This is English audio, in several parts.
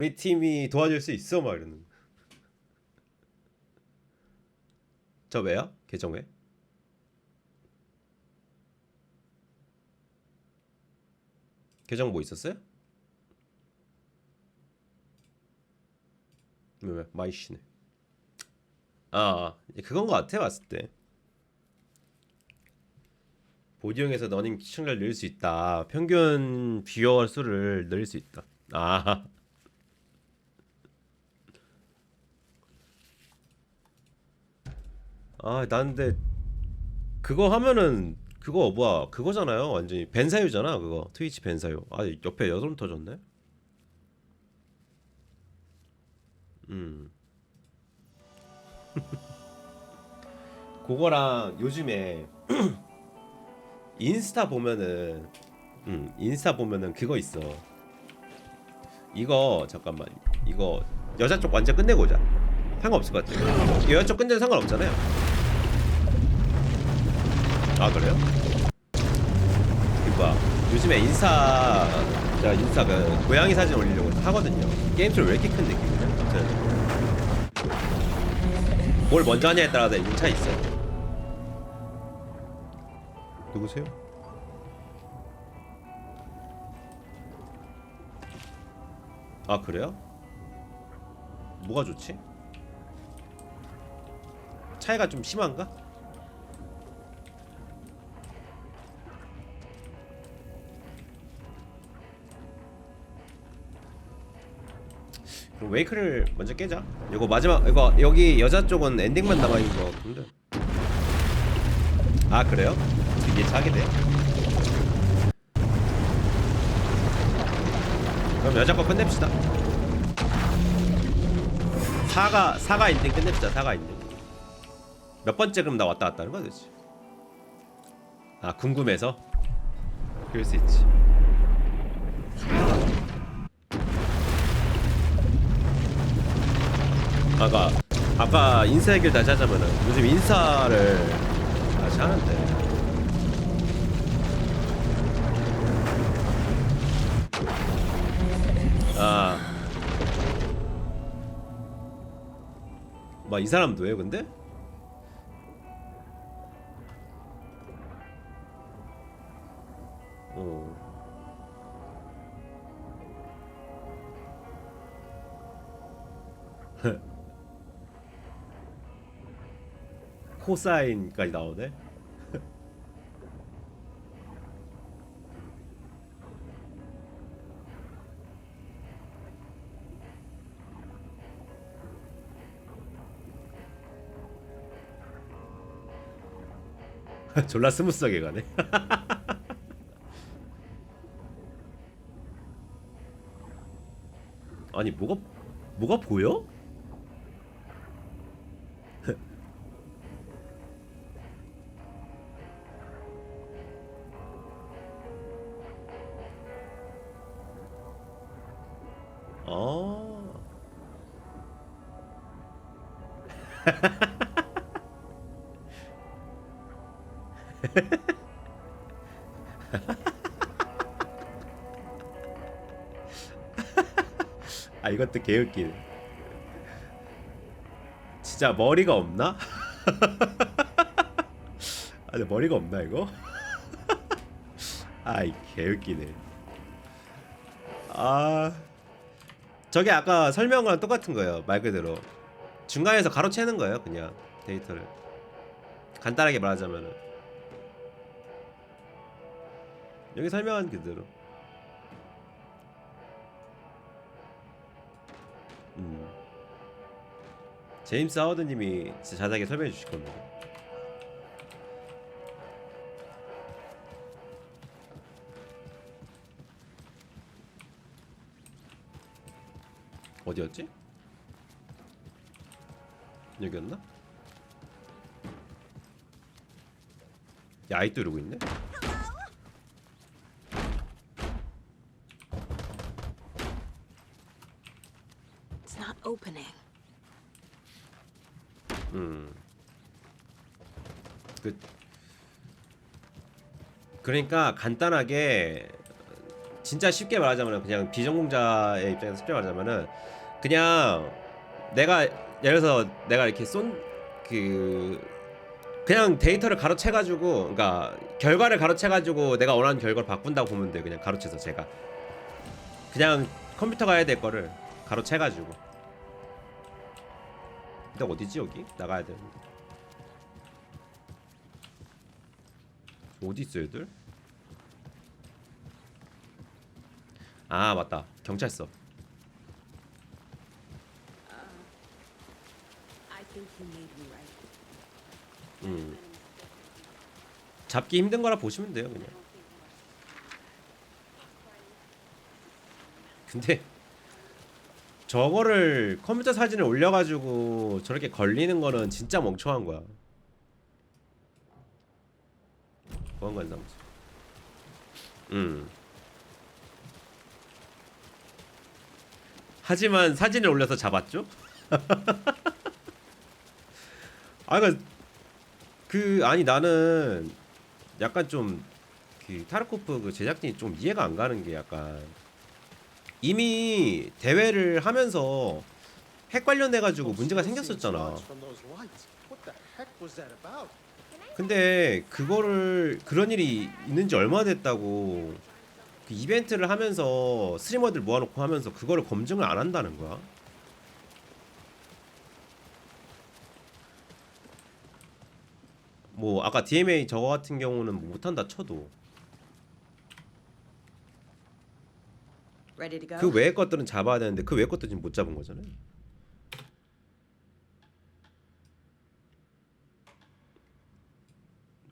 우리 팀이 도와줄 수 있어 막 이러는. 저 왜요? 계정 왜? 계정 뭐 있었어요? 왜? 마이시네. 그건 거 같아 봤을 때. 보디용에서 너님 시청자를 늘릴 수 있다. 평균 뷰어 수를 늘릴 수 있다. 아, 난 근데 그거 하면은 그거 뭐야? 그거잖아요. 완전히 벤사유잖아. 그거 트위치 벤사유. 옆에 여드름 터졌네. 음. 그거랑 요즘에 인스타 보면은 그거 있어. 이거 잠깐만. 이거 여자 쪽 완전 끝내고 오자. 상관없을 것 같아. 여자 쪽 끝내도 상관없잖아요. 아 그래요? 뭐야? 요즘에 인스타 그 고양이 사진 올리려고 하거든요. 게임처럼 왜 이렇게 큰 느낌이냐? 아무튼 뭘 먼저 하냐에 따라서 인차 있어요. 누구세요? 아 그래요? 뭐가 좋지? 차이가 좀 심한가? 그럼 웨이크를 먼저 깨자. 이거 마지막 이거 여기 여자 쪽은 엔딩만 남아 있는 거 같은데. 아 그래요? 이게 차게 돼? 그럼 여자 거 끝냅시다. 사가 엔딩 끝냅시다. 사가 엔딩. 몇 번째 그럼 나 왔다 갔다 하는 거야 도대체? 아 궁금해서? 그럴 수 있지. 아까 인사 얘기를 다시 하자면은 요즘 인사를 다시 하는데 막 이 사람도 왜 근데? 어. 코사인까지 나오네. 졸라 스무스하게 가네. 아니 뭐가 보여? 어. 이것도 개웃기네. 진짜 머리가 없나? 근데 머리가 없나 이거? 이 개웃기네. 저게 아까 설명한 거랑 똑같은 거예요. 말 그대로 중간에서 가로채는 거예요. 그냥 데이터를 간단하게 말하자면은 여기 설명한 그대로. 제임스 하워드님이 진짜 자세하게 설명해 주실 겁니다. 어디였지? 여기였나? 아직도 이러고 있네? It's not opening. 그러니까 간단하게 진짜 쉽게 말하자면 그냥 비전공자의 입장에서 쉽게 말하자면은 그냥 내가 예를 들어서 내가 이렇게 그냥 데이터를 가로채가지고 그러니까 결과를 가로채가지고 내가 원하는 결과를 바꾼다고 보면 돼. 그냥 가로채서 제가 그냥 컴퓨터가 해야 될 거를 가로채가지고. 근데 어디지 여기? 나가야 되는데. 어디 있어 얘들? 아 맞다 경찰서. I think you made me right. 잡기 힘든 거라 보시면 돼요 그냥. 근데 저거를 컴퓨터 사진을 올려가지고 저렇게 걸리는 거는 진짜 멍청한 거야. 뭐한 거야 남자. 하지만 사진을 올려서 잡았죠? 아, 아니 나는 약간 좀 그 타르코프 그 제작진이 좀 이해가 안 가는 게 약간 이미 대회를 하면서 핵 관련돼 가지고 문제가 생겼었잖아. 근데 그거를 그런 일이 있는지 얼마 됐다고 그 이벤트를 하면서 스트리머들 모아놓고 하면서 그거를 검증을 안 한다는 거야. 뭐 아까 DMA 저거 같은 경우는 뭐 못한다 쳐도 Ready to go? 그 외의 것들은 잡아야 되는데 그 외의 것도 지금 못 잡은 거잖아요.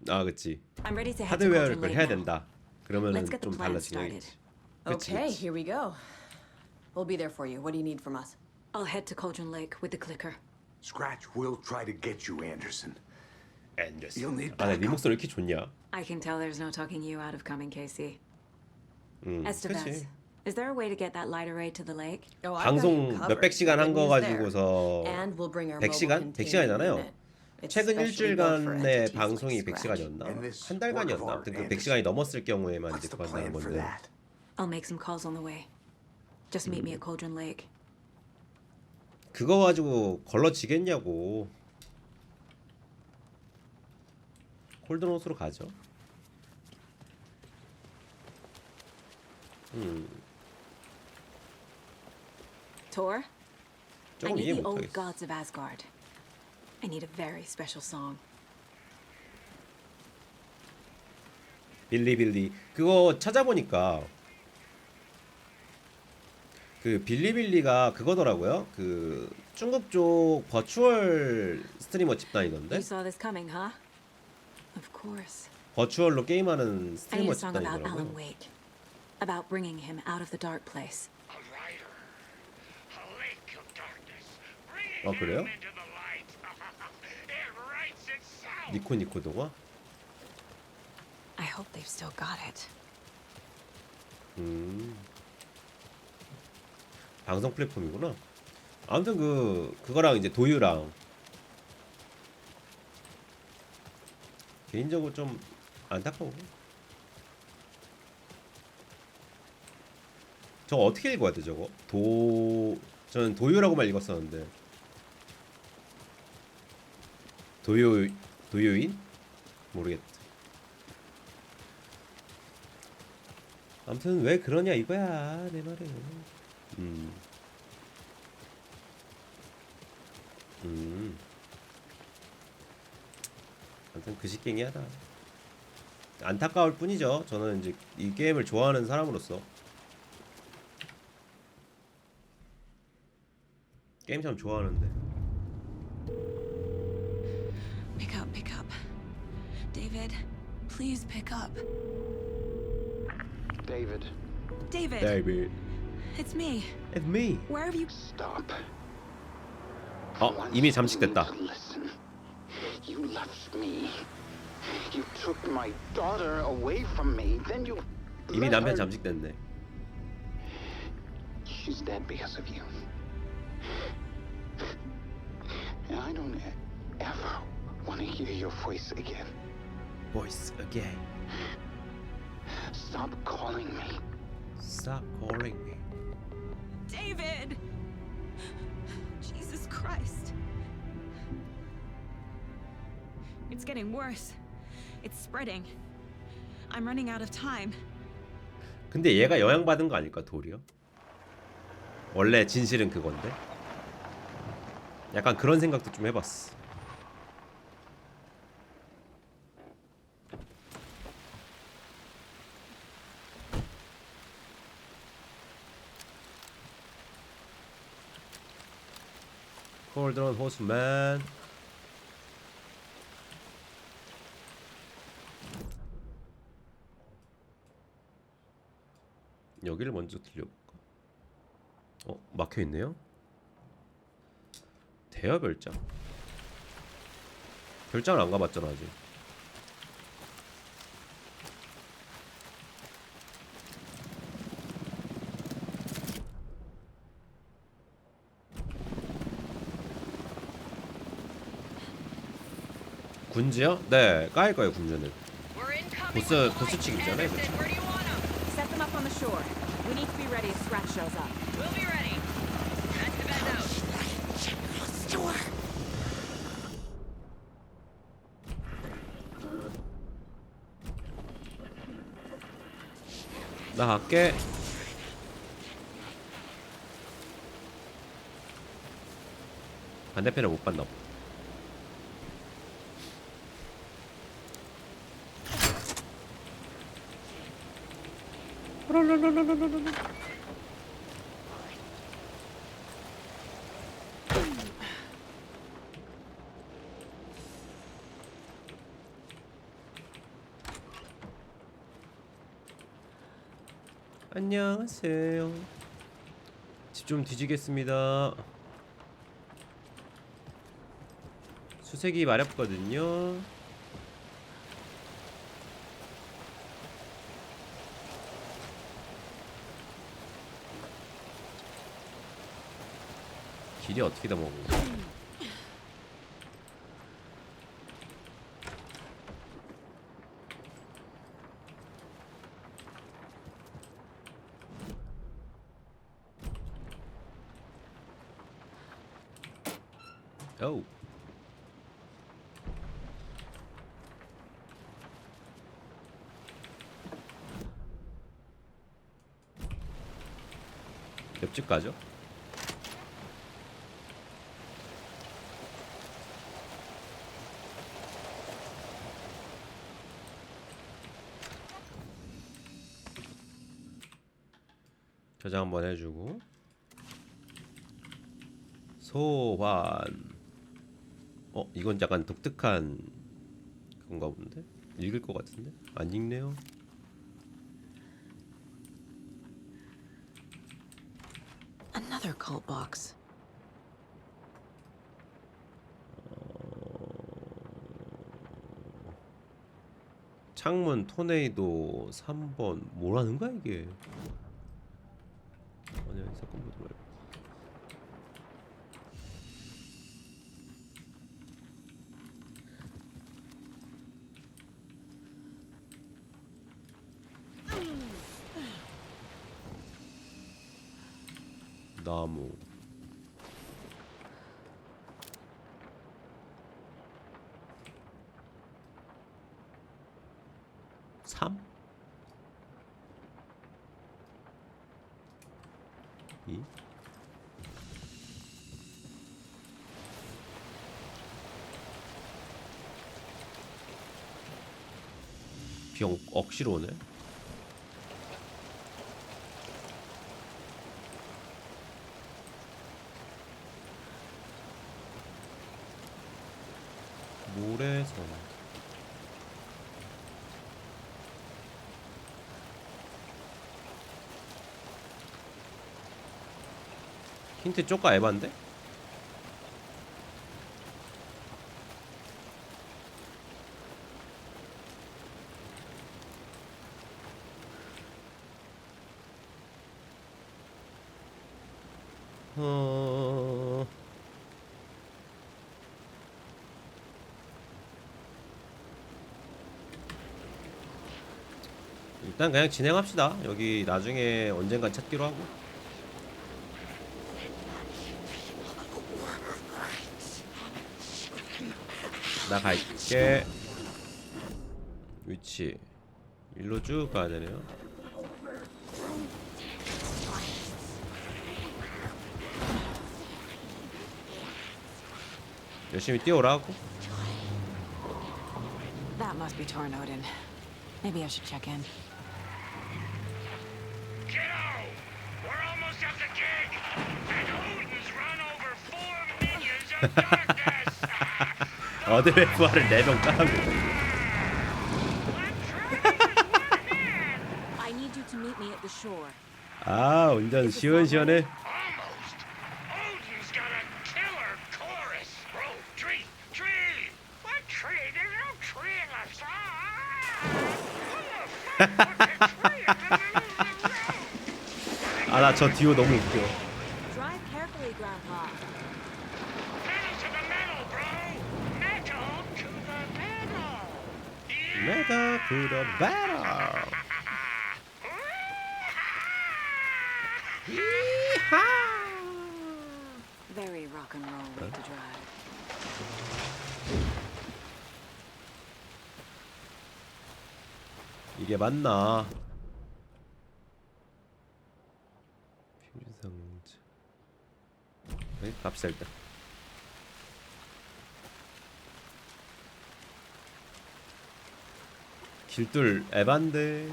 아 그치. I'm ready to head to 하드웨어를 Cauldron 그걸 Lake 해야 now. 된다. 그러면은 Let's get the 좀 plan 달라지긴 started. 하겠지. 그치, Okay, 그치. here we go. We'll be there for you. What do you need from us? I'll head to Cauldron Lake with the clicker. Scratch will try to get you, Anderson. 앤더슨. You'll need 아, 네 backup. 목소리 왜 이렇게 좋냐? I can tell there's no talking you out of coming, Casey. 그치. Estevez, is there a way to get that light array to the lake? Oh, I've got 방송 you covered. 몇백 시간 한 거 Good news there. 가지고서 And we'll bring our 100시간? mobile 100시간이잖아요. containment unit. It's 최근 specially built for 일주일간의 entities 방송이 like Scratch. 100시간이었나? And this 한 달간이었나? work of 아무튼 그 art, 100시간이 넘었을 경우에만 What's 이제 the 그만다는 plan for 건데. that? I'll make some calls on the way. Just meet me at Cauldron Lake. 그거 가지고 걸러지겠냐고. 콜드노스로 가죠. Tor, I 조금 이해 need the old 못하겠어. gods of Asgard. I need a very special song. 빌리빌리 그거 찾아보니까 그 빌리빌리가 그거더라고요. 그 중국 쪽 버추얼 스트리머 집단이던데. You saw this coming, huh? Of course. 버추얼로 게임하는 I need 스트리머 a song about Alan 집단이더라고요. Wake. About bringing him out of the dark place. A rider, a lake of darkness, 아, bringing 그래요? him into the light. It writes itself. 니코 동화? I hope they've still got it. 방송 플랫폼이구나. 아무튼 그거랑 이제 도유랑 개인적으로 좀 안타까워. 저거 어떻게 읽어야 돼 저거? 저는 도유라고만 읽었었는데 도유인? 모르겠다. 아무튼 왜 그러냐 이거야 내 말은. 아무튼 그 시깽이하다. 안타까울 뿐이죠. 저는 이제 이 게임을 좋아하는 사람으로서 게임 참 좋아하는데. Pick up, pick up. David, please pick up. David, David, David, it's me. it's me. Where have you? stop. 이미 잠식됐다. Listen. You left me. You took my daughter away from me. Then you 이미 let 남편 her- 잠식됐네. She's dead because of you. And I don't ever want to hear your voice again. Voice again. Stop calling me. Stop calling me. David! Jesus Christ. It's getting worse. It's spreading. I'm running out of time. 근데 얘가 영향받은 거 아닐까 도리어? 원래 진실은 그건데. 약간 그런 생각도 좀 해봤어. Hold on, horseman. 여기를 먼저 들려볼까? 막혀있네요? 대여 별장? 별장을 안 가봤잖아 아직. 군지요? 네, 까일 거예요 군주는. 보스 측이잖아요. 그렇죠? Set them up on the shore. We need to be ready if Scratch shows up. We'll be ready. That's the best out. 나 갈게. 반대편에 못 봤나 보다. 안녕하세요. 집 좀 뒤지겠습니다. 수색이 마렵거든요. 길이 어떻게 다 먹은 거야? 오. 옆집 가죠? 저장 한번 해주고 소환. 이건 약간 독특한 그건가 본데? 읽을 것 같은데? 안 읽네요. Another cult box. 창문 토네이도 3번 뭐라는 거야 이게? 아니야 사건 보지 말고. 나무. 삼? 이? 비 억지로 오네. 모래성. 힌트 쪼까 에반데? 일단 그냥 진행합시다. 여기 나중에 언젠간 찾기로 하고. 나 갈게. 위치 일로 쭉 가야 되네요. 열심히 뛰어오라고. That must be torn Odin. Maybe I should check in. Kiddo, we're almost at the gig, and Odin's run over 4 minions of darkness. 어드의 부활을 4명 까고. I need you to meet me at the shore. 아, 운전 시원시원해. Almost. Odin's got a killer chorus. Oh, tree, tree. What tree? There's no tree in the song. Who the fuck puts a tree in the middle of the road? 아, 나 저 듀오 너무 웃겨. Drive carefully, Grandpa. Pedal to the metal, bro. Metal to the metal. Yeah. 메다 부더 배럴. Very rock and roll way to drive. 이게 맞나? 퓨즈상자. 네, 갑시다 일단. 길들 에반데.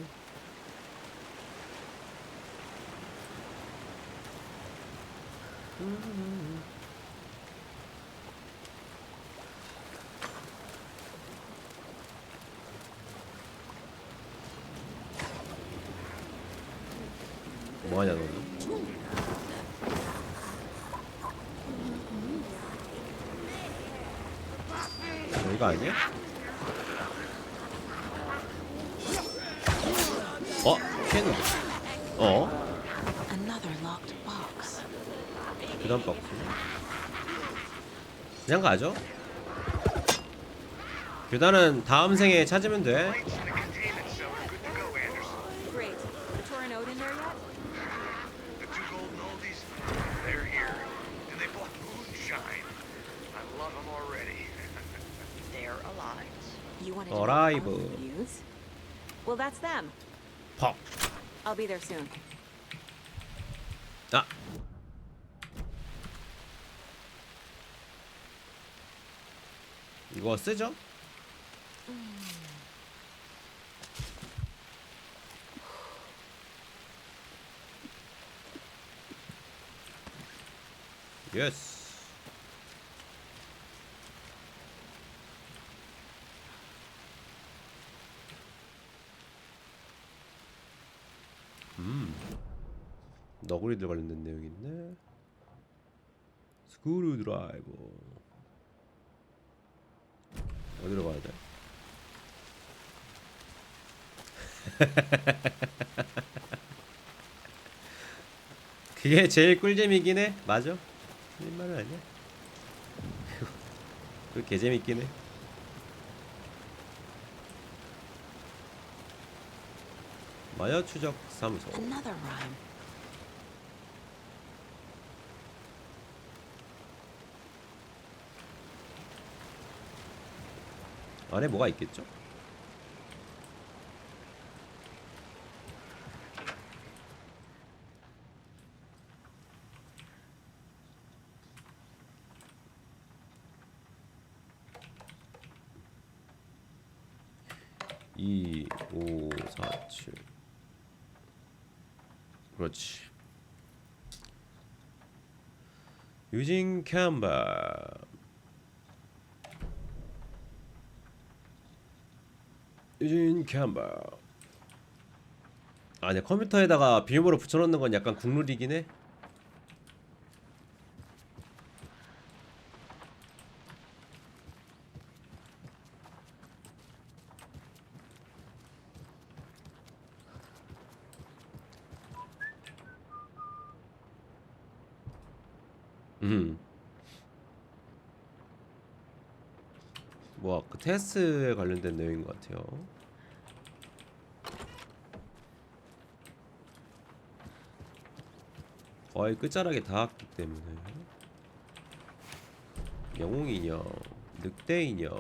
뭐하냐 너는? 이거 아니야? 피했는데. Another locked box. 그다음 박스. 그냥 가죠. 교단은 다음 생에 찾으면 돼. Lights in the containment cell are good to go, Anderson. Great. The Torn Odin there yet? The 2 golden oldies, they're here. And they bought moonshine. I love them already. They're alive. You wanted to Arrive. know about the news? Well, that's them. 퍽. I'll be there soon. 아. 이거 쓰죠? 예스. 너구리들 관련된 내용이 있네. 스크루 드라이버. 어디로 가야 돼? 그게 제일 꿀잼이긴 해. 맞아. 틀린 말은 아니야. 그거 개재밌긴 해. 마녀 추적 사무소. Another rhyme. 안에 뭐가 있겠죠? 이, 5, 4, 7. 그렇지. 유진 캔버. 유진 캔버. 아, 내 컴퓨터에다가 비밀번호 붙여놓는 건 약간 국룰이긴 해. 뭐 그 테스트에 관련된 내용인 것 같아요. 거의 끝자락에 닿았기 때문에. 영웅인형, 늑대인형,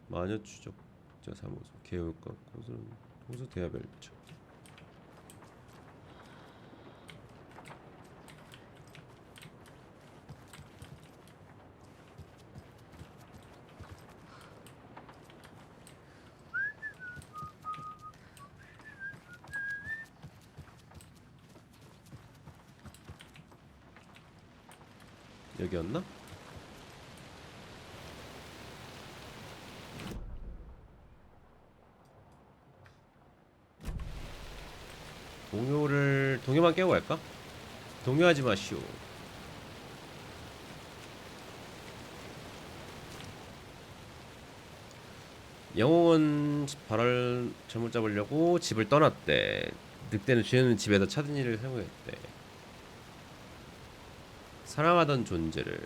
마녀추적자 사무소, 개울가, 호수 대야별초. 여기였나? 동요만 깨고 갈까? 동요하지 마시오. 영웅은 발을 잘못 잡으려고 집을 떠났대. 늑대는 주인은 집에서 찾은 일을 해보겠대. 사랑하던 존재를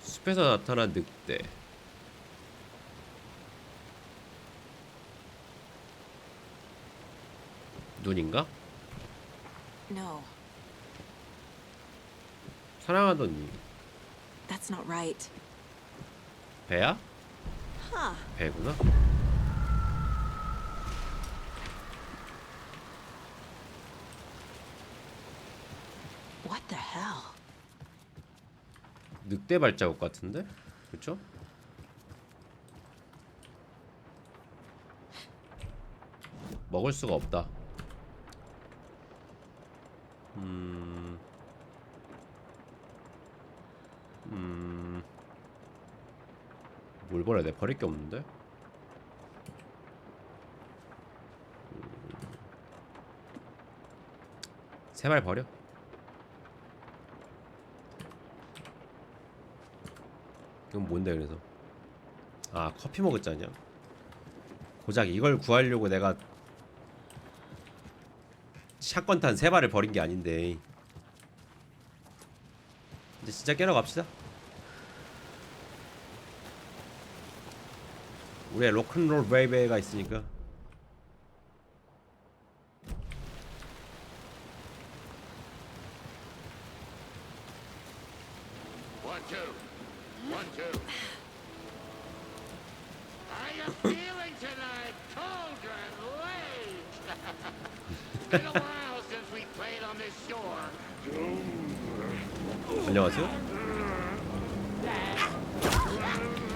숲에서 나타난 늑대. 눈인가? No, 사랑하던 이 that's not right. 배야? Huh. 배구나? What the hell? 늑대 발자국 같은데? 그쵸? 먹을 수가 없다. 뭘 버려야 돼? 버릴 게 없는데? 세 발 버려. 이건 뭔데 그래서? 아, 커피 먹었잖냐? 고작 이걸 구하려고 내가 샷건탄 세 발을 버린 게 아닌데. 이제 진짜 깨러 갑시다. 우리의 로큰롤 베이베가 있으니까. One, two. One, two. How you feeling tonight, Cauldron Lake? Been a while since we played on this shore. 안녕하세요.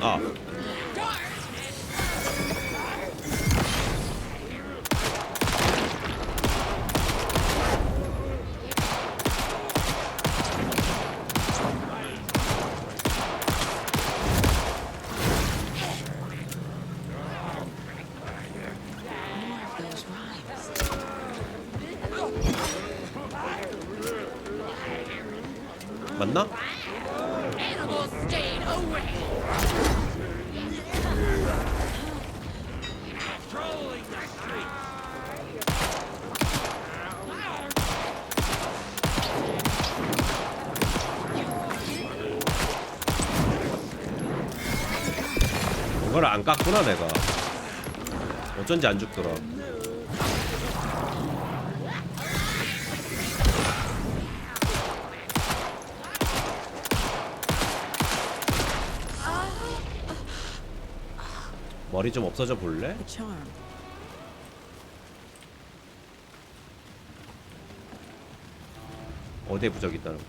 아, Those rhymes. 맞나? 이걸 안 깎구나 내가. 어쩐지 안 죽더라. 머리 좀 없어져 볼래? The charm. 어디에 부적이 있다는 거?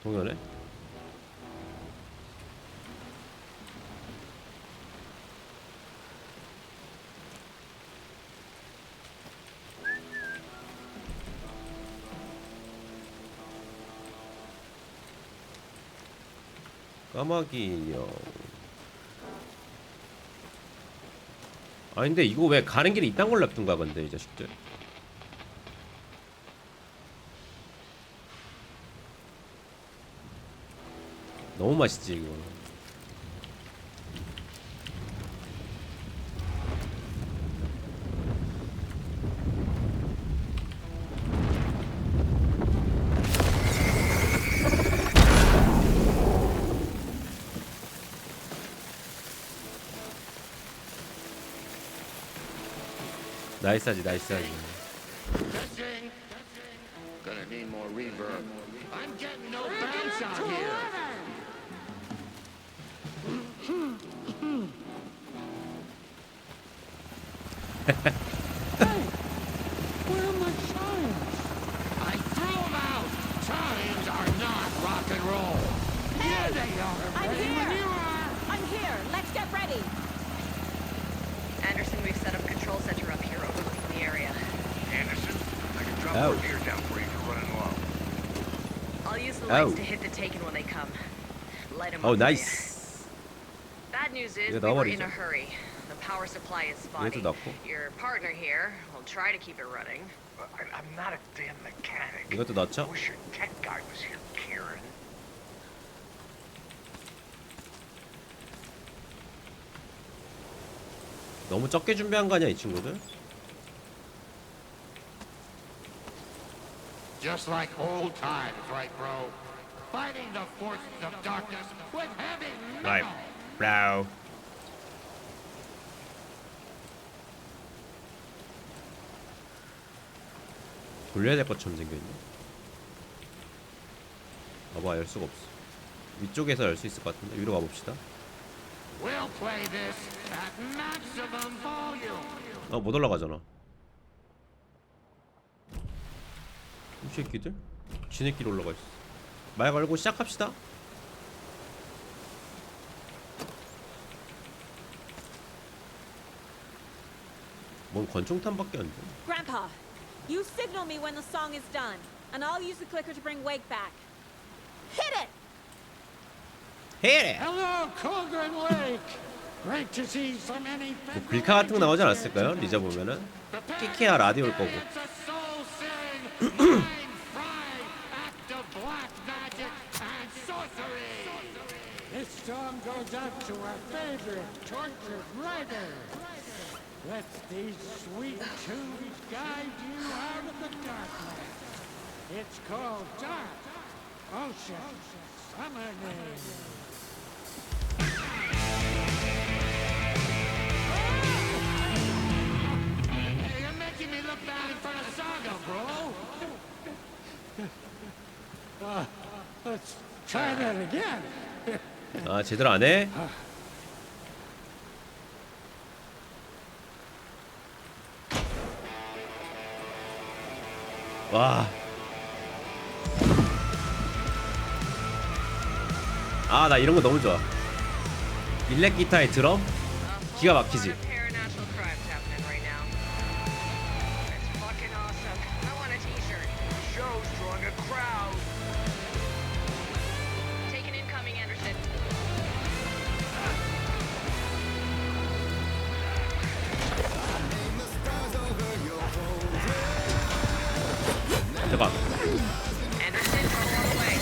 동요네? 까마귀 인형. 아 근데 이거 왜 가는 길에 이딴 걸 냅둔 거야 근데 이 자식들. 너무 맛있지 이거. 나이스하지 나이스하지. Testing. Gonna need more reverb. I'm getting no bounce out here. Where are my chimes? I threw them out. Chimes are not rock and roll. Here they are. I'm baby. here. I'm here. Let's get ready. Anderson, we've set up a control center up here overlooking the area. Anderson, I can drop Oh. more gear down for you if you're running low. I'll use the Oh. lights to hit the taken when they come. Light 'em 어 up for 나이스. you. Bad news is 이거 we were in 넣어버리죠. a hurry. The power supply is spotty. 이것도 넣고. Your partner here will try to keep it running. I'm not a damn mechanic. 이것도 넣죠. I wish your tech guy was here, Kieran. 너무 적게 준비한 거 아니야 이 친구들? Just like old times, right, bro? Fighting the forces of darkness with heavy 라이 metal. 브라우. 돌려야 될 것처럼 생겨있네. 봐봐 열 수가 없어. 위쪽에서 열 수 있을 것 같은데 위로 가봅시다. We'll play this at maximum volume. 못 올라가잖아. 이 새끼들 지네끼리 올라가 있어. 말 걸고 시작합시다. 뭔 권총탄밖에 안 돼. Grandpa, you signal me when the song is done, and I'll use the clicker to bring Wake back. Hit it! 해! Hello, Colgan Lake. Great to see so many. 뭐 글카 같은 거 나오지 않았을까요? 리자 보면은 키키야 라디오일 거고. It's a soul-searing, mind-frying act of black magic and sorcery. This song goes out to our favorite tortured writer. Let these sweet tunes guide you out of the darkness. It's called Dark Ocean Summoning. Hey, you're making me look bad in front of Saga, bro. Let's try that again. 아 제대로 안 해? 와. 아 나 이런 거 너무 좋아. 일렉 기타의 드럼 기가 막히지. Paranormal crimes happening right now. It's fucking awesome. I want a t-shirt. Show's drawing a crowd. Taken incoming, Anderson. 잠깐. Anderson, all the way.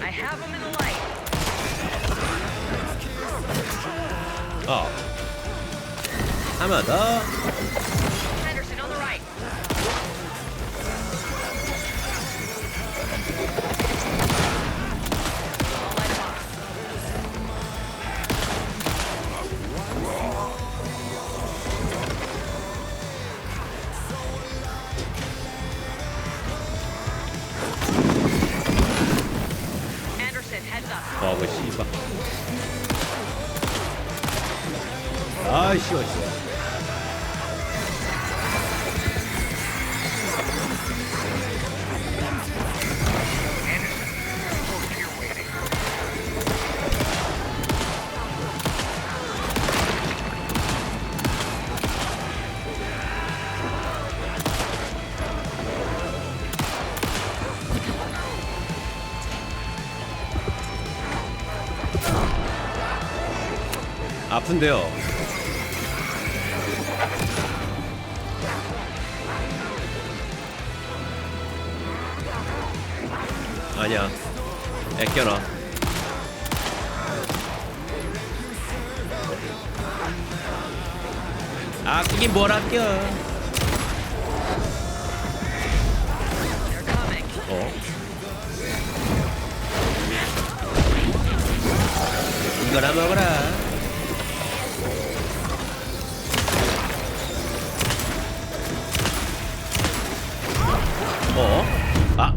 I have him in the light. 하나 더. Henderson on the right. I'll light him up. Anderson, heads up. 와, 그 씨발. 아, 씨발, 씨발. 아픈데요. 아니야. 애껴놔. 아끼긴 뭘 아껴. They're 어? 이거나 먹어라. 어? 아!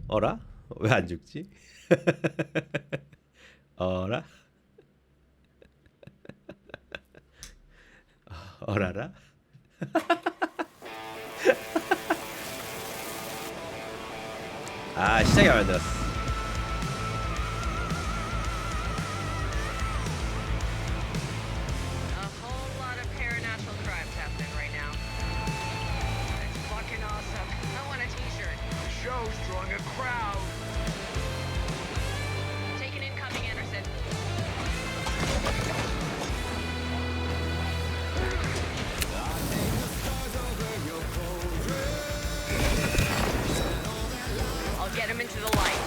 어라? 왜 안 죽지? 어라? 어라라? 아, 시작이 안 들었어. A whole lot of paranatural crimes happening right now. It's fucking awesome. I want a t-shirt. The show's drawing a crowd. Take an incoming, Anderson. I'll get him into the light.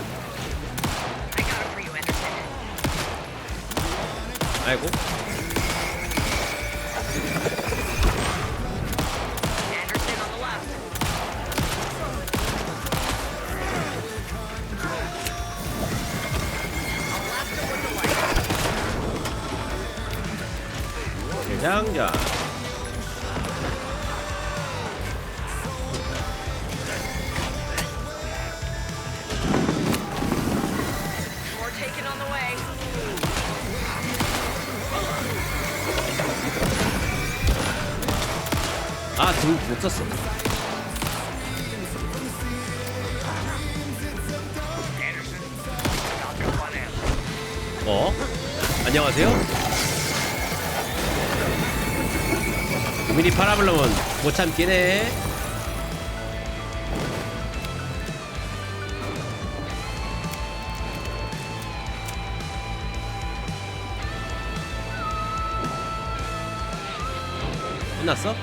I got it for you, Anderson. 아이고. Anderson on the left. I'll blast him with the light. 대장자. More taken on the way. 아, 등 못 썼어. Anderson, knock up on him. 어? 안녕하세요? 미리 팔아보려면 못 참긴 해. 끝났어?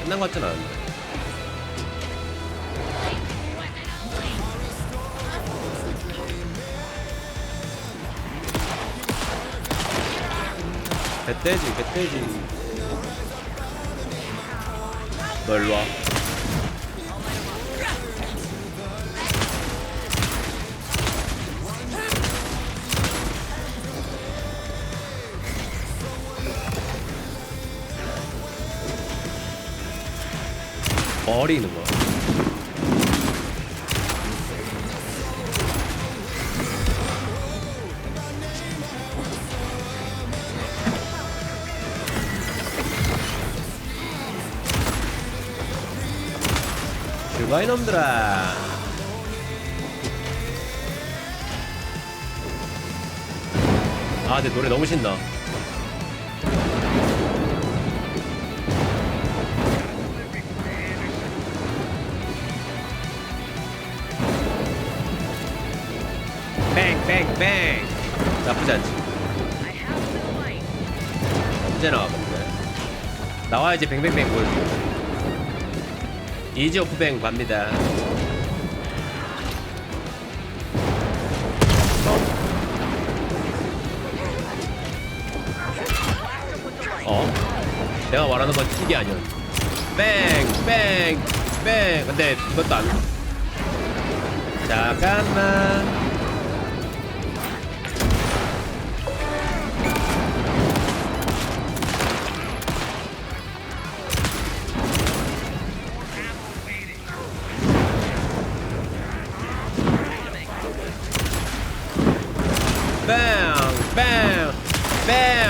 끝난 것 같진 않은데. 배떼지, 배떼지. 너 일로와. 머리 있는 거야. 죽어 이놈들아. 아, 내 노래 너무 신나. 뺑뺑뺑. 나쁘지 않지. I have the light. 언제 나와 근데. 나와야지 뱅뱅뱅 보여줘. 이지 오프뱅 갑니다. 어? 내가 말하는 건 튀기 아니야. 뺑뺑뺑. 근데 이것도 안. 잠깐만. 뺑! 뺑! 뺑!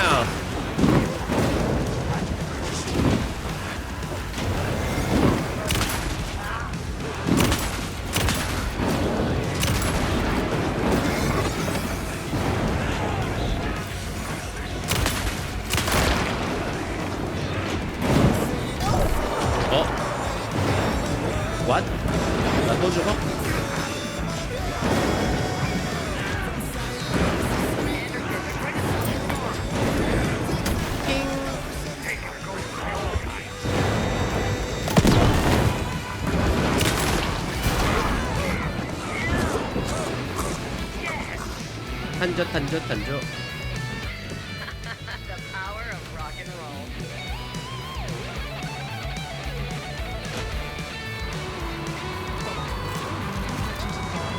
어? What? 나 또 죽어? 탄저 탄저 탄저. The power of rock and roll.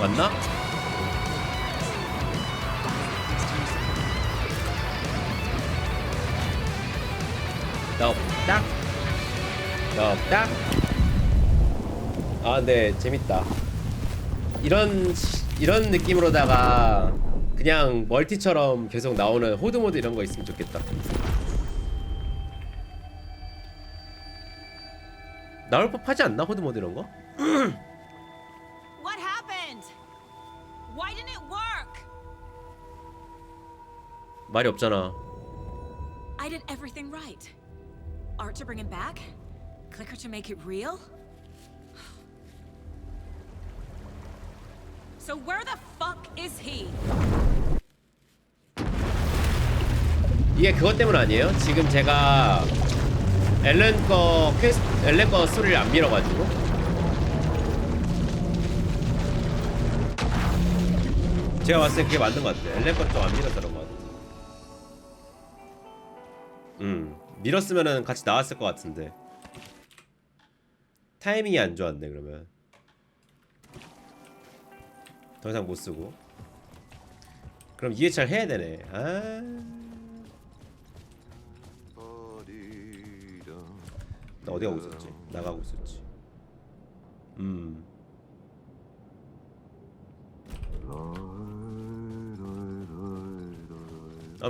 왔나? 넉딱 넉딱. 아, 네, 재밌다. 이런 느낌으로다가 그냥 멀티처럼 계속 나오는 호드모드 이런 거 있으면 좋겠다. 나올 법하지 않나, 호드모드 이런 거? What happened? Why didn't it work? 말이 없잖아. I did everything right. Art to bring him back? Clicker to make it real? So where the fuck is he? 이게 그것 때문 아니에요? 지금 제가 엘렌 거 스토리를 안 밀어가지고. 제가 봤을 때 그게 맞는 것 같아. 엘렌 거 좀 안 밀어서 그런 것 같아. 밀었으면은 같이 나왔을 것 같은데 타이밍이 안 좋았네. 그러면 더 이상 못 쓰고. 그럼 2회차를 해야 되네. 나 어디 가고 있었지? 나가고 있었지.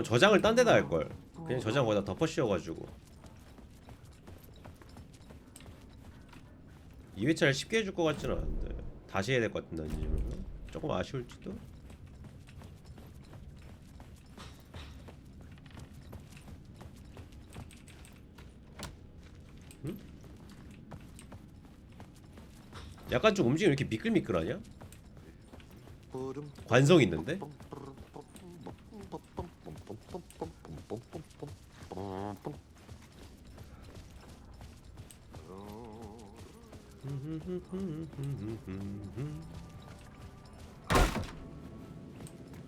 저장을 딴 데다 할걸. 그냥 저장 거기다 덮어 씌워가지고 2회차를 쉽게 해줄 것 같지는 않은데 다시 해야 될 것 같은데. 조금 아쉬울지도. 응? 약간 좀 움직임이 이렇게 미끌미끌하냐? 관성 있는데?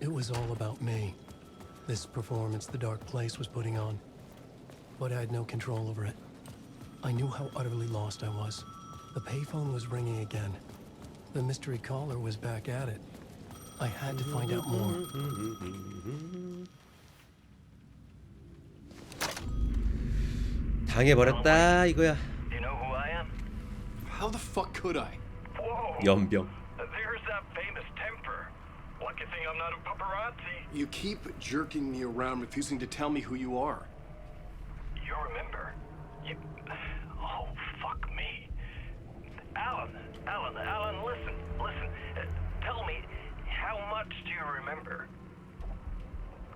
It was all about me. This performance the Dark Place was putting on. But I had no control over it. I knew how utterly lost I was. The payphone was ringing again. The mystery caller was back at it. I had to find out more. 당해버렸다 이거야. You know who I am? How the fuck could I? Whoa! 연병. There's that famous temper. Lucky thing I'm not a paparazzi. You keep jerking me around, refusing to tell me who you are. You remember? You... Oh, fuck me. Alan, listen. Tell me, how much do you remember?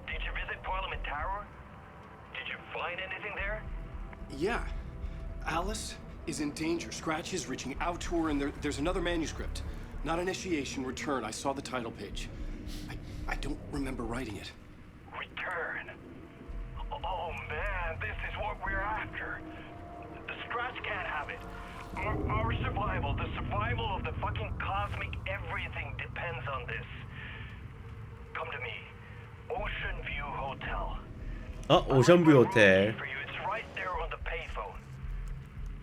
Did you visit Parliament Tower? Did you find anything there? Yeah. Alice is in danger. Scratch is reaching out to her, and there's another manuscript. Not initiation, return. I saw the title page. I don't remember writing it. Return. Oh man, this is what we're after. The Scratch can't have it. Our survival, the survival of the fucking cosmic everything depends on this. Come to me. Ocean View Hotel. 오션뷰 호텔. For you, it's right there on the payphone.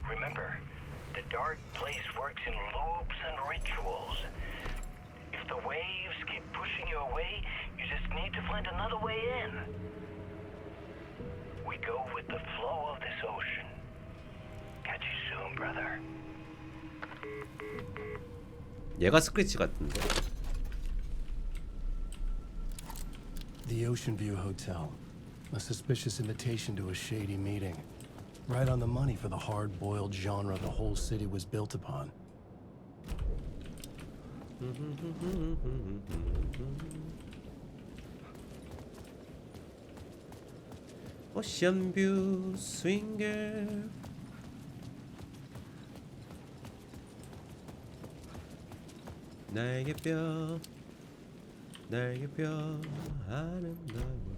Remember, the Dark Place works in loops and rituals. If the waves keep pushing you away, you just need to find another way in. We go with the flow of this ocean. Catch you soon, brother. 얘가 스크래치 같은데. The Ocean View Hotel. A suspicious invitation to a shady meeting. Right on the money for the hard-boiled genre the whole city was built upon. 오션뷰 스윙글. 날개뼈 아름다워.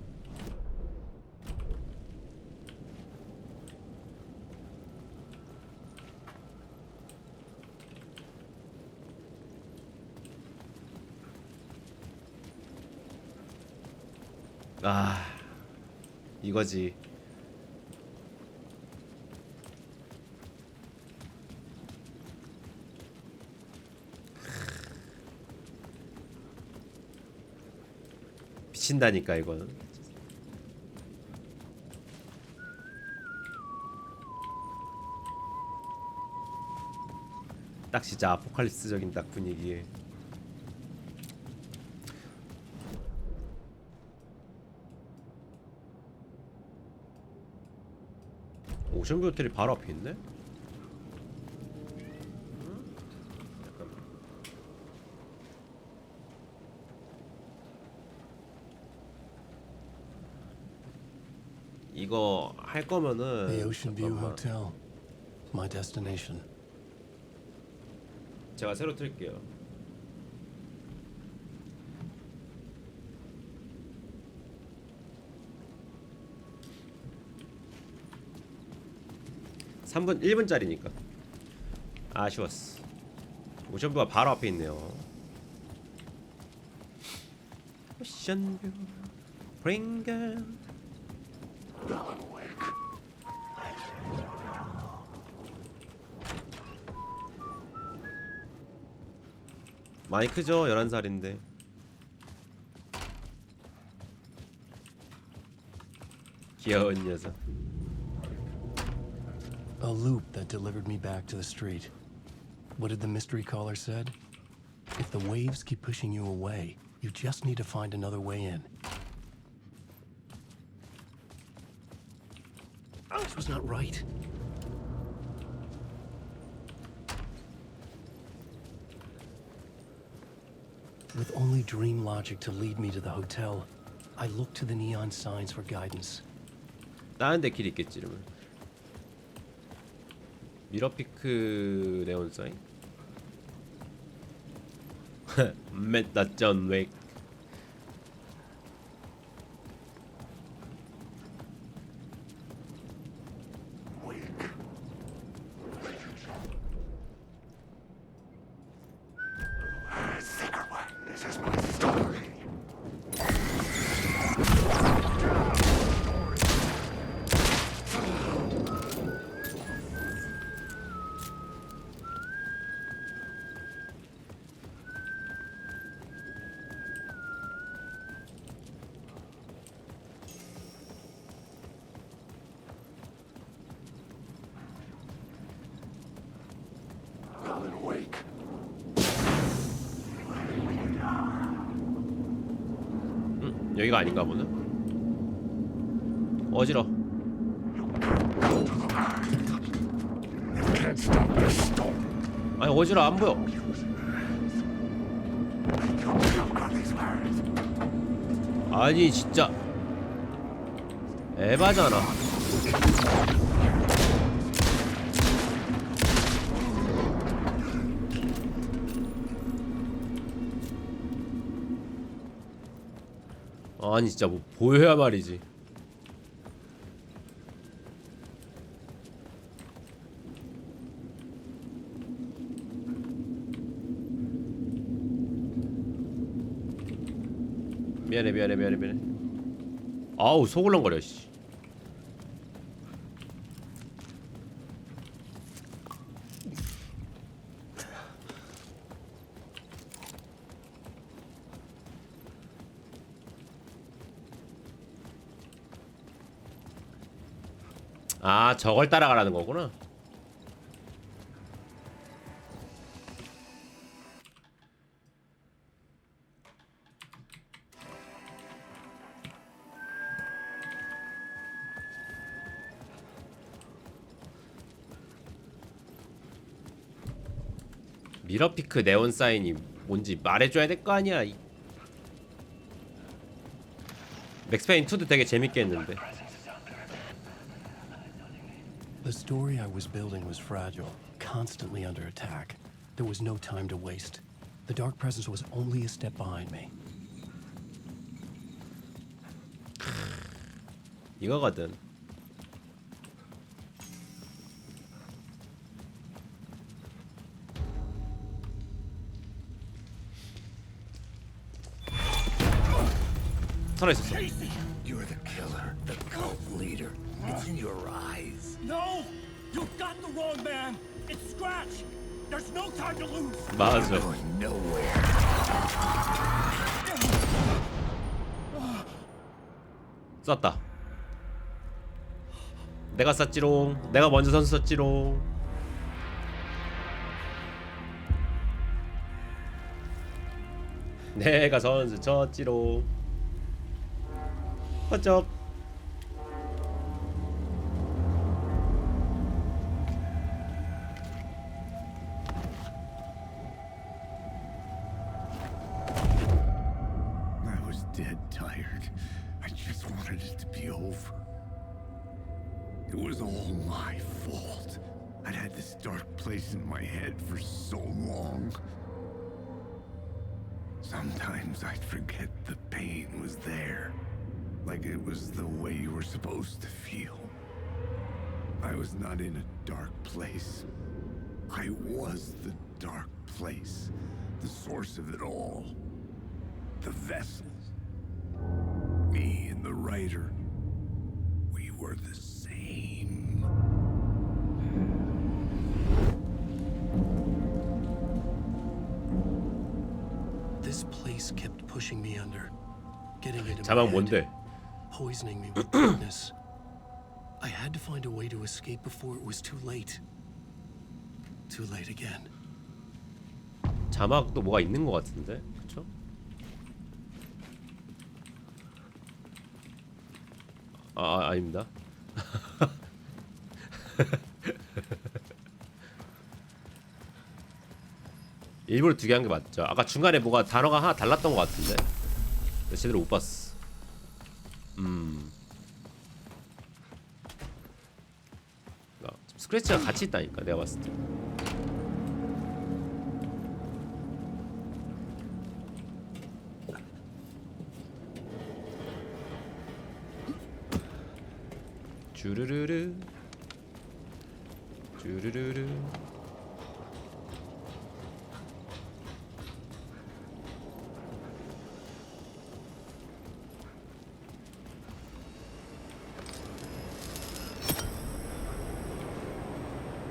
아, 이거지. 미친다니까 이거는. 딱 진짜 아포칼립스적인 딱 분위기에. 오션뷰 호텔이 바로 앞에 있네? 이거 할 거면은 The Ocean View 잠깐만. Hotel. My destination. 제가 새로 틀게요. (3분) 1분짜리니까 아쉬웠어. 오션뷰가 바로 앞에 있네요. 오션뷰 프링글. 많이 크죠? 11살인데. 귀여운 녀석. A loop that delivered me back to the street. What did the mystery caller said? If the waves keep pushing you away, you just need to find another way in. This was not right. With only dream logic to lead me to the hotel, I looked to the neon signs for guidance. 다른 데 길 있겠지 이러면. 미러피크 네온 사인. 맷다 존 웨이크. 여기가 아닌가 보네. 어지러. 아니 어지러 안 보여. 아니 진짜 에바잖아. 아니 진짜 뭐 보여야 말이지. 미안해. 아우 속을렁거려 씨. 아 저걸 따라가라는 거구나. 미러피크 네온 사인이 뭔지 말해줘야 될 거 아니야. 맥스페인 2도 되게 재밌게 했는데. The story I was building was fragile, constantly under attack. There was no time to waste. The dark presence was only a step behind me. 이거거든. 살아있었어. the wrong man. It's Scratch. There's no time to lose. 맞아. 쐈다. 내가 쐈지롱. 내가 먼저 선수 쐈지롱. 내가 선수 쳤지롱. 어쩝. I was dead tired. I just wanted it to be over. It was all my fault. I'd had this dark place in my head for so long. Sometimes I'd forget the pain was there, like it was the way you were supposed to feel. I was not in a dark place. I was the dark place, the source of it all. The vessel. Me and the writer. We were the same. This place kept pushing me under, getting into my 자막 head, 뭔데? poisoning me with darkness. I had to find a way to escape before it was too late. Too late again. 자막도 뭐가 있는 것 같은데, 그쵸? 아닙니다. 일부러 두 개 한 게 맞죠? 아까 중간에 뭐가 단어가 하나 달랐던 것 같은데 제대로 못 봤어. 스크래치가 같이 있다니까 내가 봤을 때. 주르르르 주르르르.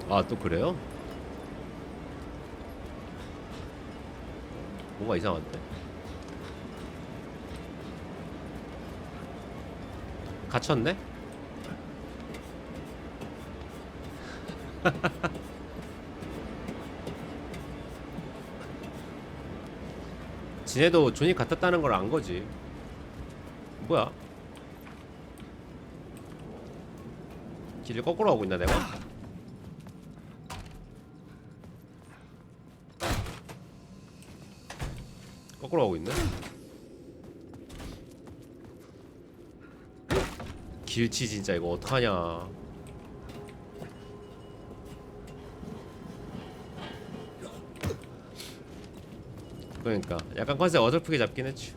아, 또 그래요? 뭔가 이상한데? 갇혔네? 지네도 존이 같았다는 걸 안 거지. 뭐야? 길을 거꾸로 가고 있나 내가? 거꾸로 가고 있네. 길치 진짜 이거 어떡하냐. 그러니까 약간 컨셉 어설프게 잡긴 했지.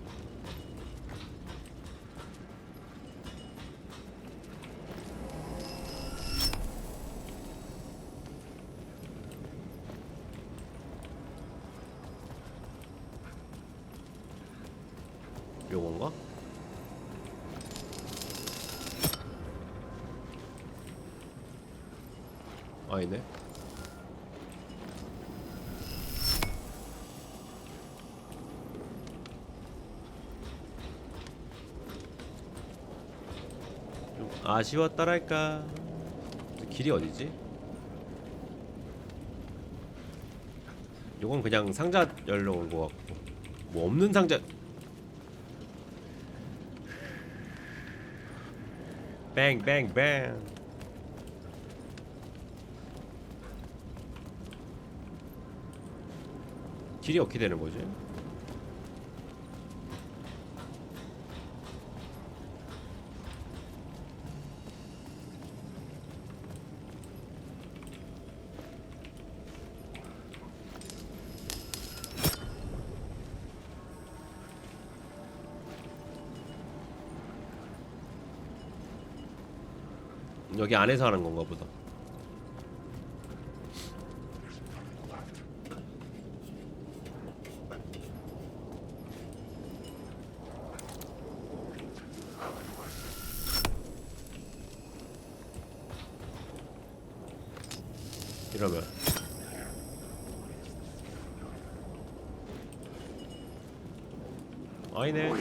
요건가? 아니네. 좀 아쉬웠더랄까. 길이 어디지? 요건 그냥 상자 열러 온 거 같고, 뭐 없는 상자. 뱅뱅뱅. 길이 어떻게 되는 거지? 여기 안에서 하는 건가 보다. 이러면 아니네.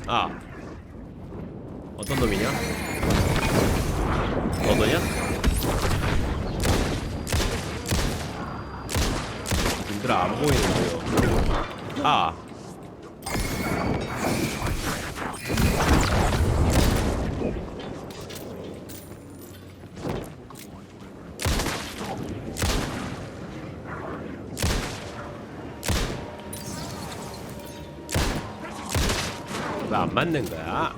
아, 어떤 놈이냐? 너더냐? 님들아 안 보이는데요. 아, 왜 안 맞는 거야?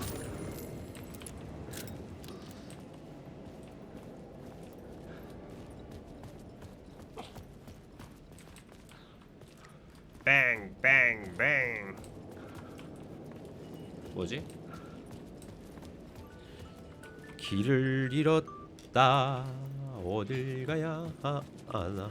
뱅뱅뱅. 뭐지? 길을 잃었다. 어딜 가야 하나?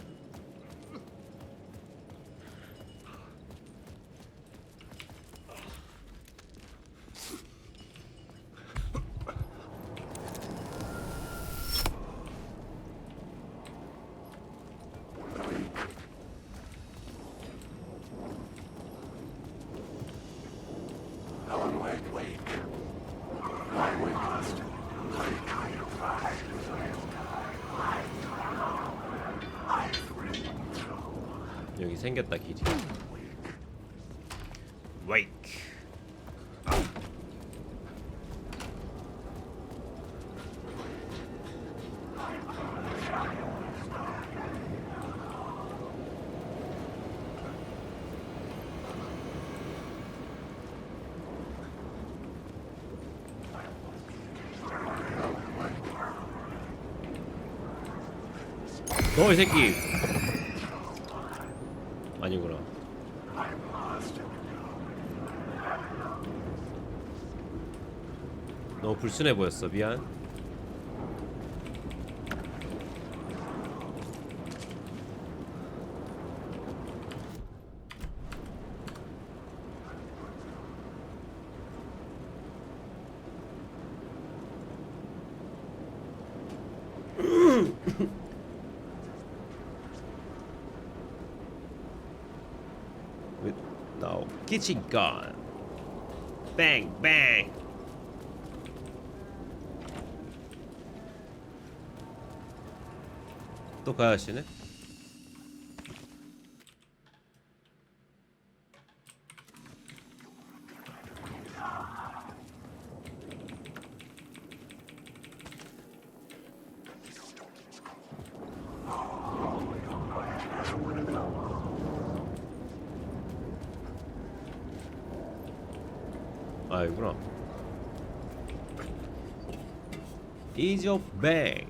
여기 생겼다 길이. 웨이크. 너 이 새끼. 아니구나. 너무 불순해 보였어. 미안. Now, kitchen gun. Bang, bang. 또 그 아저씨네? 아, 이구나. Ease of bang.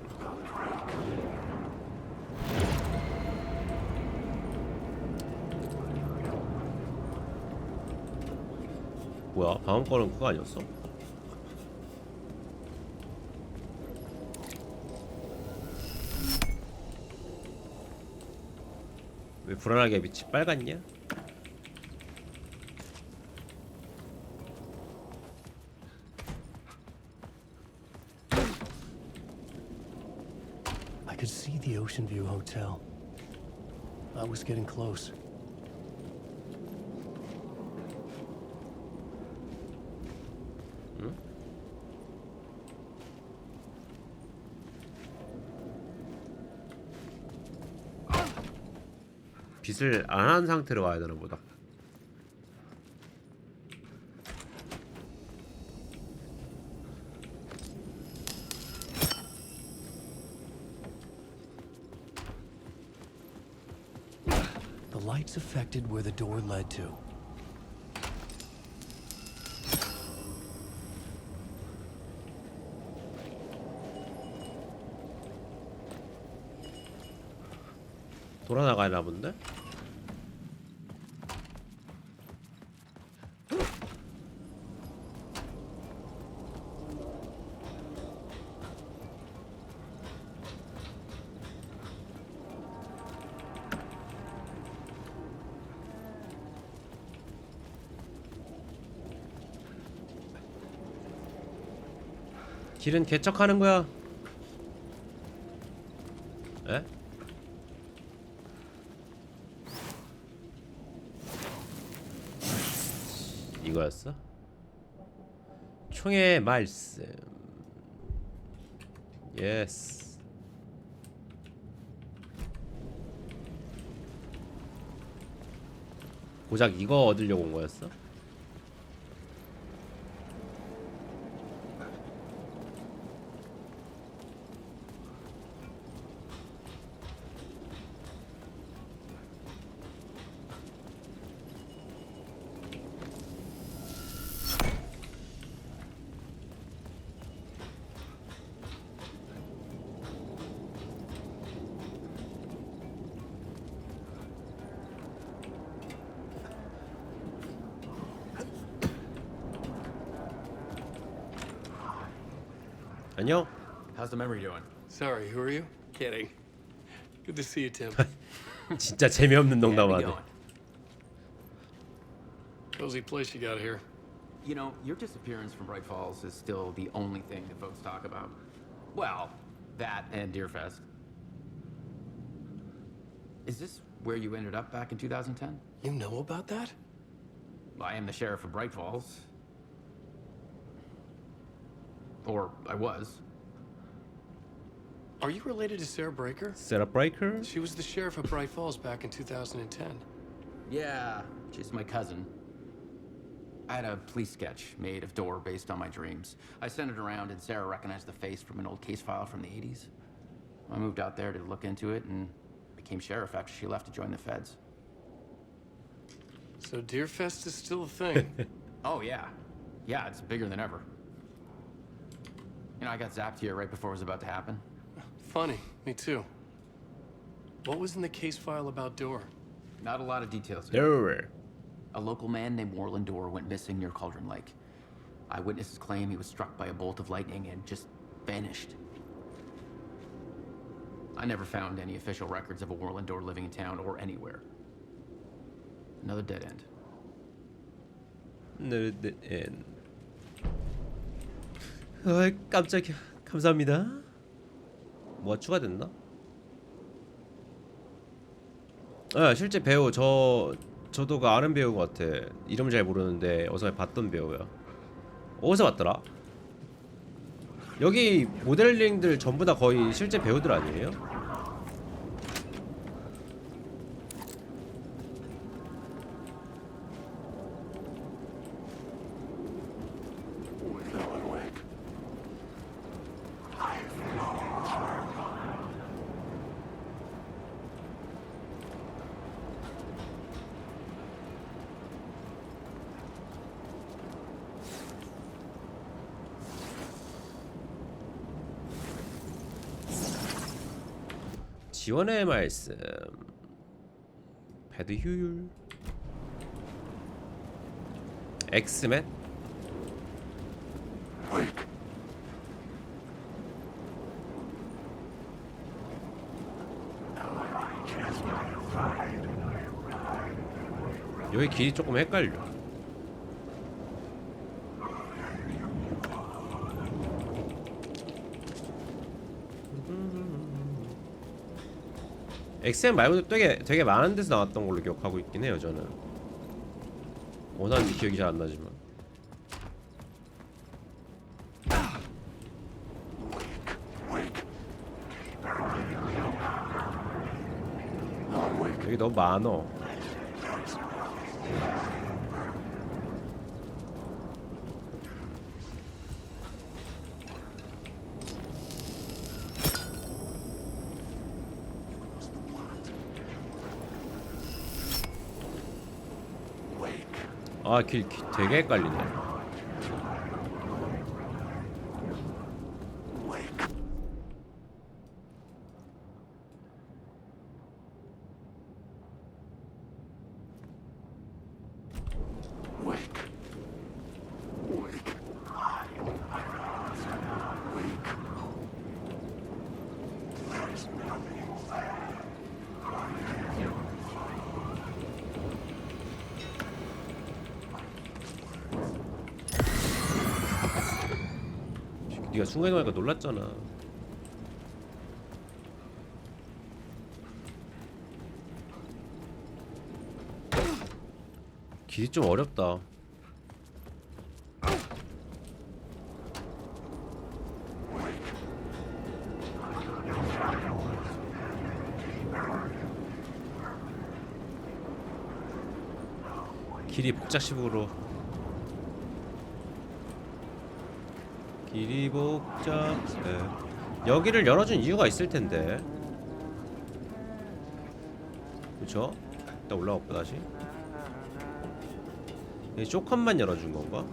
뭐야? 방금 거는 그거 아니었어? 왜 불안하게 빛이 빨갛냐? I could see the Ocean View Hotel. I was getting close. 빛을 안 한 상태로 와야 되나 보다. The lights affected where the door led to. 돌아 나가나 본데? 길은 개척하는 거야. 에? 이거였어? 총의 말씀. 예스. 고작 이거 얻으려고 온 거였어? 안녕. How's the memory doing? Sorry, who are you? Kidding. Good to see you, Tim. 진짜 재미없는 농담하네. Cozy place you got here. You know, your disappearance from Bright Falls is still the only thing that folks talk about. Well, that and Deerfest. Is this where you ended up back in 2010? You know about that? I am the sheriff of Bright Falls. Or I was. Are you related to Sarah Breaker? Sarah Breaker? She was the sheriff of Bright Falls back in 2010. Yeah, she's my cousin. I had a police sketch made of Dor based on my dreams. I sent it around and Sarah recognized the face from an old case file from the 80s. I moved out there to look into it and became sheriff after she left to join the feds. So Deerfest is still a thing. Oh, yeah. Yeah, it's bigger than ever. You know, I got zapped here right before it was about to happen. Funny, me too. What was in the case file about Dor? Not a lot of details. There. A local man named Warland Dor went missing near Cauldron Lake. Eyewitnesses claim he was struck by a bolt of lightning and just vanished. I never found any official records of a Warland Dor living in town or anywhere. Another dead end. Another dead end. 어이 깜짝이야. 감사합니다. 뭐가 추가됐나? 아 실제 배우 저도 그 아는 배우 같아. 이름 잘 모르는데 어서 봤던 배우야. 어디서 봤더라? 여기 모델링들 전부 다 거의 실제 배우들 아니에요? 지원의 말씀. 패드 효율. 엑스맨. 여기 길이 조금 헷갈려. 엑스맨 말고도 되게 많은 데서 나왔던 걸로 기억하고 있긴 해요. 저는 어디서 기억이 잘 안 나지만. 여기 너무 많어. 아, 길 되게 헷갈리네. 네가 순간이동하니까 놀랐잖아. 길이 좀 어렵다. 길이 복잡식으로. 길이 복잡해. 여기를 열어준 이유가 있을 텐데. 그쵸? 일단 올라가고 다시. 이 쇼컷만 열어준 건가?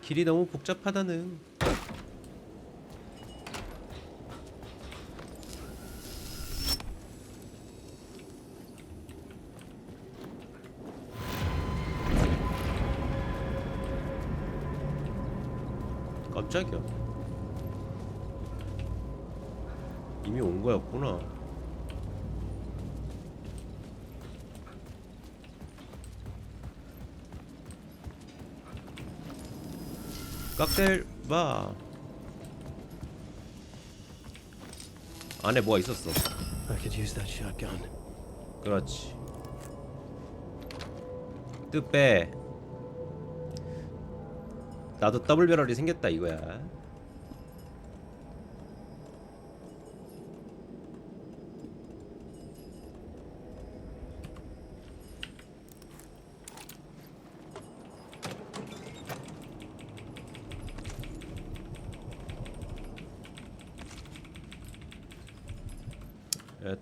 길이 너무 복잡하다는. 깜짝이야. 이미 온 거였구나. 칵테일 바. 안에 뭐가 있었어. I could use that shotgun. 그렇지. 뜻 빼. 나도 더블 배럴이 생겼다 이거야.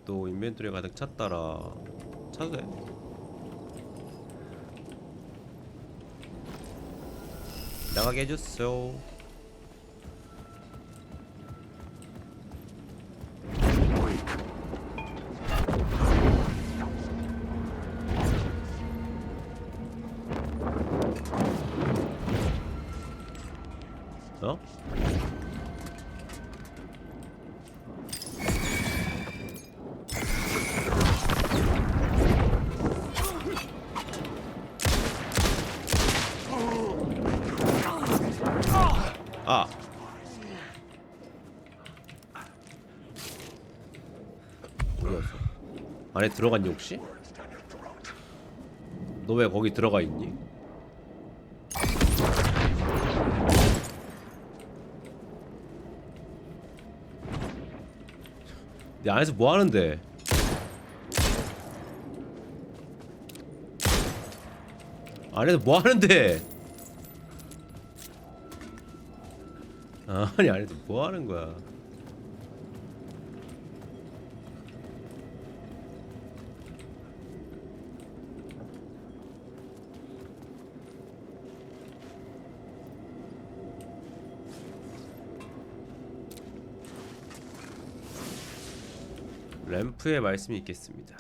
또 인벤토리 가득 찼더라. 차도 돼. 나가게 해줬어. 어? 아. 어디갔어? 안에 들어갔니 혹시? 너 왜 거기 들어가 있니? 내 안에서 뭐 하는데? 안에서 뭐 하는데? 아니 안에서 뭐 하는 거야? 램프에 말씀이 있겠습니다.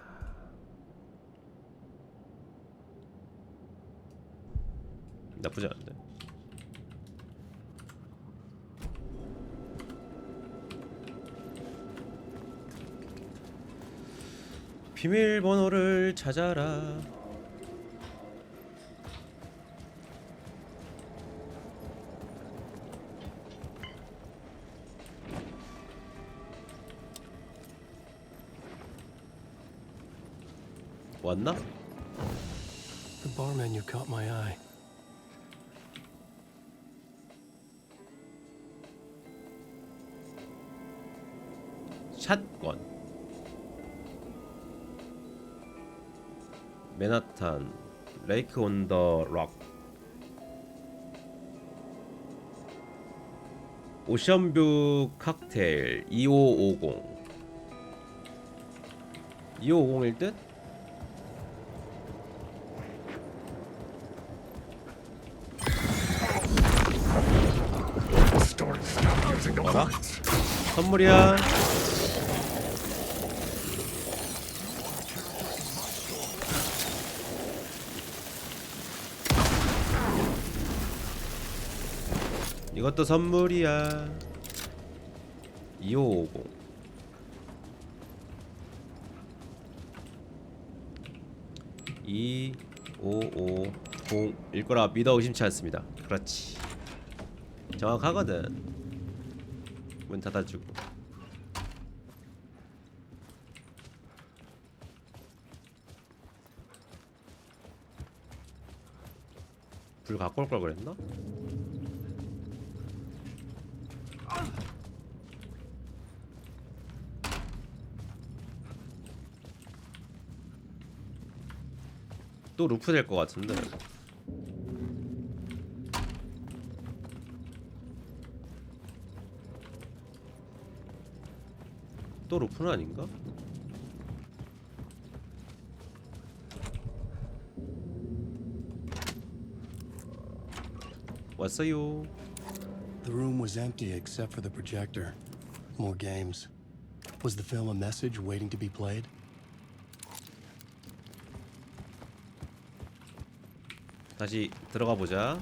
나쁘지 않은데. 비밀번호를 찾아라. 왔나? The bar menu caught my eye. 샷건. 맨하탄 레이크 온 더 록. 오션뷰 칵테일 2550. 2550일 듯? 뭐라? 선물이야. 이것도 선물이야. 2550 2550일 거라 믿어 의심치 않습니다. 그렇지. 정확하거든. 문 닫아주고. 불 갖고 올 걸 그랬나? 또 루프 될 것 같은데. 또 루프는 아닌가? 왔어요. The room was empty except for the projector. More games. Was the film a message waiting to be played? 다시 들어가 보자.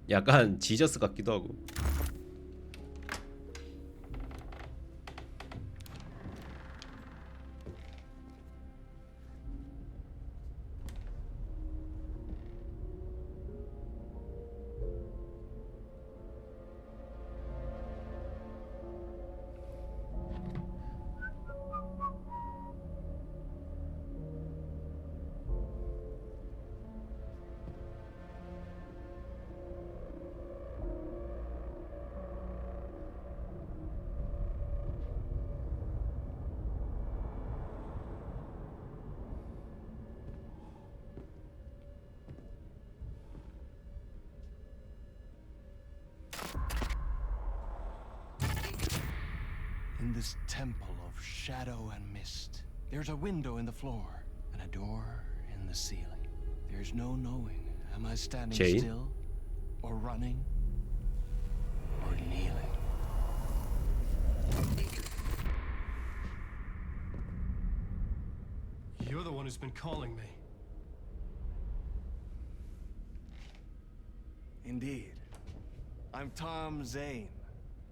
약간 지저스 같기도 하고. In this temple of shadow and mist, there's a window in the floor and a door in the ceiling. There's no knowing, am I standing Jane? still, or running, or kneeling? You're the one who's been calling me. Indeed. I'm Tom Zane.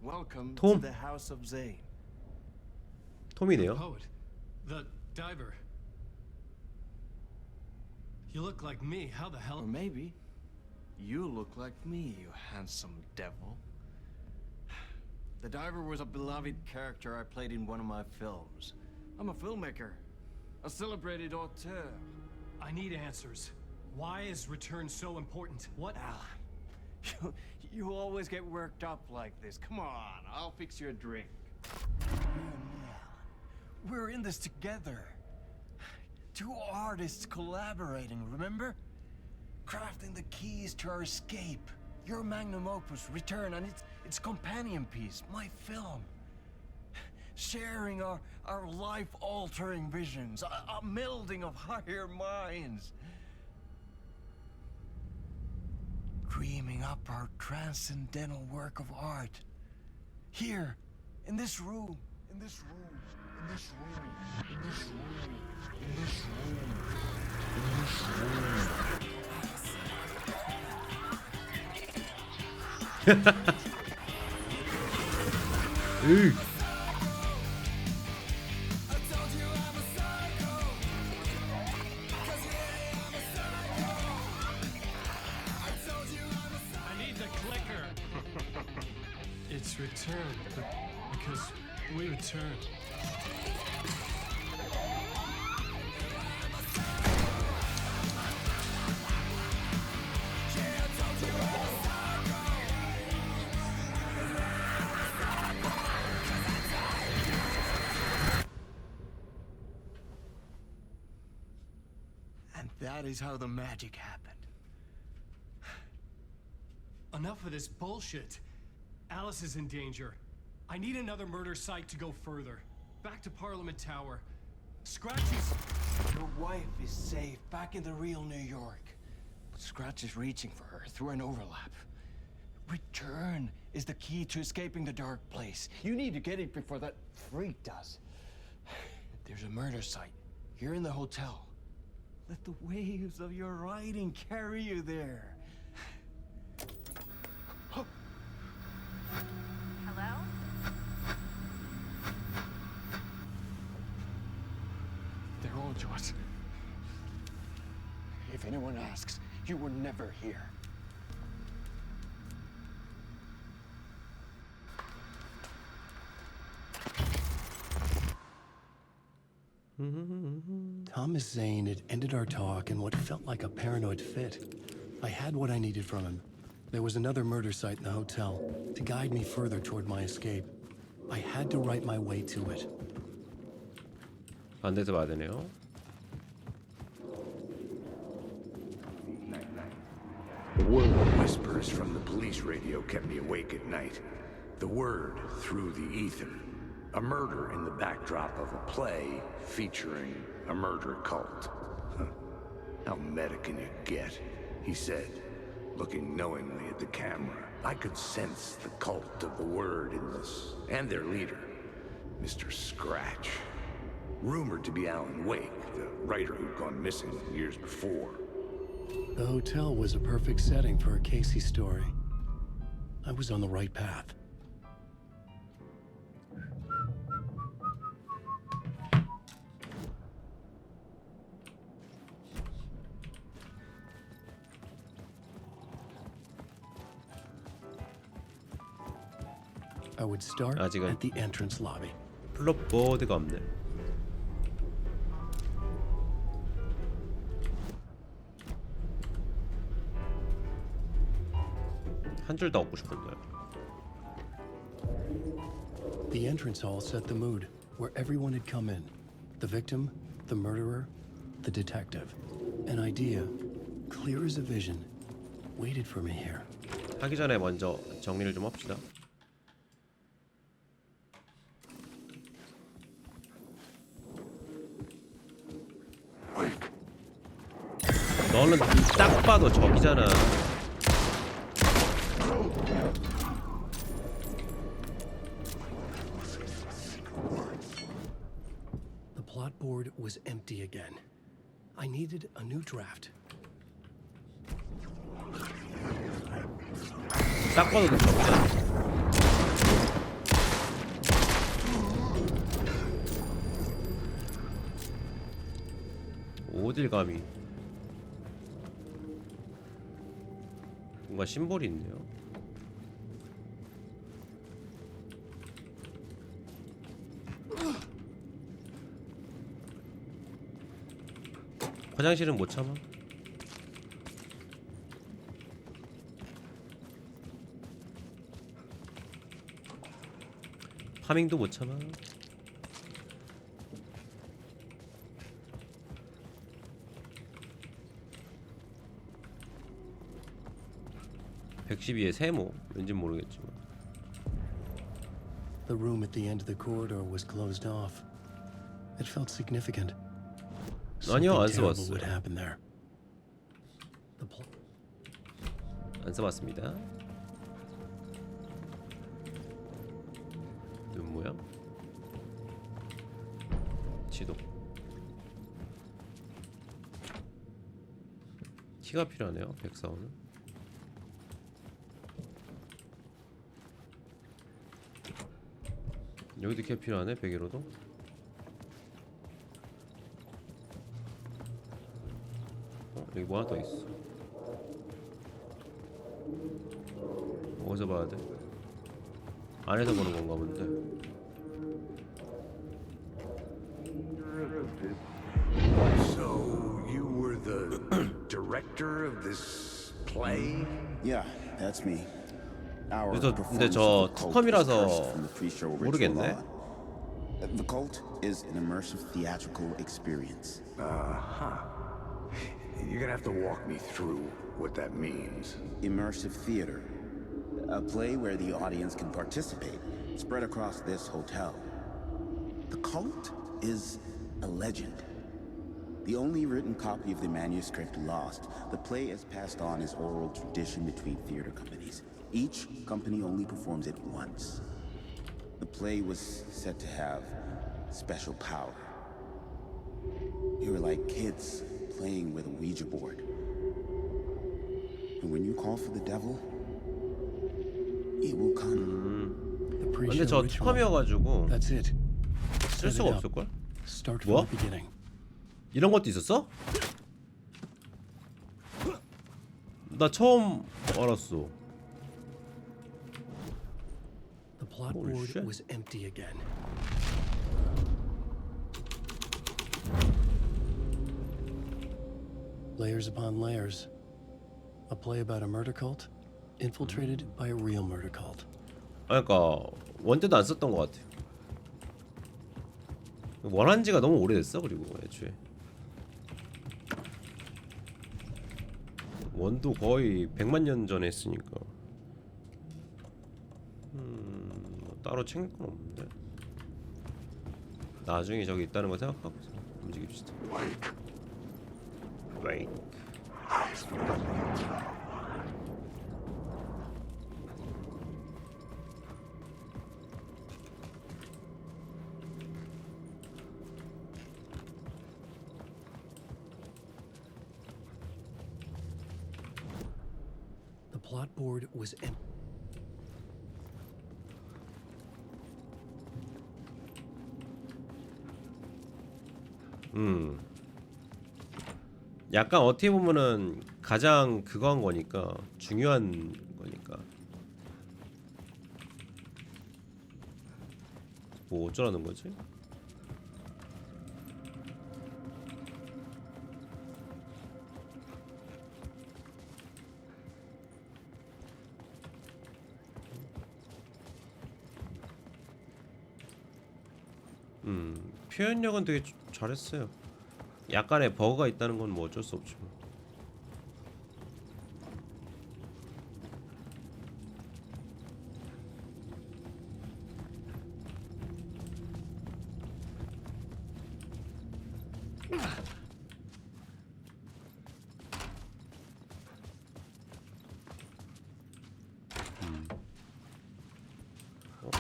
Welcome Tom? to the House of Zane. 톰이네요. Poet, the diver. You look like me. How the hell? Or maybe you look like me, you handsome devil. The diver was a beloved character I played in one of my films. I'm a filmmaker, a celebrated auteur. I need answers. Why is return so important? What? Alan, you always get worked up like this. Come on, I'll fix you a drink. We're in this together. Two artists collaborating, remember? Crafting the keys to our escape. Your magnum opus, Return, and its companion piece, my film. Sharing our life-altering visions, a melding of higher minds. Dreaming up our transcendental work of art. Here, in this room, in this room. In this room, in this room, in this room, in this room. I need the clicker. It's returned, but because we returned. And that is how the magic happened. Enough of this bullshit. Alice is in danger. I need another murder site to go further. Back to Parliament Tower. Scratchy's... Your wife is safe, back in the real New York. But Scratch is reaching for her through an overlap. Return is the key to escaping the dark place. You need to get it before that freak does. There's a murder site You're in the hotel. Let the waves of your riding carry you there. Hello? They're all yours. If anyone asks, you were never here. Thomas Zane had ended our talk in what felt like a paranoid fit. I had what I needed from him. There was another murder site in the hotel to guide me further toward my escape. I had to write my way to it. 반대서 봐야 되네요. The word whispers from the police radio kept me awake at night. The word through the ether. A murder in the backdrop of a play featuring a murder cult. Huh. How meta can you get? He said, looking knowingly at the camera. I could sense the cult of the word in this, and their leader, Mr. Scratch. Rumored to be Alan Wake, the writer who'd gone missing years before. The hotel was a perfect setting for a Casey story. I was on the right path. I would start 아직은 at the entrance lobby. 플롯보드가 없네. 한 줄 더 얻고 싶은데. The entrance hall set the mood, where everyone had come in. The victim, the murderer, the detective. An idea, clear as a vision, waited for me here. 하기 전에 먼저 정리를 좀 합시다. 너는 딱 봐도 적이잖아. The plot board was empty again. I needed a new draft. 딱 봐도 적이잖아. 어딜 감히. 뭔가 심볼이 있네요. 화장실은 못 참아. 파밍도 못 참아. (112의) 세모 왠진 모르겠지만. The room at the end of the corridor was closed off. It felt significant. 아니요, 안 Something terrible 써봤어요. would happen there. 안 써봤습니다. 눈 모양, 지도. 키가 필요하네요. 104호는. 여기도 키 필요하네. 101호도. 여기 뭐 하나 더 있어. 어디서 봐야 돼? 안에서 보는 건가 본데. So, you were the director of this play? Yeah, that's me. Our 그래서 근데 performance 저 of the cult was 투컴이라서 cursed from the pre-show ritual 모르겠네. on. The cult is an immersive theatrical experience. You're gonna have to walk me through what that means. Immersive theater. A play where the audience can participate, spread across this hotel. The cult is a legend. The only written copy of the manuscript lost, the play is passed on as oral tradition between theater companies. Each company only performs it once. The play was said to have special power. like kids playing with a Ouija board. And when you call for the devil, it will come. The 근데 pre-show 저 ritual. 특검이어가지고 That's it. 쓸 Set 수가 it up. 없을걸? Start 뭐? from the beginning. 이런 것도 있었어? 나 처음 알았어. The plot Holy board shit. was empty again. Layers upon layers. A play about a murder cult infiltrated by a real murder cult. 그러니까 원 때도 안 썼던 것 같아. 원한 지가 너무 오래됐어. 그리고 애초에 원도 거의 100만 년 전에 했으니까 뭐 따로 챙길 건 없는데 나중에 저기 있다는 거 생각하고 움직입시다. Wake. The plot board was empty. 약간 어떻게 보면은 가장 그거 한 거니까 중요한 거니까 뭐 어쩌라는 거지? 표현력은 되게 잘했어요. 약간의 버그가 있다는 건 뭐 어쩔 수 없죠.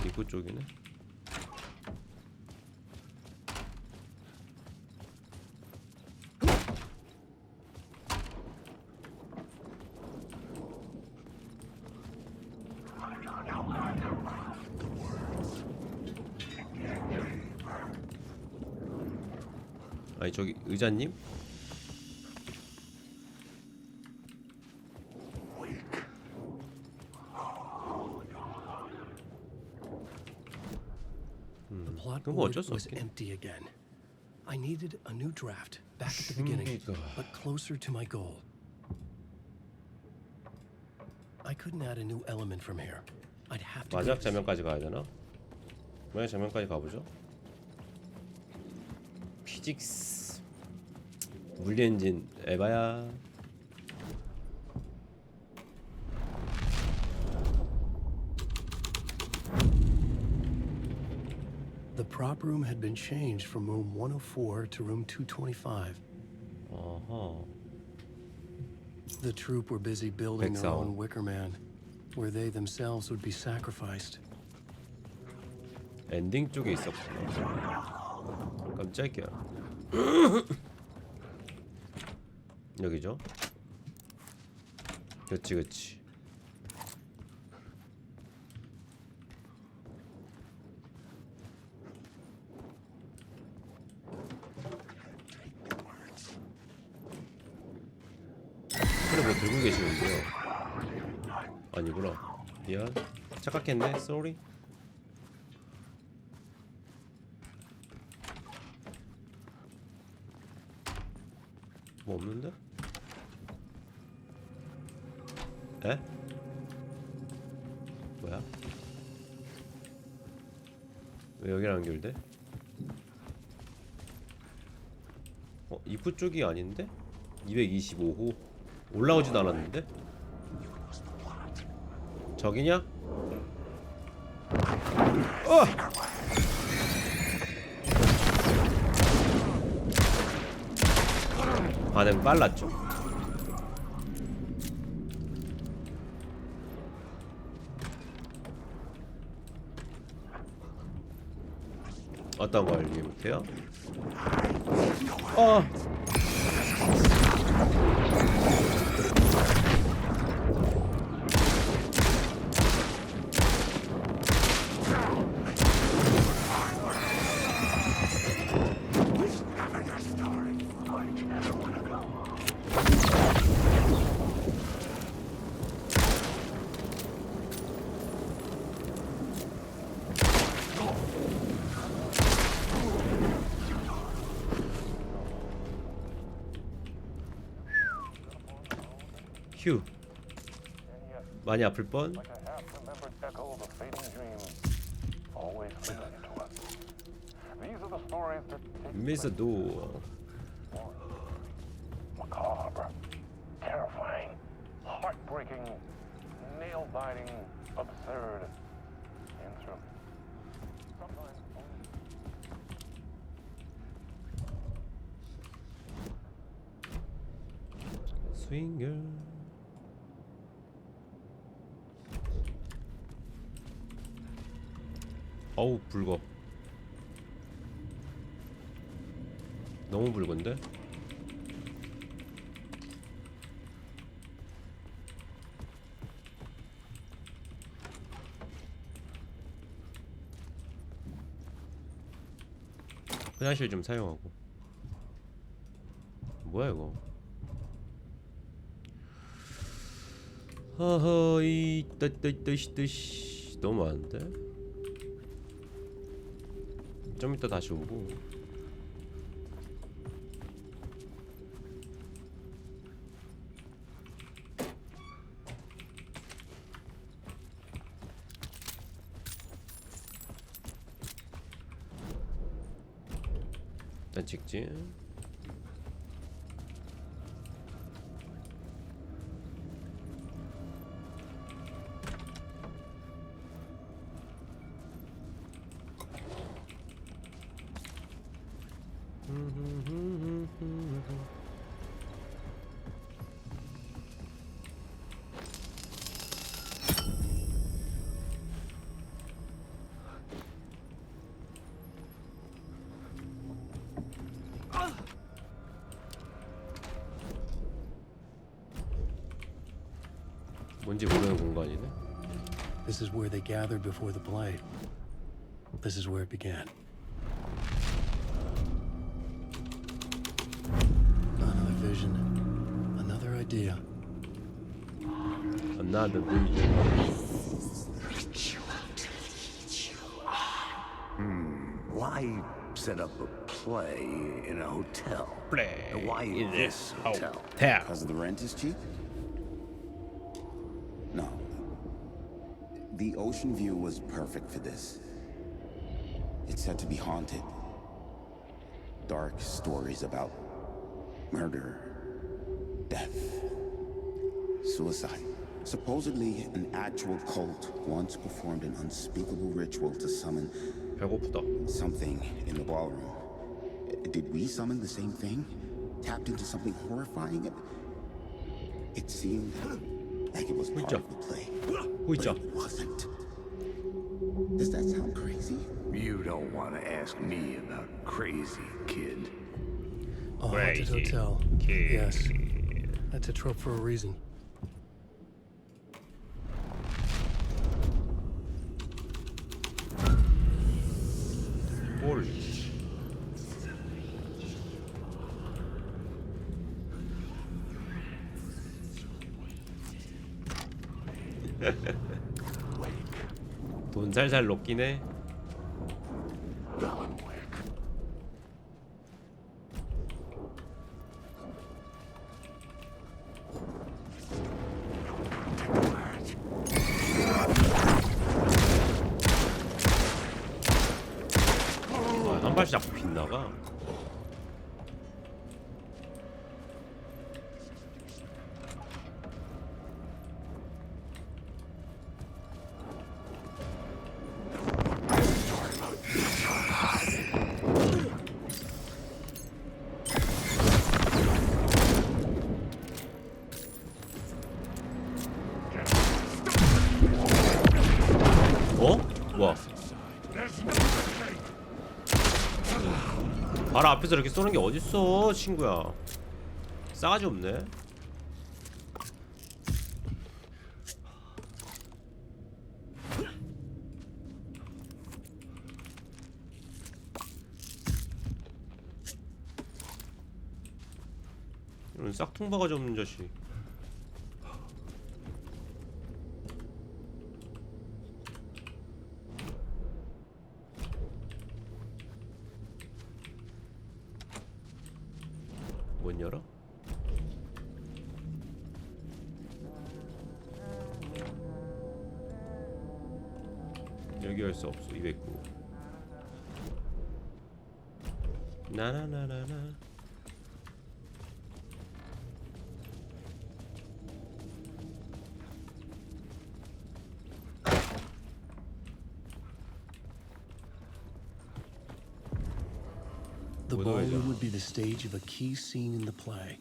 입구 쪽이네. 아니 저기 의자님? The plot 그건 뭐 board 어쩔 수 was 없긴 해. empty again. I needed a new draft back at the beginning, but closer to my goal. I couldn't add a new element from here. I'd have to. 마지막 장면까지 가야 되나? 마지막 장면까지 가보죠. 피직스 물리 엔진 에바야. The prop room had been changed from room 104 to room 225. 어허. The troupe were busy building their 백사원. own Wicker Man, where they themselves would be sacrificed. 엔딩 쪽에 있었구나. 깜짝이야. 여기죠? 그치 그치. 그래 뭐 들고 계시는데요? 아니구나. 미안. 착각했네. Sorry. 뭐 없는데? 에? 뭐야? 왜 여기랑 연결돼? 입구 쪽이 아닌데? 225호 올라오지도 않았는데? 저기냐? 반응 빨랐죠? 어떤 걸 이해 못해요? 휴. 많이 아플 뻔. 미스도. Macabre, terrifying, heartbreaking, nail-biting, absurd, and thrilling. Sometimes 스윙글. 어우 붉어. 너무 붉은데? 화장실 좀 사용하고. 뭐야 이거? 허허이 뜨뜨뜨시 너무 많은데? 좀 이따 다시 오고. 일단 찍지. 뭔지 모르는 공간이네. This is where they gathered before the play. This is where it began. Another vision. Another idea. Another vision. Why set up a play in a hotel? Play And why in this hotel? Because the rent is cheap? No. The ocean view was perfect for this. It's said to be haunted. Dark stories about murder, death, suicide. Supposedly, an actual cult once performed an unspeakable ritual to summon 배고프다. something in the ballroom. Did we summon the same thing? Tapped into something horrifying? It seemed like it was part of the play. But it wasn't. Does that sound crazy? You don't want to ask me about crazy, kid. A haunted hotel. Yes. That's a trope for a reason. 뭘? 돈 살살 녹긴 해. 한 발씩 자꾸 빗나가. 어? 뭐야? 바로 앞에서 이렇게 쏘는 게 어딨어, 친구야. 싸가지 없네. 이런 싹퉁바가지 없는 자식. 문 열어? 여기 할 수 없어. 209. 나나나나나. The ballroom would be the stage of a key scene in the play.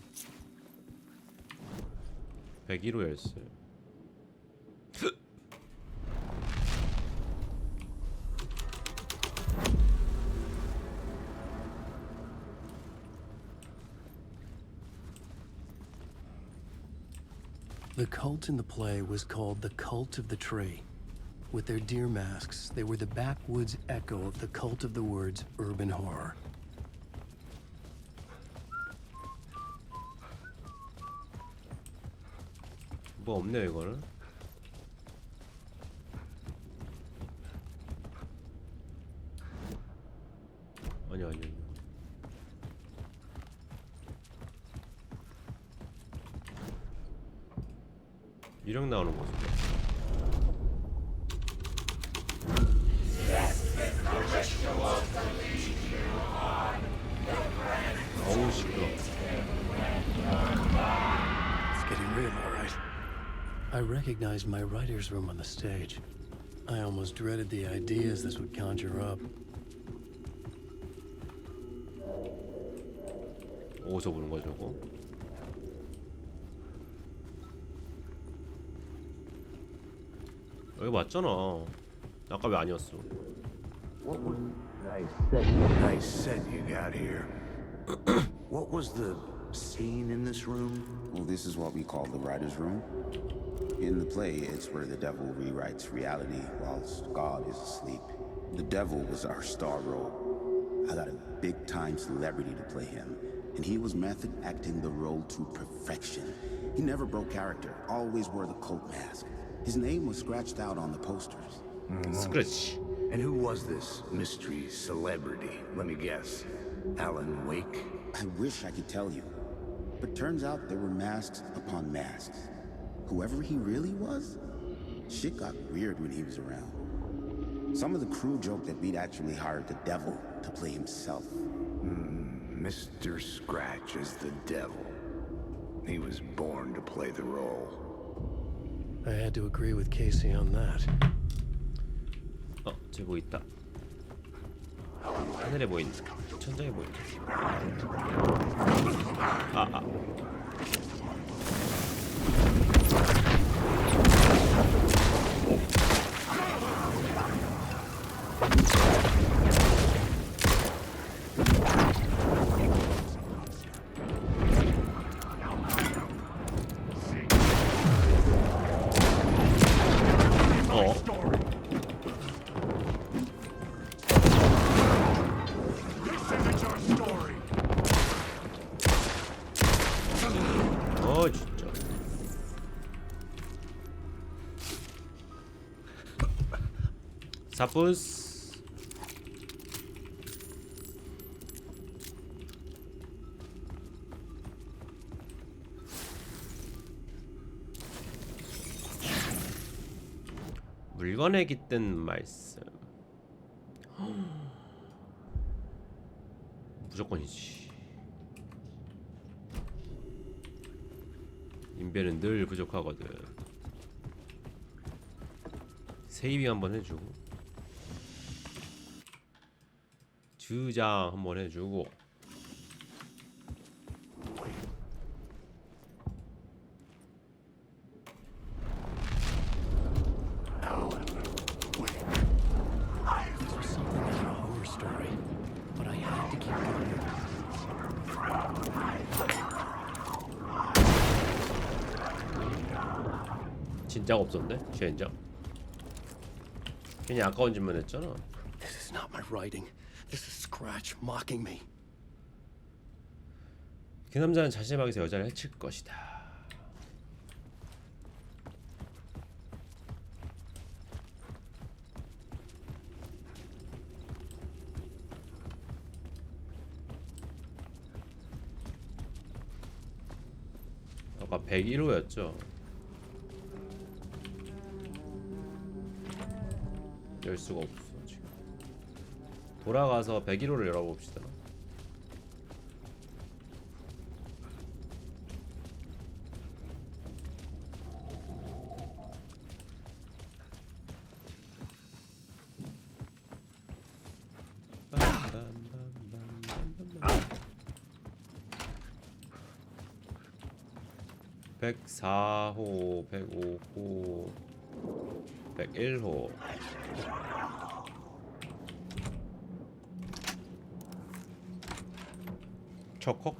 101호 열쇠. The cult in the play was called the Cult of the Tree. With their deer masks, they were the backwoods echo of the cult of the words urban horror. 뭐 없네 이거는. 아니. 유령 나오는 곳이죠. 어우 시끄러. It's getting real, all right. I recognized my writer's room on the stage. I almost dreaded the ideas this would conjure up. 어디서 보는 거죠, 저거? 여기 맞잖아. 아까 왜 아니었어? Nice set you got here. What was the scene in this room? Well, this is what we call the writer's room. In the play, it's where the devil rewrites reality whilst God is asleep. The devil was our star role. I got a big-time celebrity to play him, and he was method acting the role to perfection. He never broke character, always wore the cult mask. His name was scratched out on the posters. Scratch. And who was this mystery celebrity? Let me guess. Alan Wake? I wish I could tell you, but turns out there were masks upon masks. Whoever he really was, shit got weird when he was around. Some of the crew joked that we'd actually hired the devil to play himself. Mr. Scratch is the devil. He was born to play the role. I had to agree with Casey on that. 저기 뭐 있다. 하늘에 뭐 있네. 천장에 뭐 있네. 진짜. 사푸스. 물건에 깃든 말씀. 무조건이지. 인베는 늘 부족하거든. 세이빙 한번 해주고, 주장 한번 해주고. 진짜가 없었네. 젠장. 괜히 아까운 짓만 했잖아. This is not my writing. This is Scratch mocking me. 그 남자는 자신의 방에서 여자를 해칠 것이다. 아까 101호였죠. 열 수가 없어 지금. 돌아가서 101호를 열어봅시다. (104호) (105호) (101호) 척헉.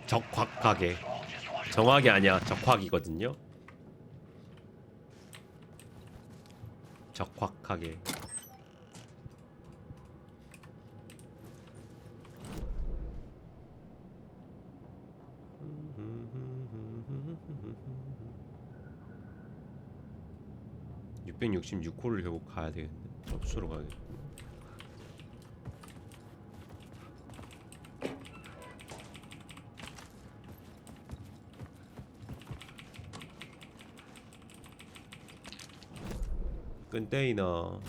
적확하게. 정확이 아니야. 적확이거든요. 적확하게. (666호를) 결국 가야 되겠네. 접수로 가야겠네. 컨테이너.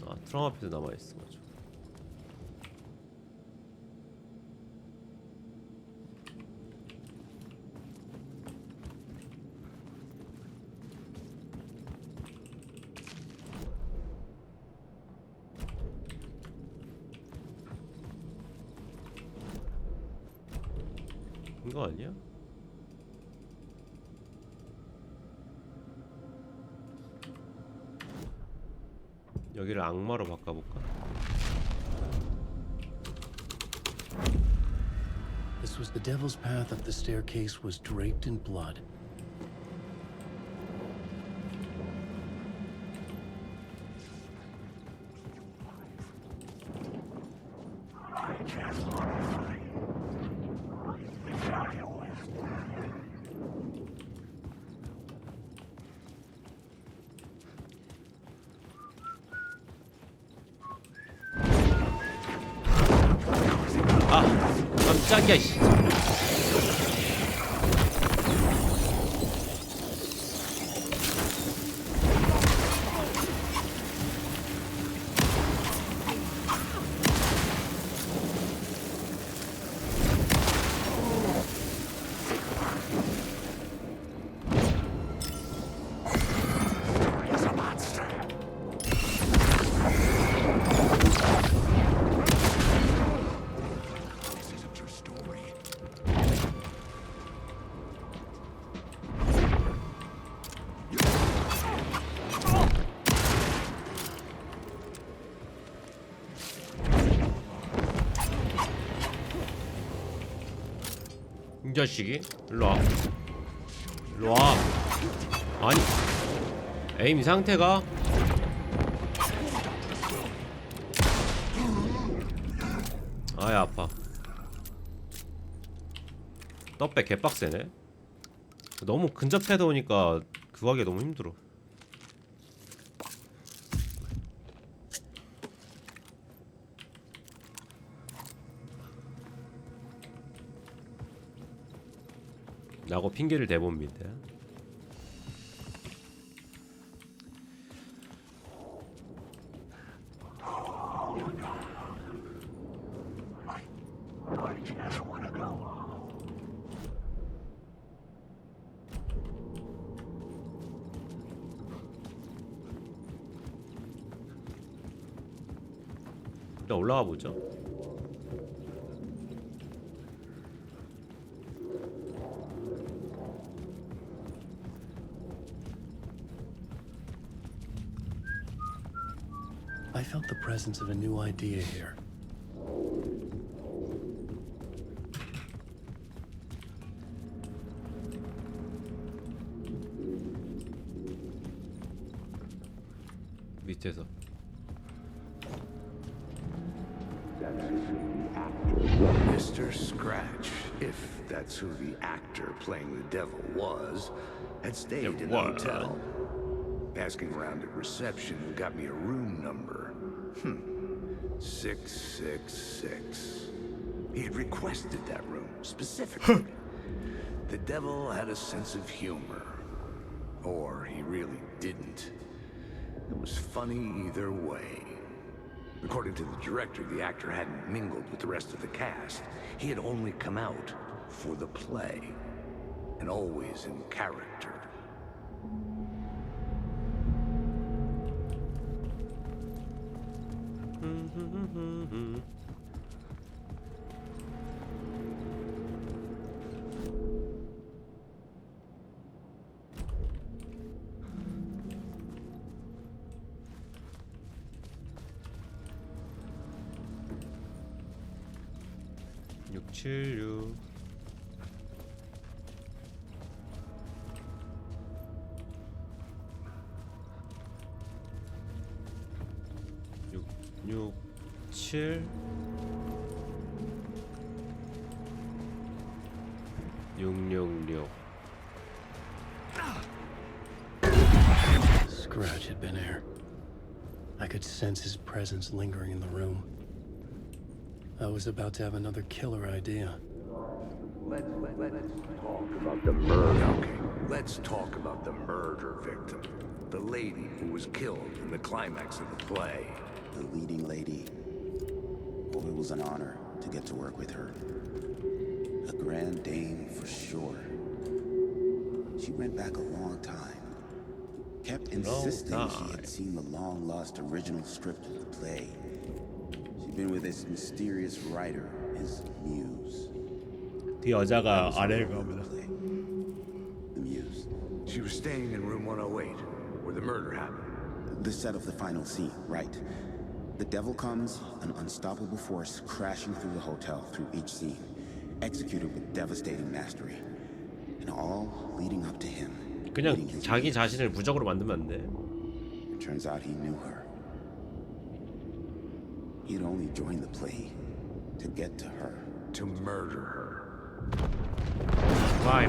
아, 트럼 앞에도 남아있어 가지고. 이거 아니야? 여기를 악마로 바꿔볼까? This was the devil's path up the staircase was draped in blood. 아, 깜짝이야. 씨. 이 자식이 일로와. 일로와. 아니 에임 상태가 아야 아파. 떡배 개빡세네. 너무 근접해서 오니까 그거 하기가 너무 힘들어. 라고 핑계를 대봅니다. 일단 올라가 보죠. I felt the presence of a new idea here. 밑에서 Mr. Scratch, if that's who the actor playing the devil was, had stayed in the hotel. Asking around at reception got me a room number. 666. He had requested that room specifically. The devil had a sense of humor. Or he really didn't. It was funny either way. According to the director, the actor hadn't mingled with the rest of the cast. He had only come out for the play, and always in character. (676) (6, 7) (666) Scratch had been here. I could sense his presence lingering in the room. I was about to have another killer idea. Let's talk about the murder. Okay, let's talk about the murder victim. The lady who was killed in the climax of the play. The leading lady. Oh, it was an honor to get to work with her. A grand dame for sure. She went back a long time. Kept insisting she had seen the long-lost original script of the play. She'd been with this mysterious writer, his muse. 그 여자가 아래가 보다. The muse. She was staying in room 108, where the murder happened. The set of the final scene, right. The devil comes, an unstoppable force crashing through the hotel through each scene, executed with devastating mastery. And all leading up to him. 그냥 자기 자신을 무적으로 만들면 안 돼. It turns out he knew her. He'd only joined the play to get to her. To murder her. Why?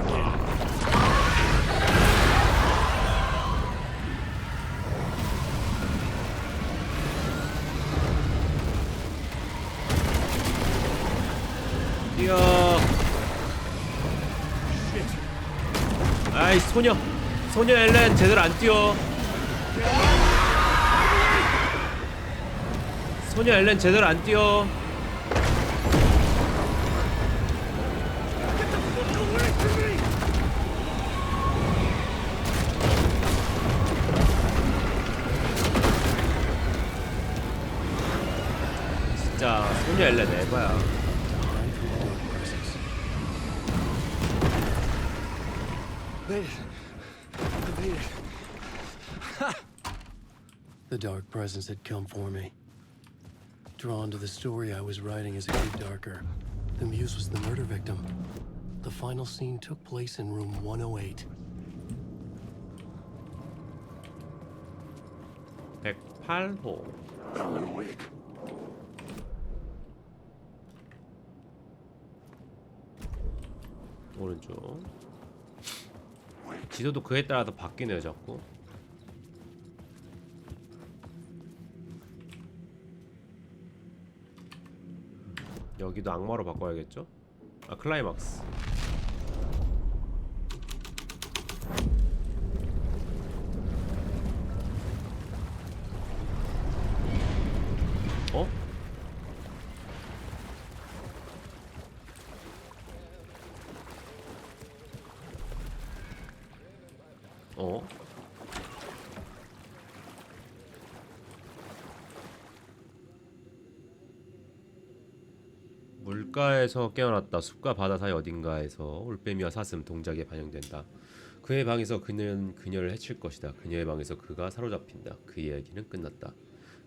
뛰어. 아이 소녀 엘렌 제대로 안 뛰어. 소녀 엘렌 제대로 안 뛰어. 진짜 소녀 엘렌 에바야. The dark presence had come for me. Drawn to the story I was writing as it grew darker, the muse was the murder victim. The final scene took place in room 108. 108호. 오른쪽. 지도도 그에 따라서 바뀌네요, 자꾸. 여기도 악마로 바꿔야겠죠? 아, 클라이막스. 어? 어? 물가에서 깨어났다. 숲과 바다 사이 어딘가에서 올빼미와 사슴 동작에 반영된다. 그의 방에서 그는 그녀를 해칠 것이다. 그녀의 방에서 그가 사로잡힌다. 그의 이야기는 끝났다.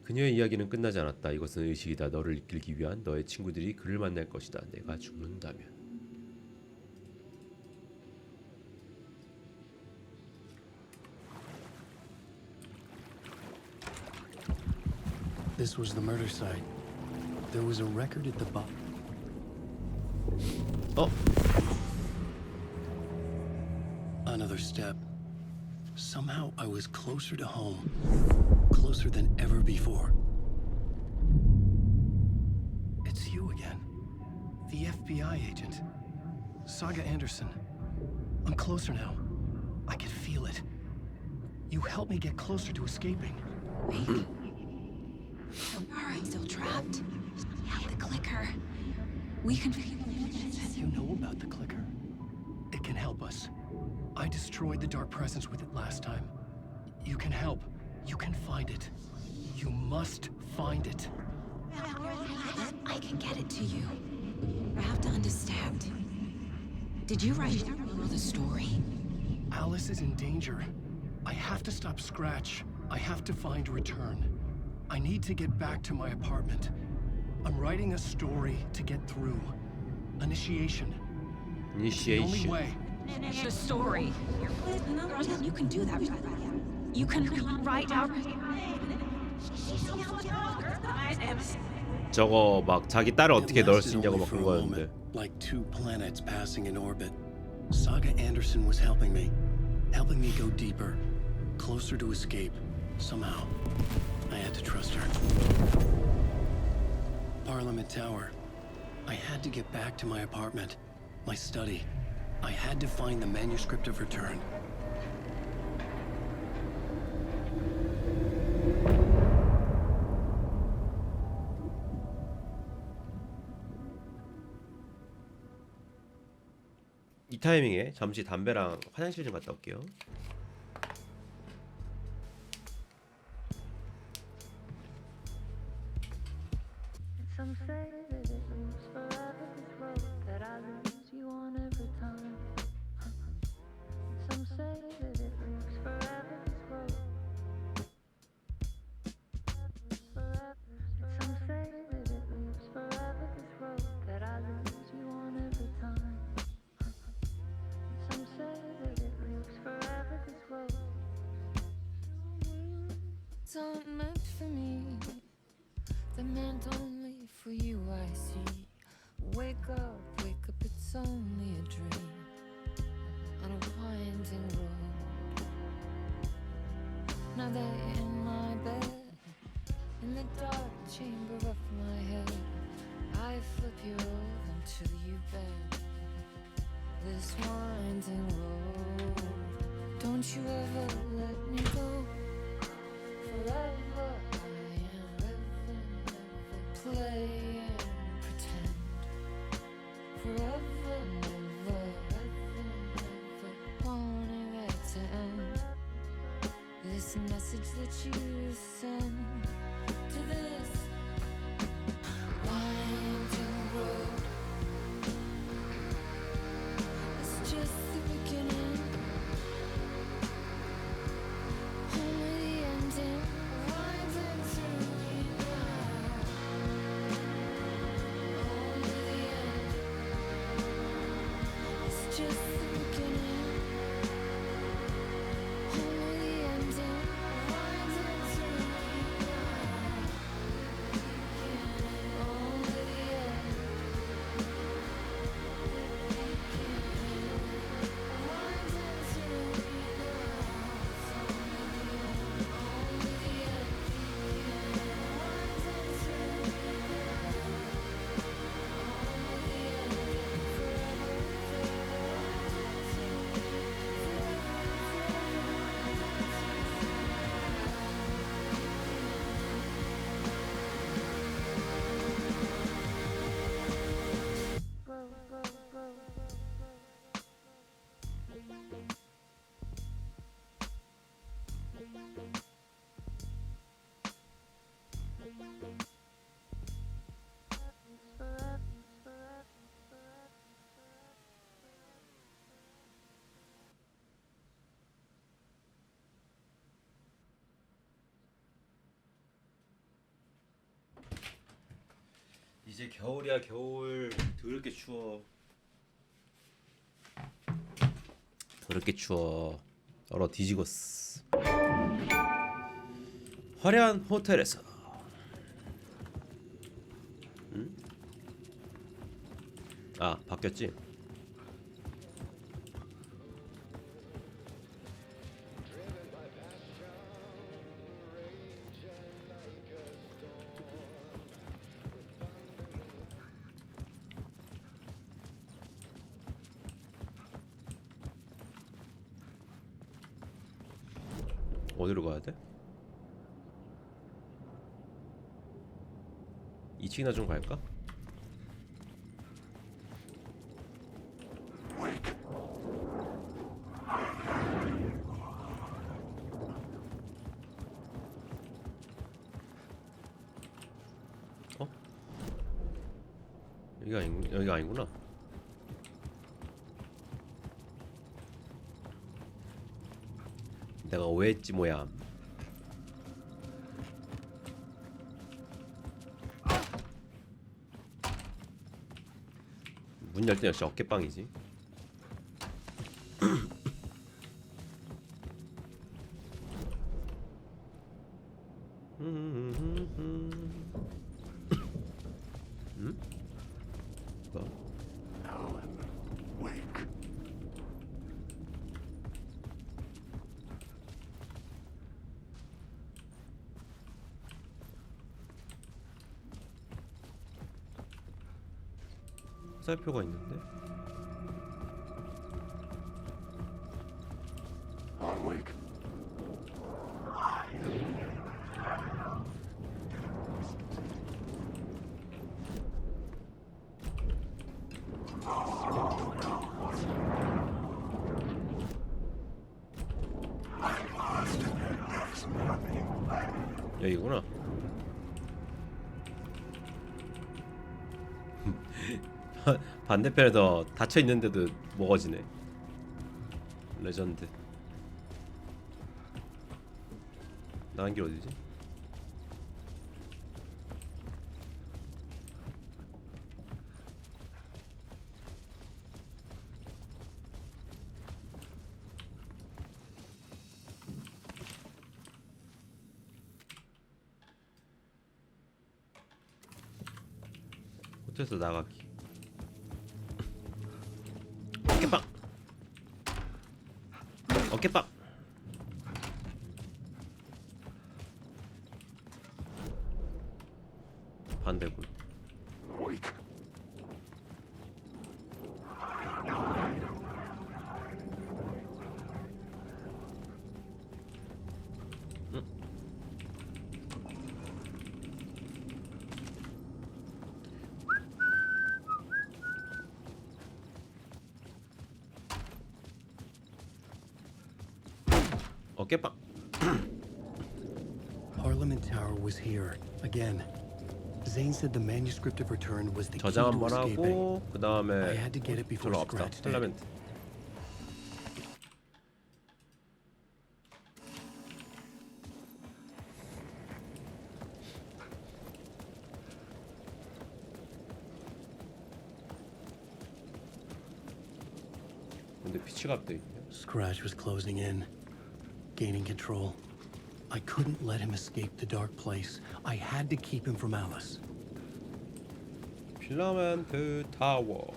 그녀의 이야기는 끝나지 않았다. 이것은 의식이다. 너를 이끌기 위한 너의 친구들이 그를 만날 것이다. 내가 죽는다면. This was the murder site. There was a record at the bottom. Oh. Another step. Somehow I was closer to home. Closer than ever before. It's you again. The FBI agent. Saga Anderson. I'm closer now. I can feel it. You helped me get closer to escaping. Wait. Are I still trapped? I have the clicker. We can figure this. You know about the clicker. It can help us. I destroyed the dark presence with it last time. You can help. You can find it. You must find it. I can get it to you. I have to understand. Did you write the story? Alice is in danger. I have to stop Scratch. I have to find Return. I need to get back to my apartment. I'm writing a story to get through. Initiation. The only way. The story. You can do that. You can write out. 저거 막 자기 딸을 어떻게 It 넣을 수 lasted 있냐고 only 막 for 그런 a moment, 거였는데. like two planets passing in orbit. Saga Anderson was helping me go deeper, closer to escape. Somehow, I had to trust her. Parliament Tower. I had to get back to my apartment, my study. I had to find the manuscript of Return. 이 타이밍에 잠시 담배랑 화장실 좀 갔다 올게요. Some say that it moves forever, this road that I lose you on every time. Some say that it moves forever, this road. Some say that it moves forever, this road that I lose you on every time. Some say that it moves forever, this road. It's not meant for me. The meant only for you, I see. Wake up, it's only a dream on a winding road. Now they're in my bed, in the dark chamber of my head. I flip you over until you bend this winding road. Don't you ever let me go. Forever I am play and pretend. Forever, never, wanting it to end. This message that you send to this winding road. It's just the beginning, only the ending. Winding through me now. Just the beginning, only the ending. Winding through me now. Only the end. Winding through me now. Only the end. Winding through me forever. 이제 겨울이야 겨울. 더럽게 추워. 더럽게 추워. 얼어 뒤지겠어. 화려한 호텔에서. 응? 아 바뀌었지? 어디로 가야 돼? 2층이나 좀 갈까? 어? 여기가 아니구나. 내가 오해했지 뭐야. 문 열 때 역시 어깨빵이지. 응? 뭐? 화살표가 있는데? 여기구나. 반대편에서 닫혀 있는데도 먹어지네. 레전드. 나간 길 어디지? 호텔에서 나가기. 어깨빵. 어깨빵. 반대군. 어깨빵. Parliament Tower was here again. Zane said the manuscript of return was the key 저장 to 한번 escaping. 하고 그 다음에 I had to get it before 저로 갑시다. Scratch did. 팔라멘트. 근데 피치가 돼 있네. Scratch was closing in, gaining control. I couldn't let him escape the dark place. I had to keep him from Alice. 필라멘트 타워.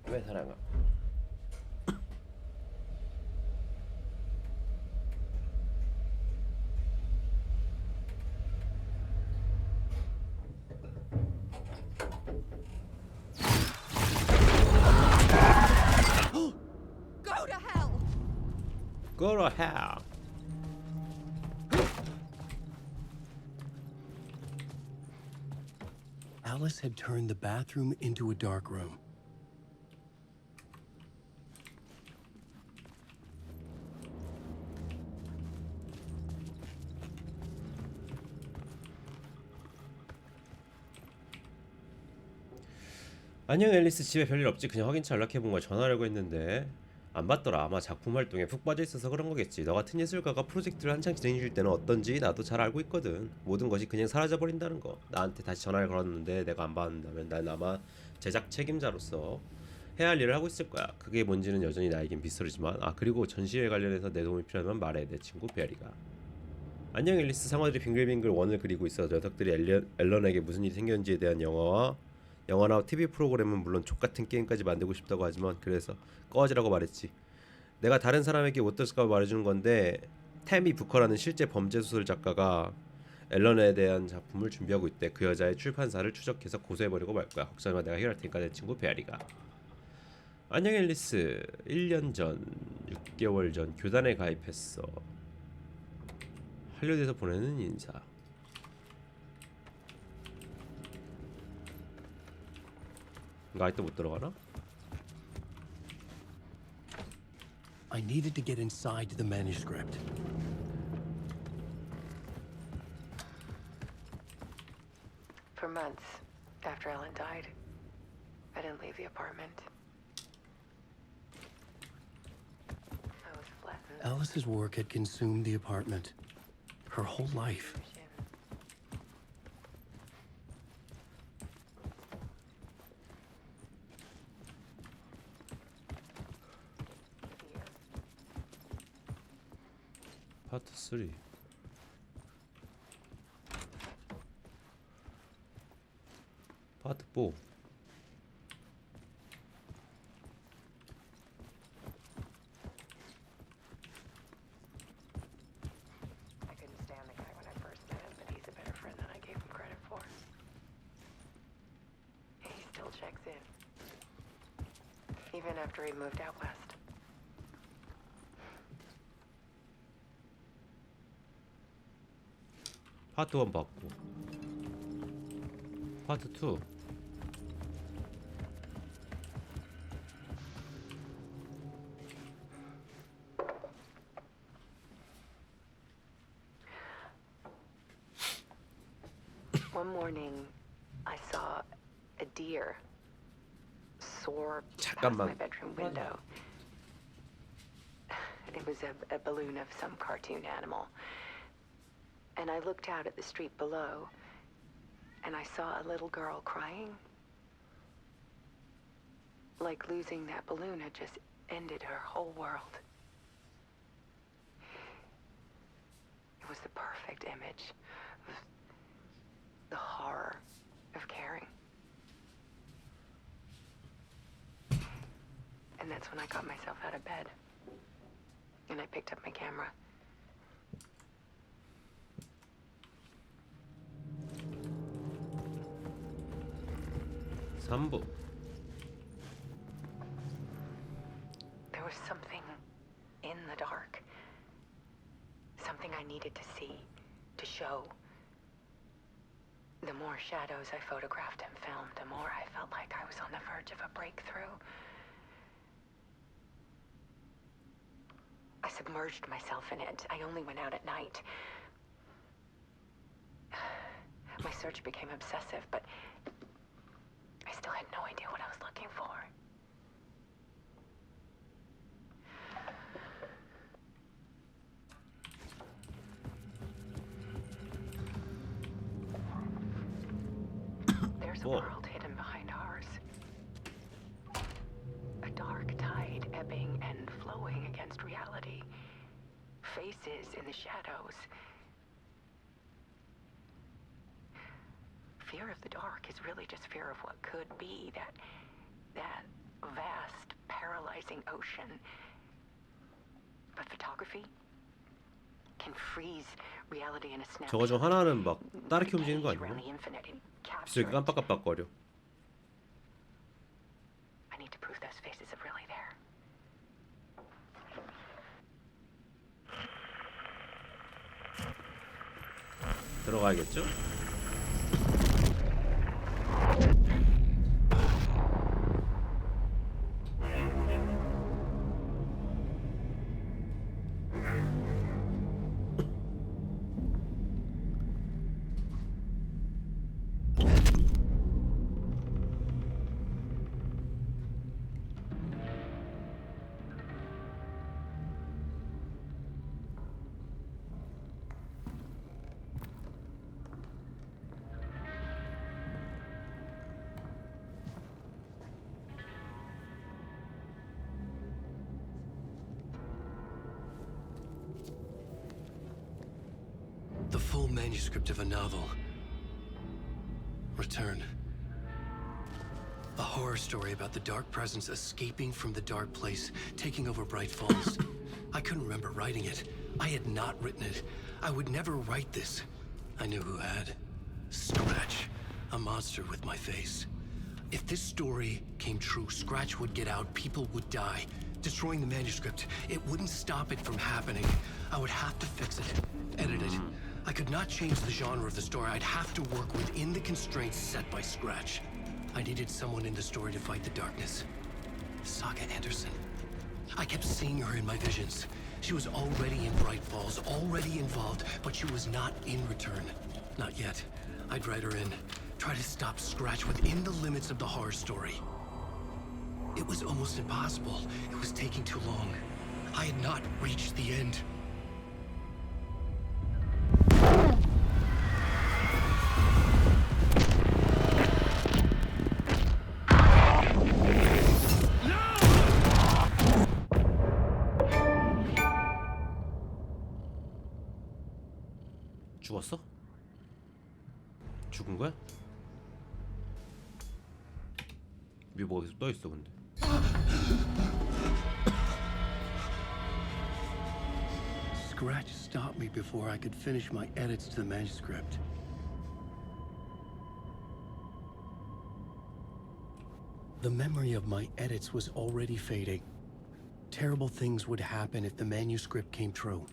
왜 사랑아? Go to hell! Go to hell. Alice had turned the bathroom into a dark room. 안녕 앨리스, 집에 별일 없지? 그냥 확인차 연락해본 거야. 전화하려고 했는데 안 받더라. 아마 작품 활동에 푹 빠져있어서 그런 거겠지. 너 같은 예술가가 프로젝트를 한창 진행 중일 때는 어떤지 나도 잘 알고 있거든. 모든 것이 그냥 사라져버린다는 거. 나한테 다시 전화를 걸었는데 내가 안 받는다면 난 아마 제작 책임자로서 해야 할 일을 하고 있을 거야. 그게 뭔지는 여전히 나에겐 미스터리지만. 아, 그리고 전시회 관련해서 내 도움이 필요하면 말해. 내 친구 베리가. 안녕 앨리스, 상어들이 빙글빙글 원을 그리고 있어. 녀석들이 앨런에게 무슨 일이 생겼는지에 대한 영화나 TV 프로그램은 물론 족같은 게임까지 만들고 싶다고 하지만 그래서 꺼지라고 말했지. 내가 다른 사람에게 어떨까 말해주는 건데, 태미 부커라는 실제 범죄 소설 작가가 앨런에 대한 작품을 준비하고 있대. 그 여자의 출판사를 추적해서 고소해버리고 말 거야. 걱정마, 내가 해결할 테니까. 내 친구 베리가. 안녕 앨리스, 1년 전, 6개월 전 교단에 가입했어. 할리우드에서 보내는 인사. 이거 아직도 못 들어가나? I needed to get inside the manuscript. For months after Ellen died, I didn't leave the apartment. I was flattened. Alice's work had consumed the apartment. Her whole life. 파트 3. 파트 4. I couldn't stand the guy when I first met him, but he's a better friend than I gave him credit for. He still checks in, even after he moved out west. 파트 1 받고. 파트 2. One morning, I saw a deer soar past my bedroom window. It was a balloon of some cartoon animal. And I looked out at the street below, and I saw a little girl crying. Like losing that balloon had just ended her whole world. It was the perfect image of the horror of caring. And that's when I got myself out of bed, and I picked up my camera. There was something in the dark. Something I needed to see, to show. The more shadows I photographed and filmed, the more I felt like I was on the verge of a breakthrough. I submerged myself in it. I only went out at night. My search became obsessive, but I still had no idea what I was looking for. There's a world hidden behind ours. A dark tide ebbing and flowing against reality. Faces in the shadows. Fear of the dark is really just fear of what could be, that vast, paralyzing ocean. But photography can freeze reality in a snap. 저거 중 하나는 막 따르게 움직이는 거 아니야? 비둘기 깜빡깜빡거려. I need to prove those faces are really there. 들어가야겠죠? The full manuscript of a novel. Return. A horror story about the dark presence escaping from the dark place, taking over Bright Falls. I couldn't remember writing it. I had not written it. I would never write this. I knew who had. Scratch. A monster with my face. If this story came true, Scratch would get out, people would die. Destroying the manuscript, it wouldn't stop it from happening. I would have to fix it, edit it. I could not change the genre of the story. I'd have to work within the constraints set by Scratch. I needed someone in the story to fight the darkness. Saga Anderson. I kept seeing her in my visions. She was already in Bright Falls, already involved, but she was not in Return. Not yet. I'd write her in. Try to stop Scratch within the limits of the horror story. It was almost impossible. It was taking too long. I had not reached the end. 죽었어? 죽은 거야? 위에 뭐가 계속 떠 있어 근데. Scratch stopped me before I could finish my edits to the manuscript. The memory of my edits was already fading. Terrible things would happen if the manuscript came true.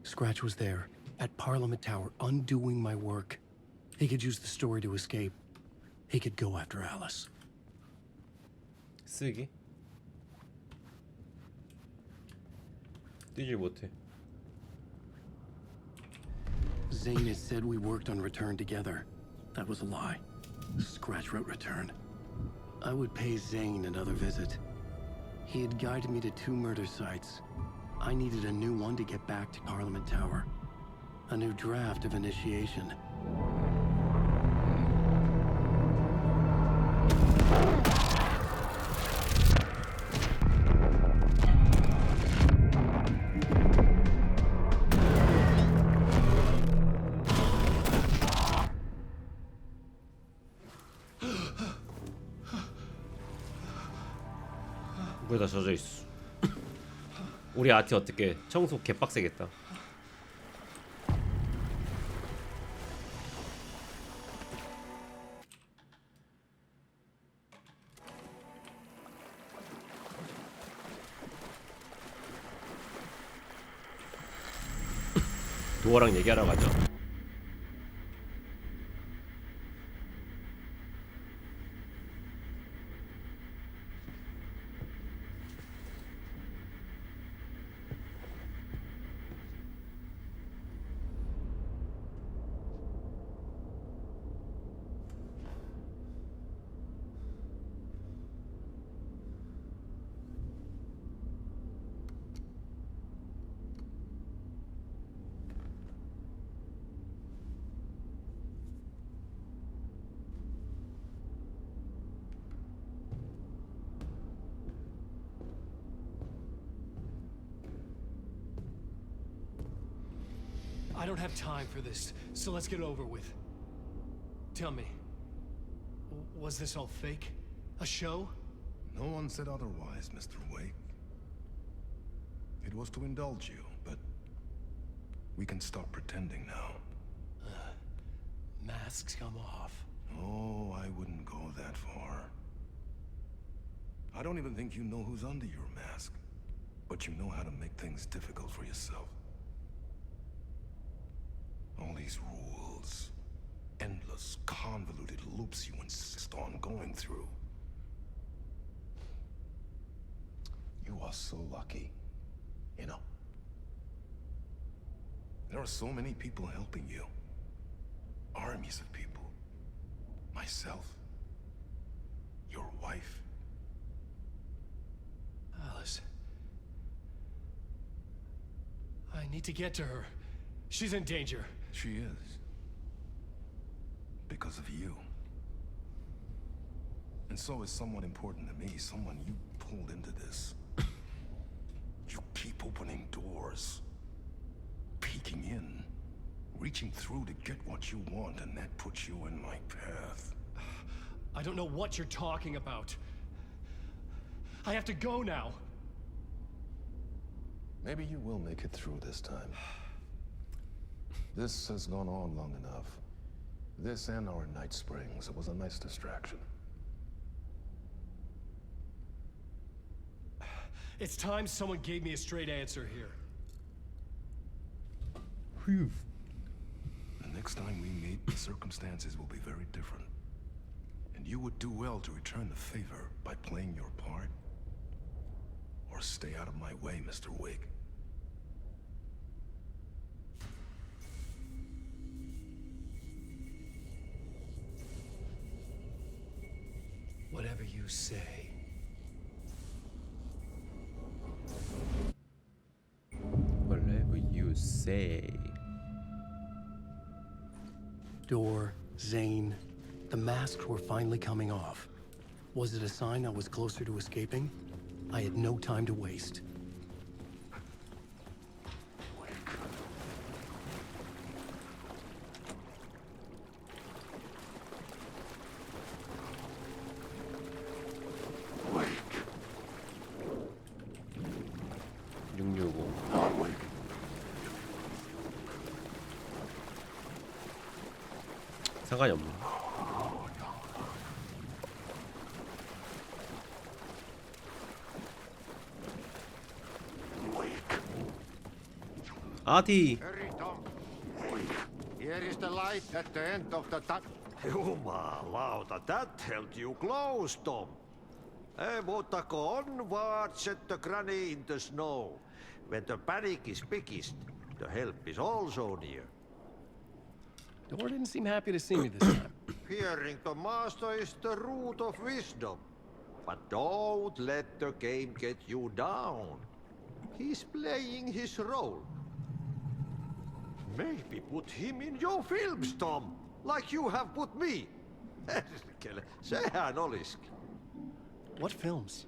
Scratch was there, at Parliament Tower, undoing my work. He could use the story to escape. He could go after Alice. 쓰기? 뛰질 못해. Zane had said we worked on Return together. That was a lie. Scratch wrote Return. I would pay Zane another visit. He had guided me to 2 murder sites. I needed a new one to get back to Parliament Tower. A new draft of initiation. 물에 다 젖어 있어. 우리 아티 어떻게 청소 개빡세겠다. 도어랑 얘기하러 가자. I don't have time for this, so let's get it over with. Tell me, was this all fake? A show? No one said otherwise, Mr. Wake. It was to indulge you, but we can stop pretending now. Masks come off. Oh, I wouldn't go that far. I don't even think you know who's under your mask, but you know how to make things difficult for yourself. All these rules, endless, convoluted loops you insist on going through. You are so lucky, you know. There are so many people helping you. Armies of people. Myself. Your wife. Alice. I need to get to her. She's in danger. She is. Because of you. And so is someone important to me, someone you pulled into this. You keep opening doors, peeking in, reaching through to get what you want, and that puts you in my path. I don't know what you're talking about. I have to go now. Maybe you will make it through this time. This has gone on long enough. This and our night springs. It was a nice distraction. It's time someone gave me a straight answer here. Phew. The next time we meet, the circumstances will be very different. And you would do well to return the favor by playing your part. Or stay out of my way, Mr. Wig. Whatever you say. Whatever you say. Door, Zane, the masks were finally coming off. Was it a sign I was closer to escaping? I had no time to waste. 상관이 없네. 아티. Hurry, Tom. Here is the light at the end of the tunnel. Jumalauta, that held you close, Tom. Mutta onward, said the granny in the snow. When the panic is biggest, the help is also near. Door didn't seem happy to see me this time. Fearing the master is the root of wisdom. But don't let the game get you down. He's playing his role. Maybe put him in your films, Tom, like you have put me. Sehän olisikin. What films?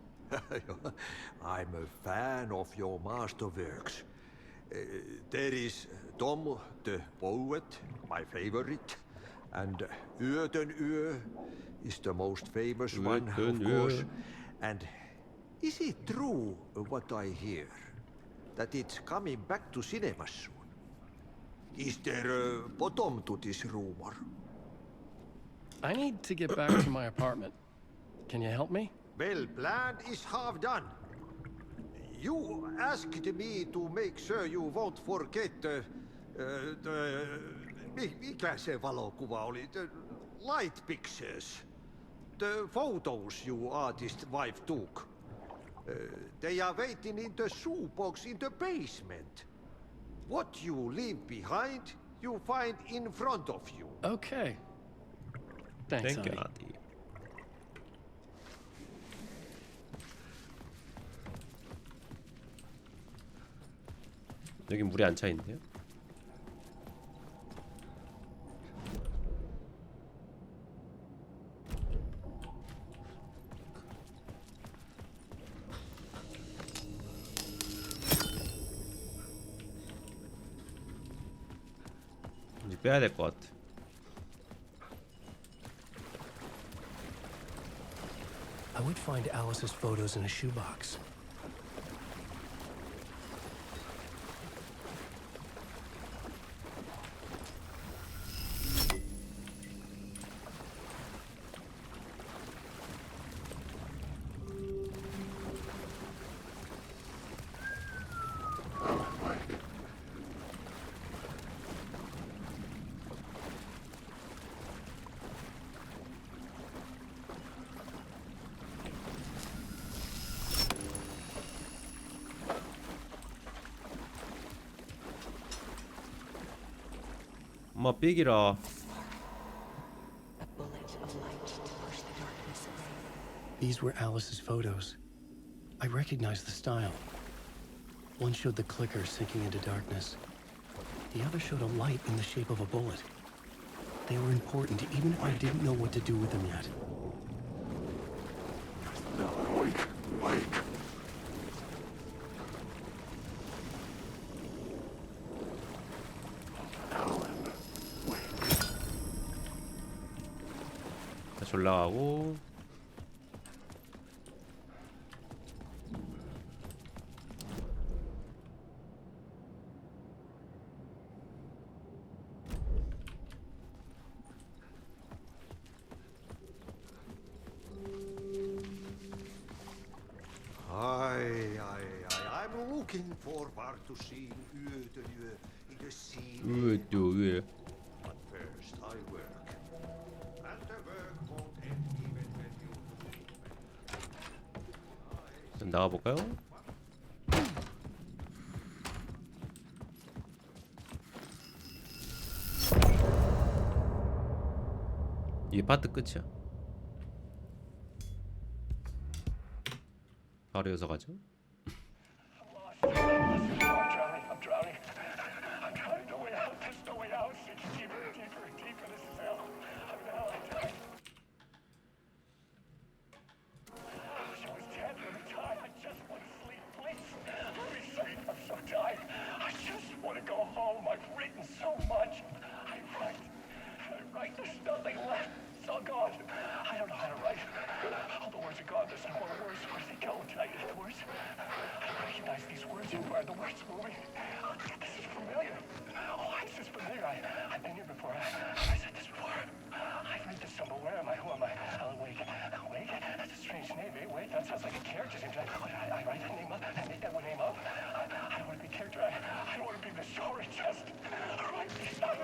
I'm a fan of your masterworks. There is Tom the Poet, my favorite, and Yöten Yö is the most famous one, of course. And is it true what I hear, that it's coming back to cinemas soon? Is there a bottom to this rumor? I need to get back to my apartment. Can you help me? Well, plan is half done. You asked me to make sure you won't forget mikä se valokuva oli? The light pictures. The photos your artist wife took. They are waiting in the shoebox in the basement. What you leave behind, you find in front of you. Okay. Thanks, Thank honey. you. 여기 물이 안 차 있는데요? 이제 빼야 될 것 같아. I would find Alice's photos in a shoebox. 엄마 삑이라. These were Alice's photos. I recognized the style. One showed the clicker sinking into darkness. The other showed a light in the shape of a bullet. They were important, even if I didn't know what to do with them yet. Wait. Alan. 다시 올라가고. I'm looking forward to seeing you in the sea. But first I work. And the work won't end even when you 나가 볼까요? 이게 파트 끝이야. 바로 이어서 가죠. I'm drowning. I'm drowning. No way out. There's no way out. It's deeper and deeper and deeper. This is hell. I'm in hell. I'm dying. She was dead. Let me die. I just want to sleep. Please. Let me sleep. I'm so tired. I just want to go home. I've written so much. I write. There's nothing left. It's all gone. I don't know how to write. All the words are gone. There's no more words. Where do they go? Did I get the words? I recognize these words. Where are the words moving? Oh, this is familiar. Oh, this is familiar. I've been here before. I said this before. I've read this somewhere. Where am I? Who am I? Alan Wake. Alan Wake? That's a strange name. Eh? Wait, that sounds like a character name. I write that name up. I make that one name up. I don't want to be a character. I don't want to be the story. Just write the story.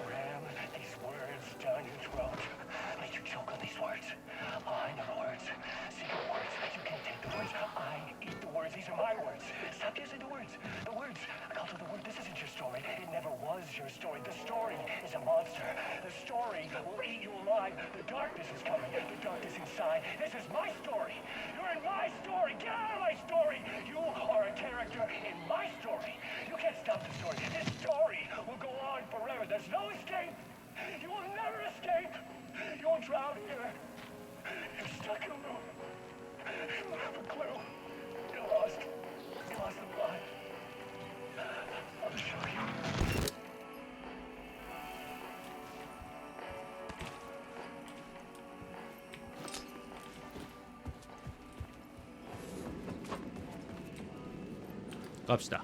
Ram these words down your throat. Let you choke on these words. I know the words. Secret words. You can't take the words. I eat the words. These are my words. Stop using the words. The words. I'll do the word. This isn't your story. It never was your story. The story is a monster. The story will eat you alive. The darkness is coming. The darkness inside. This is my story. You're in my story. Get out of my story. You are a character in my story. You can't stop the story. This story will go on forever. There's no escape. You will never escape. You will drown here. You're stuck in a room. You don't have a clue. You're lost. You lost the plot. I'll show you. 갑시다.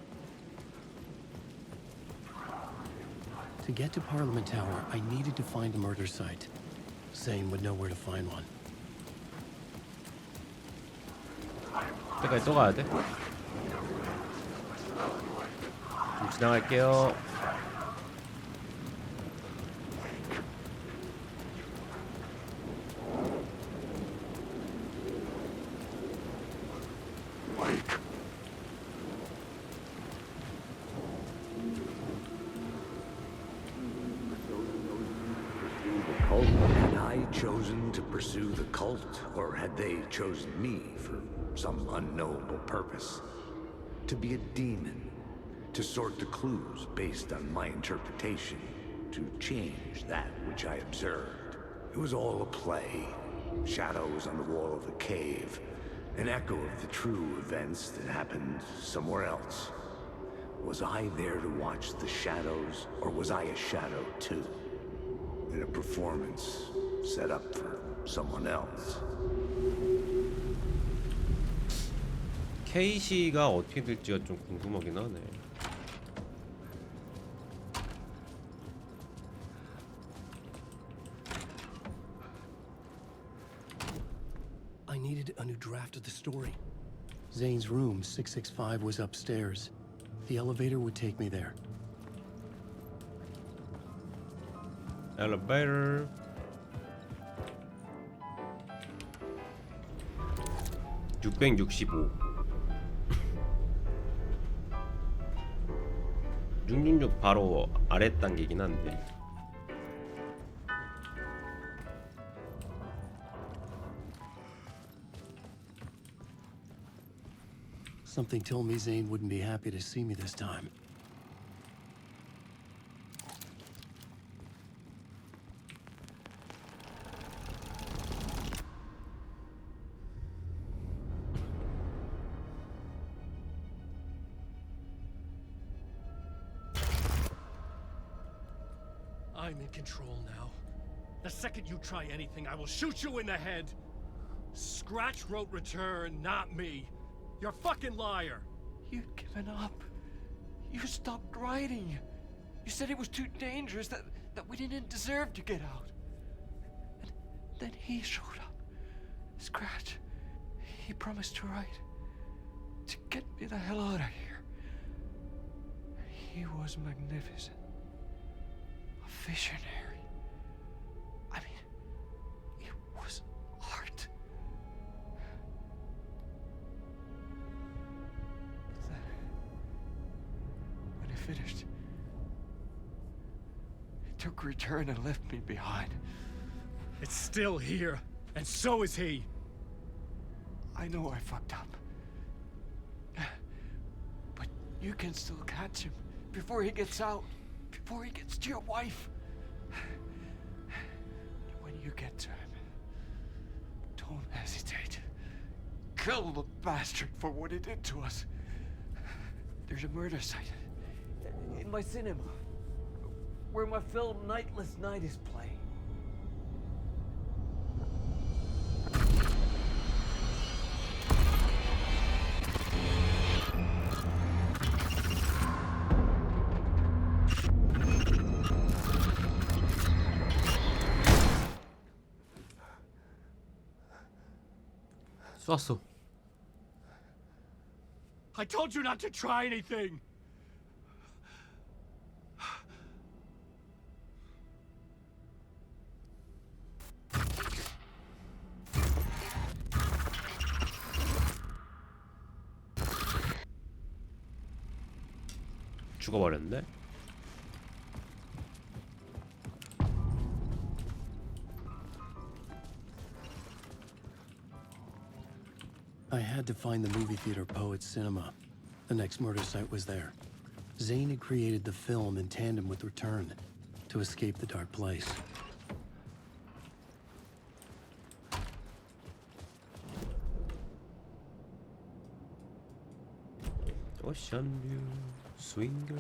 To get to Parliament Tower, I needed to find a murder site. Zane would know where to find one. 그때까지 또 가야 돼? 좀 지나갈게요. Had I chosen to pursue the cult, or had they chosen me for some unknowable purpose? To be a demon, to sort the clues based on my interpretation, to change that which I observed. It was all a play. Shadows on the wall of the cave, an echo of the true events that happened somewhere else. Was I there to watch the shadows, or was I a shadow too? In a performance set up for someone else. 케이시가 어떻게 될지가 좀 궁금하긴 하네. I needed a new draft of the story. Zane's room, 665, was upstairs. The elevator would take me there. Elevator. (665) 666 바로 아래 단계긴 한데. Something told me Zane wouldn't be happy to see me this time. I'm in control now. The second you try anything, I will shoot you in the head. Scratch wrote return, not me. You're a fucking liar. You'd given up. You stopped writing. You said it was too dangerous, that we didn't deserve to get out. And then he showed up. Scratch. He promised to write. To get me the hell out of here. He was magnificent. A visionary. I mean, it was art. But then, when he finished, he took return and left me behind. It's still here, and so is he. I know I fucked up. But you can still catch him before he gets out, before he gets to your wife. When you get to him, don't hesitate. Kill the bastard for what he did to us. There's a murder site in my cinema where my film Nightless Night is playing. 쐈어. I told you not to try anything. 죽어버렸네. I had to find the movie theater Poets Cinema. The next murder site was there. Zane had created the film in tandem with Return to escape the dark place. Ocean view, swinger.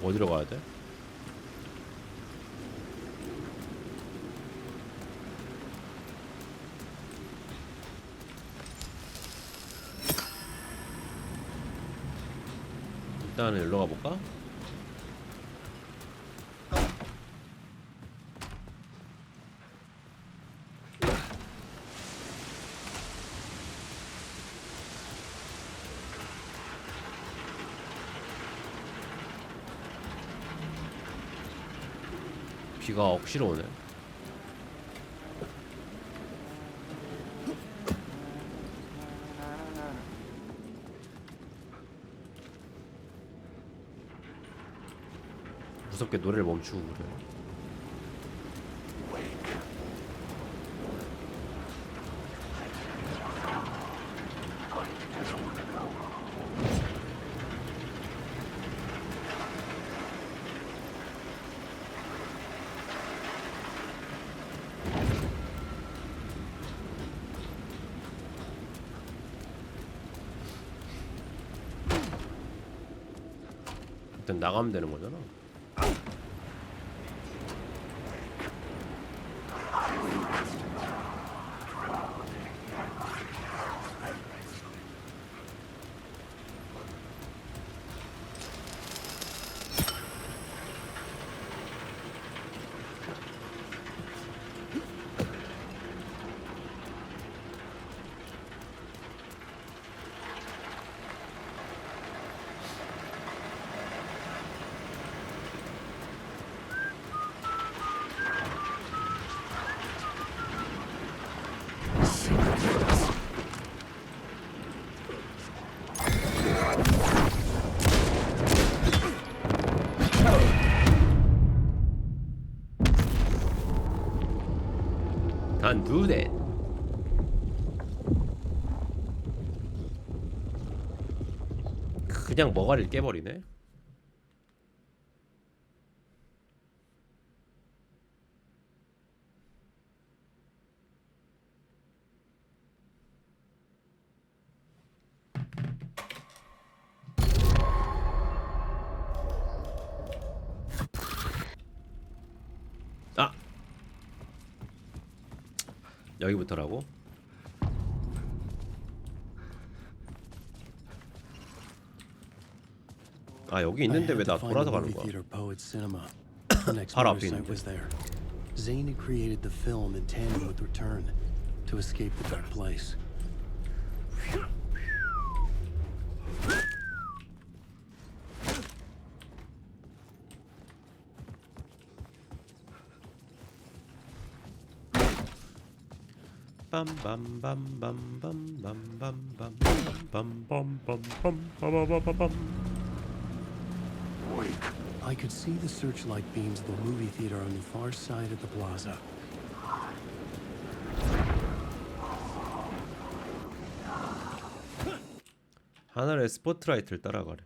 어디로 가야 돼? 일단은 일로 가볼까? 비가 억지로 오네. 무섭게 노래를 멈추고 그래. 일단 나가면 되는 거잖아. Can't do that. 그냥 머가리를 깨버리네. 아! 여기부터라고? 아 여기 있는데 왜 나 돌아서 가는 거야? 바로 앞에 있는데. Zane had created the film in tandem with Return to escape the dark place. I could see the searchlight beams of the movie theater on the far side of the plaza. 하늘의 스포트라이트를 따라가래.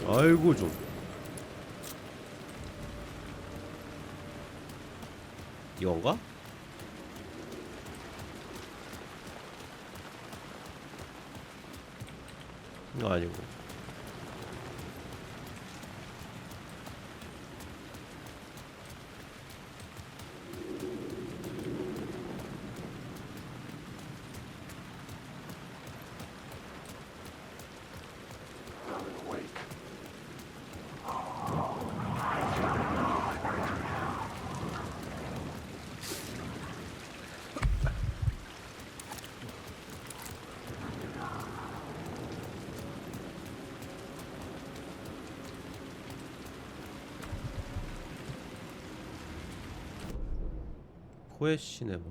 아이고 좀 이건가? 이거 아니고 코에시네마.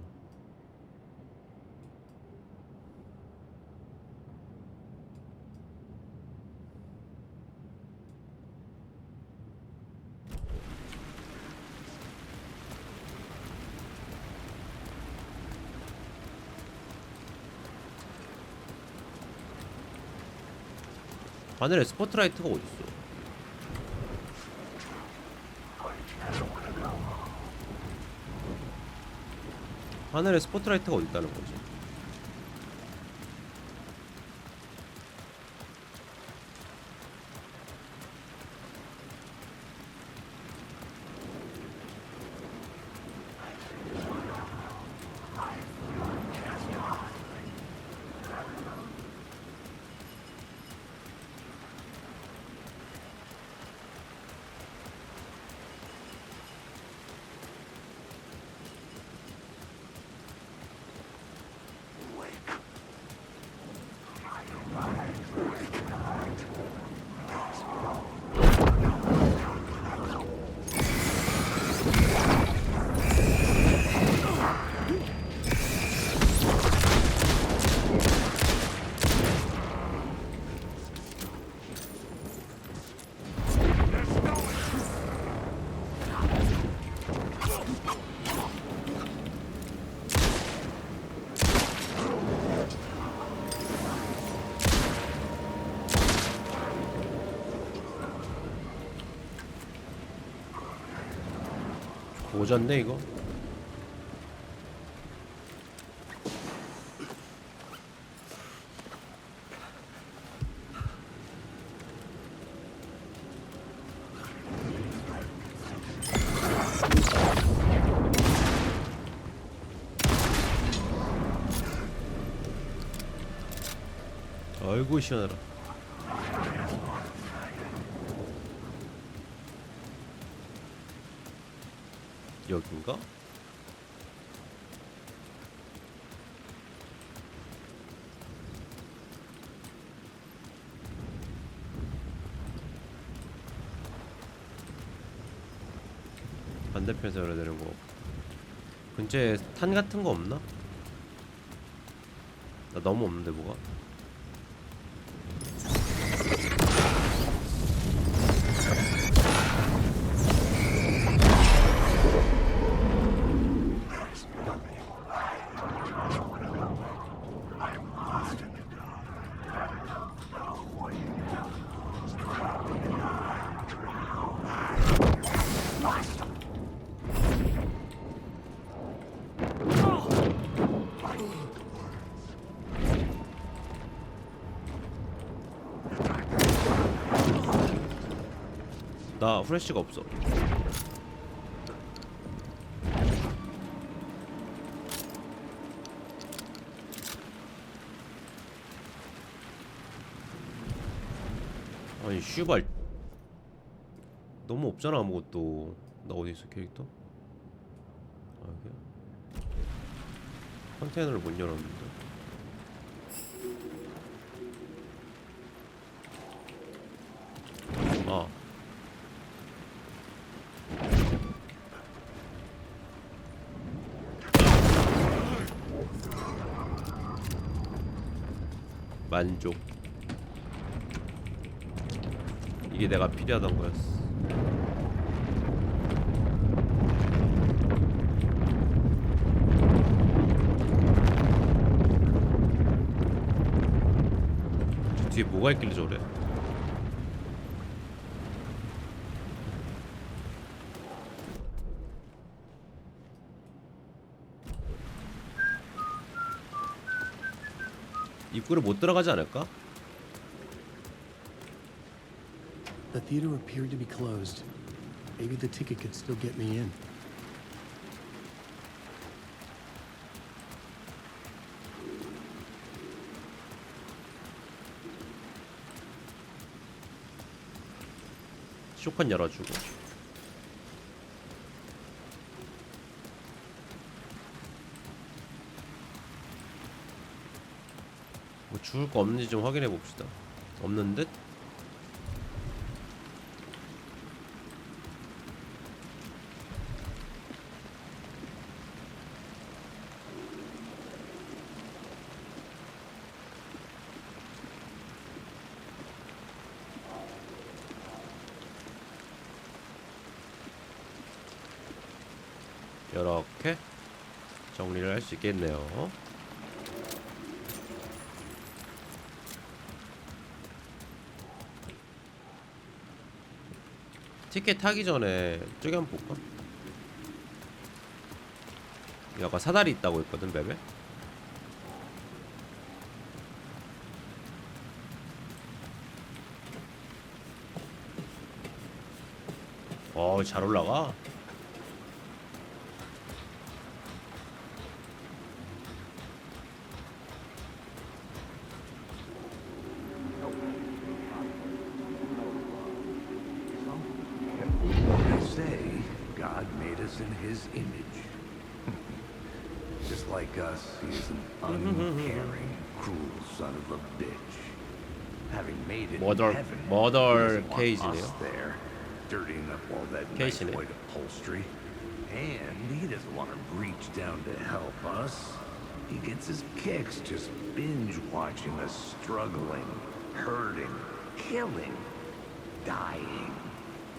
하늘에 스포트라이트가 어딨어? 하늘에 스포트라이트가 어디 있다는 거지? 오졌네 이거. 아이고 시원하라. 여긴가? 반대편에서 열어야 되는 거. 근처에 탄 같은 거 없나? 나 너무 없는데 뭐가? 나 후레쉬가 없어. 아니 슈발 너무 없잖아 아무것도. 나 어디 있어 캐릭터? 아 여기야? 컨테이너를 못 열었는데. 아 만족. 이게 내가 필요하던 거였어. 저 뒤에 뭐가 있길래 저래? 입구를 못 들어가지 않을까? The theater appeared to be closed. Maybe the ticket could still get me in. 쇼칸 열어주고. 뭐 죽을 거 없는지 좀 확인해 봅시다. 없는 듯? 이렇게 정리를 할 수 있겠네요. 티켓 타기 전에 저기 한번 볼까? 약간 사다리 있다고 했거든 맵에. 잘 올라가. God made us in his image. Just like us, he's an uncaring, cruel son of a bitch. Having made it in heaven, he doesn't want us there, dirtying up all that nice white upholstery. And he doesn't want to reach down to help us. He gets his kicks just binge watching us struggling, hurting, killing, dying,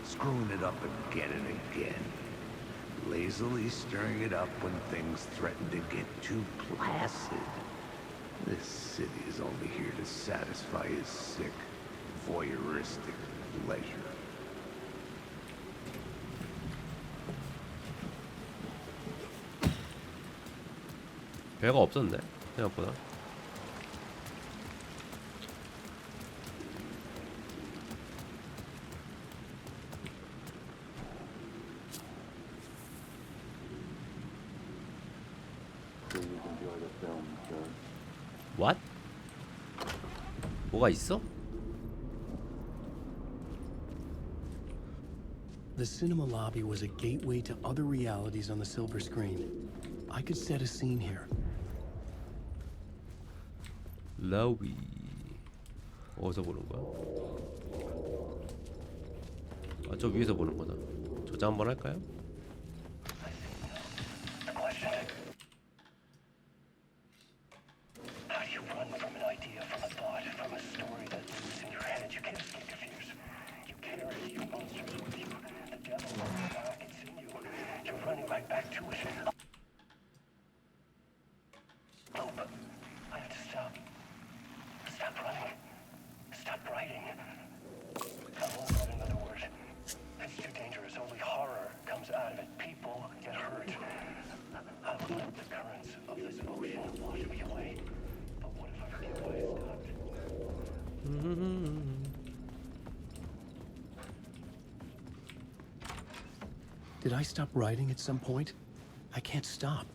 screwing it up again and again, lazily stirring it up when things threaten to get too placid. This city is only here to satisfy his sick, voyeuristic pleasure. 별거 없었네 생각보다. What? 뭐가 있어? The cinema lobby was a gateway to other realities on the silver screen. I could set a scene here. 러비 어디서 보는 거야? 아, 저 위에서 보는 거다. 저장 한번 할까요? Did I stop writing at some point? I can't stop.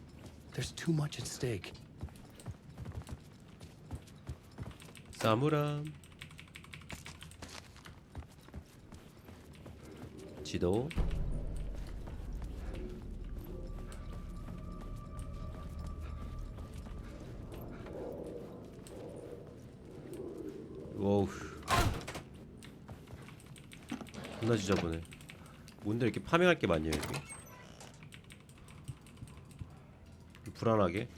There's too much at stake. 사무람 지도 오우 존나 지저분해. 뭔데 이렇게 파밍할 게 많냐 여기. 불안하게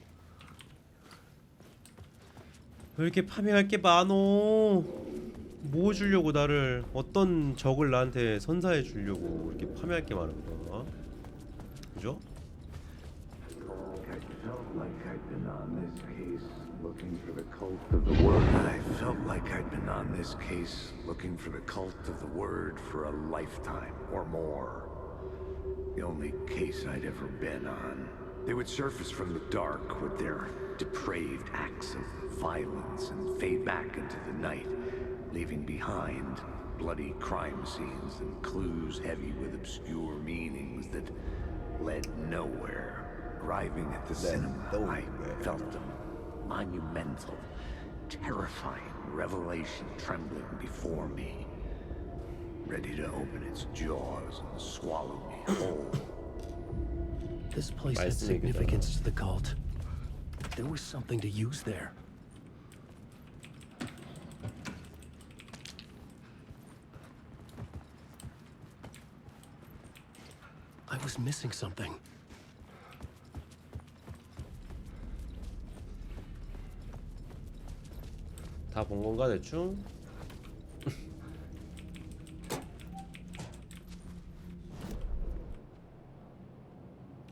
왜 이렇게 파밍할 게 많어. 뭐 주려고 나를 어떤 적을 나한테 선사해 주려고 이렇게 파밍할 게 많은 거야. 그죠? Looking for the cult of the word. I felt like I'd been on this case looking for the cult of the word for a lifetime or more. The only case I'd ever been on. They would surface from the dark with their depraved acts of violence and fade back into the night, leaving behind bloody crime scenes and clues heavy with obscure meanings that led nowhere. Arriving at the cinema, I felt them. Monumental, terrifying revelation trembling before me, ready to open its jaws and swallow me whole. This place had significance to the cult. There was something to use there. I was missing something. 다 본 건가 대충?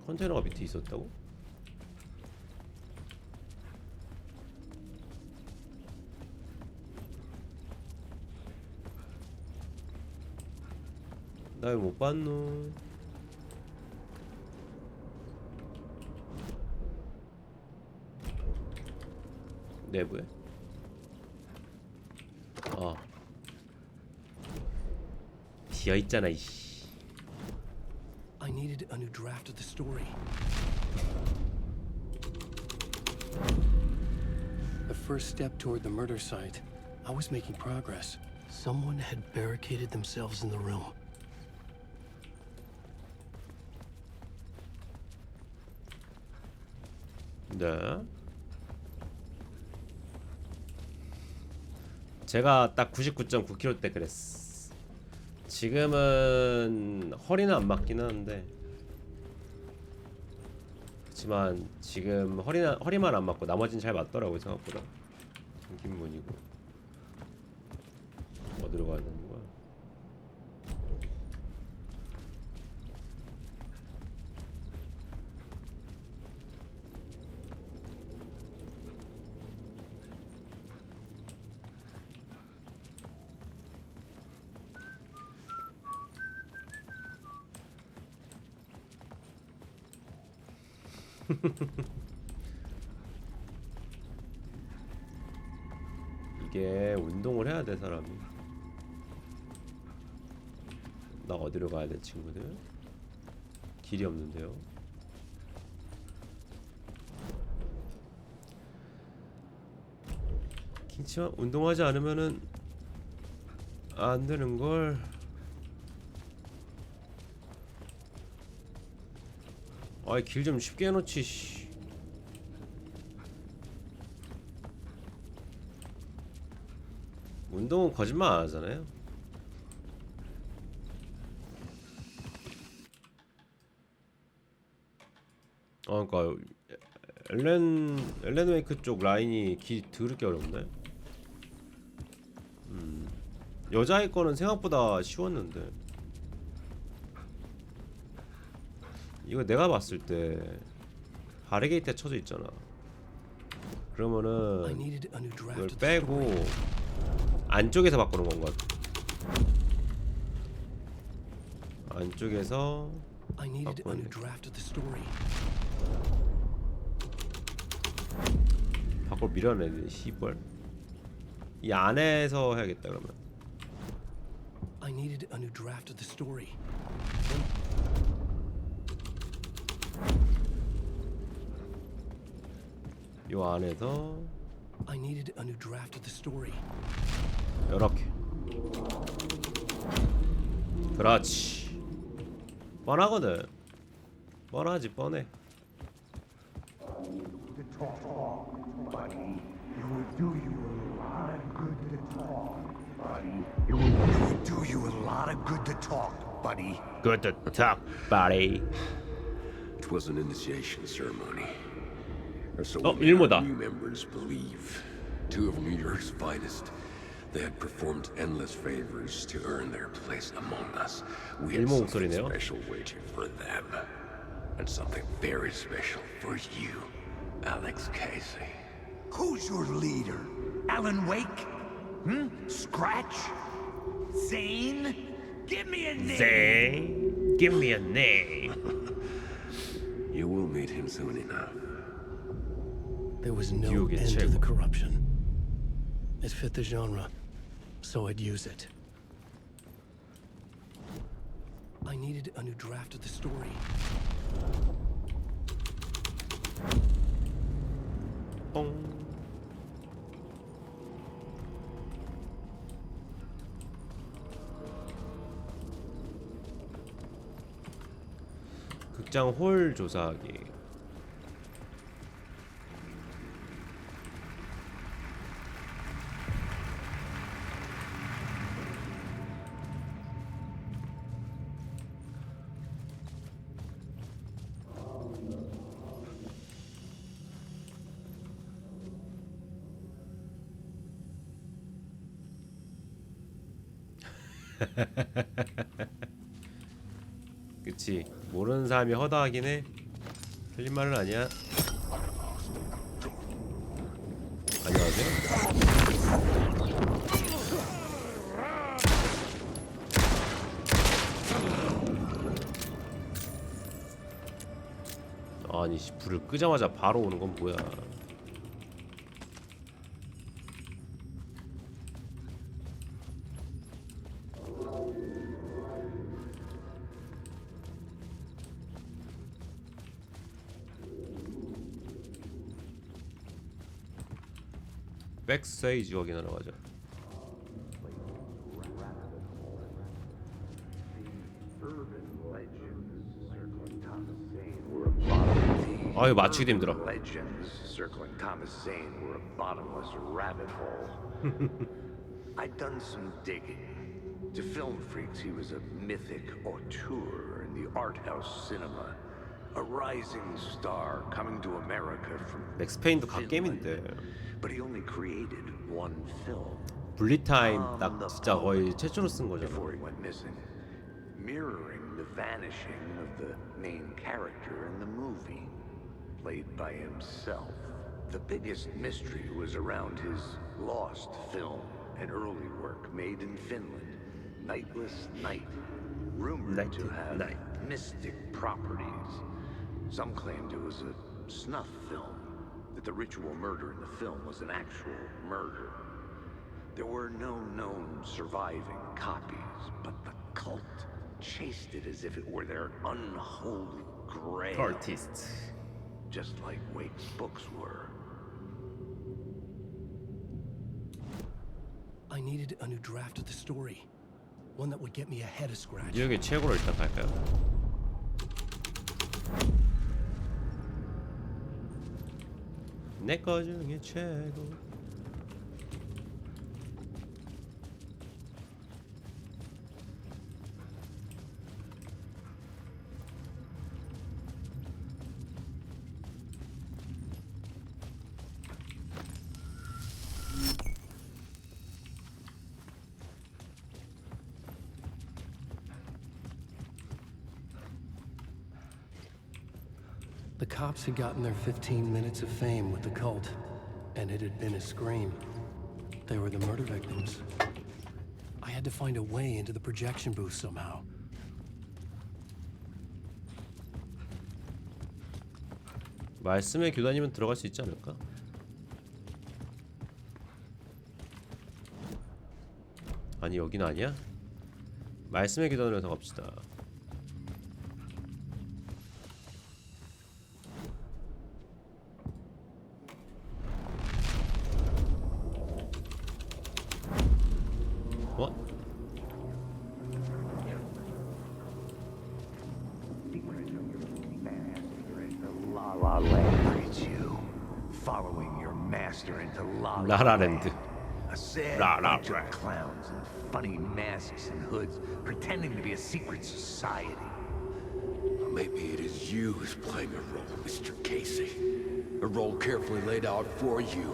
컨테이너가 밑에 있었다고? 나 왜 못 봤노? 내부에? 비어 있잖아 이씨. I needed a new draft of the story. The first step toward the murder site. I was making progress. Someone had barricaded themselves in the room. 네. 제가 딱 99.9kg 때 그랬어. 지금은 허리는 안 맞긴 하는데, 그렇지만 지금 허리만 안 맞고 나머지는 잘 맞더라고요 생각보다. 김문이고 어디로 가야 되는 거야? 이게 운동을 해야 돼 사람이. 나 어디로 가야 돼 친구들? 길이 없는데요. 김치만 운동하지 않으면은 안 되는 걸. 아이 길 좀 쉽게 해놓지. 씨. 운동은 거짓말 안 하잖아요. 그러니까 엘렌 웨이크 쪽 라인이 길 더럽게 어렵네. 여자의 거는 생각보다 쉬웠는데 이거 내가 봤을 때 바리게이트에 쳐져 있잖아. 그러면은 이걸 빼고 안쪽에서 바꾸는 건가? 안쪽에서 바꾸는. 밖으로 밀어내네. 시벌. 이 안에서 해야겠다 그러면. I needed a new draft of the story. 요 안에서 I needed a new draft of the story. 요렇게. 그렇지. 뻔하거든. 뻔하지 뻔해. It would do you a lot of good to talk, buddy. Good to talk, buddy. It was an initiation ceremony. Or so 일모다. new members believe. Two of New York's finest. They had performed endless favors to earn their place among us. We had something special waiting for them. And something very special for you, Alex Casey. Who's your leader? Alan Wake? Scratch? Zane? Give me a name! Zane? Give me a name. You will meet him soon enough. There was no end to the corruption. It fit the genre, so I'd use it. I needed a new draft of the story. 극장 홀 조사하기. 그치. 모르는 사람이 허다하긴 해. 틀린 말은 아니야. 안녕하세요. 아니 불을 끄자마자 바로 오는 건 뭐야. 백스테이지 확인하러 가자. 아 이거 맞추기도 힘들어. Legends circling Thomas Zane were a bottomless rabbit hole. I'd done some digging. To film freaks, he was a mythic auteur in the art house cinema. A rising star coming to America from 맥스페인도 갓게임인데. But he only created one film. 분리타임 딱 진짜 거의 최초로 쓴 거잖아. Before he went missing, mirroring the vanishing of the main character in the movie, played by himself. The biggest mystery was around his lost film, an early work made in Finland, Nightless Night, rumored to have mystic properties. Some claimed it was a snuff film, that the ritual murder in the film was an actual murder. There were no known surviving copies, but the cult chased it as if it were their unholy grail. Cultists. Just like Wake's books were. I needed a new draft of the story. One that would get me ahead of scratch. 뉴욕의 최고로 일단 갈까요? 내 거 중에 최고. The cops had gotten their 15 minutes of fame with the cult, and it had been a scream. They were the murder victims. I had to find a way into the projection booth somehow. 말씀의 교단이면 들어갈 수 있지 않을까? 아니 여긴 아니야? 말씀의 교단으로 가봅시다. 라라랜드. A sad bunch of clowns in funny masks and hoods, pretending to be a secret society. Maybe it is you who's playing a role, Mr. Casey. A role carefully laid out for you.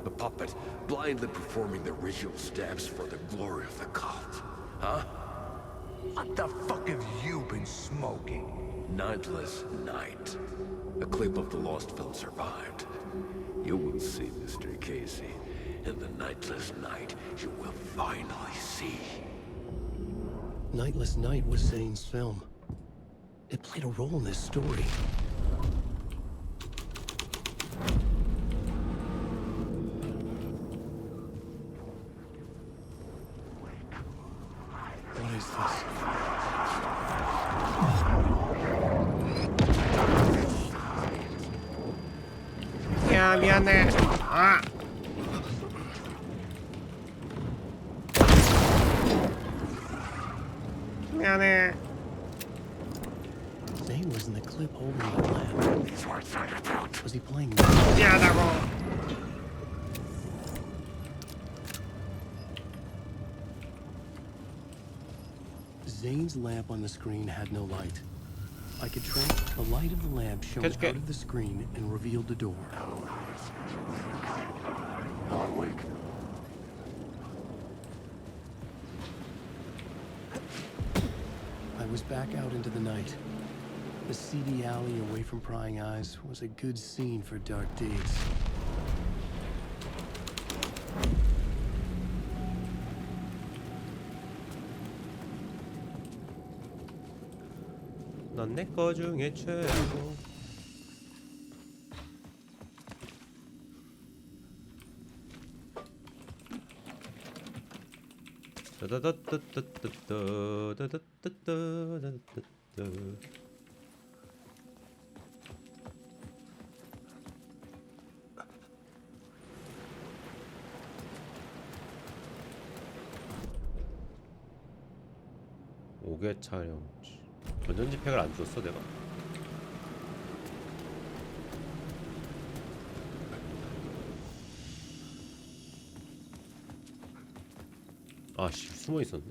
A puppet blindly performing the ritual steps for the glory of the cult. Huh? What the fuck have you been smoking? Nightless Night. A clip of the lost film survived. You will see, Mr. Casey. In the Nightless Night, you will finally see. Nightless Night was Zane's film. It played a role in this story. What is this? 야 미안해. 아. 미안해. Zane was in the clip holding the lamp. Was he playing? 미안하다고. Zane's lamp on the screen had no light. I could track the light of the lamp shone out of the screen and revealed the door. I was back out into the night. The seedy alley away from prying eyes was a good scene for dark deeds. 넌 내 거 중에 최고. 오개 촬영. 전전지팩을 안 줬어 내가. 아씨 숨어 있었네.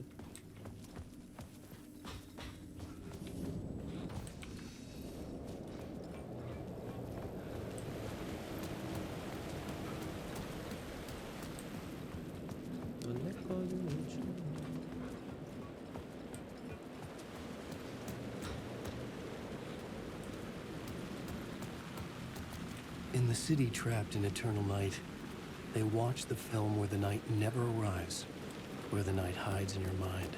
In the city trapped in eternal night, they watch the film where the night never arrives, where the night hides in your mind.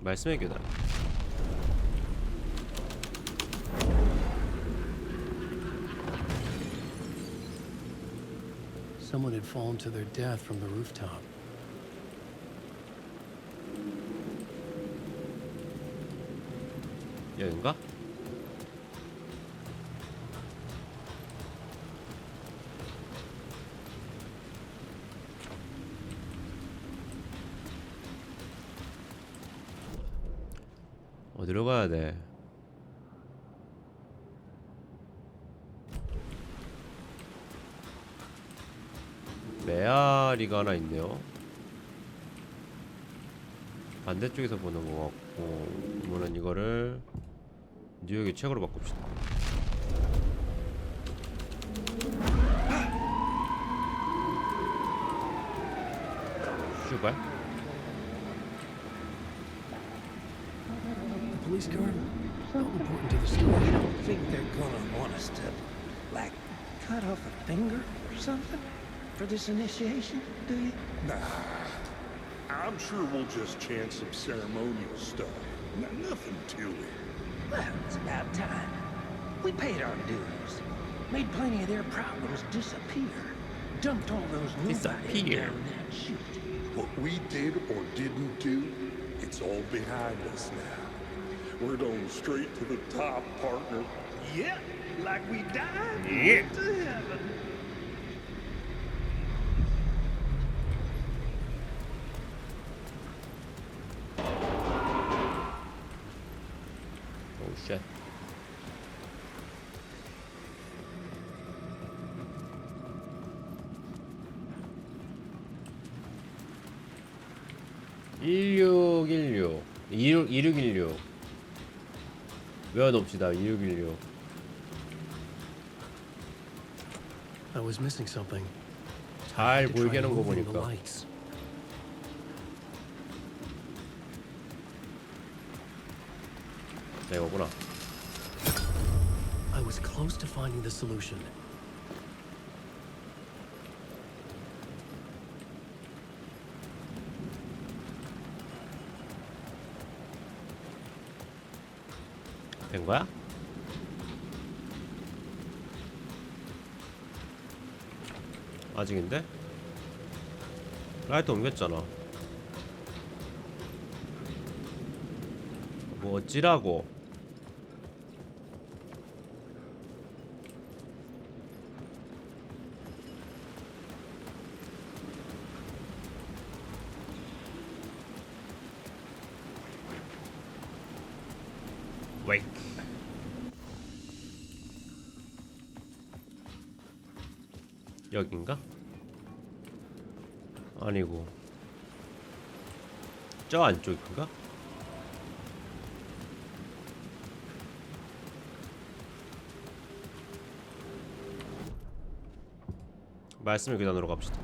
말씀의 교단. Someone had fallen to their death from the rooftop. 여긴가? 어디로 가야 돼? 메아리가 하나 있네요. 반대쪽에서 보는 것 같고, 그러면 이거를 뉴욕의 책으로 바꿉시다. 슈발? Police car? How important to the story? You don't think they're gonna want us to, like, cut off a finger or something for this initiation, do you? Nah. I'm sure we'll just chant some ceremonial stuff. Nothing to it. Well, it's about time. We paid our dues. Made plenty of their problems disappear. Dumped all those nobodies Disappear. down that chute. What we did or didn't do, it's all behind us now. We're going straight to the top, partner. Yep, like we died and Yeah. went to heaven. Oh shit. (1616) 2616 외워놓읍시다. 2616. I was missing something. 잘 To try 보이게 하는 거 moving the 보니까 lights. 자, 이거구나. I was close to finding the solution. 된 거야? 아직인데? 라이트 옮겼잖아. 뭐 어찌라고? 웨이크. 여긴가? 아니고 저 안쪽인가? 말씀을 계단으로 갑시다.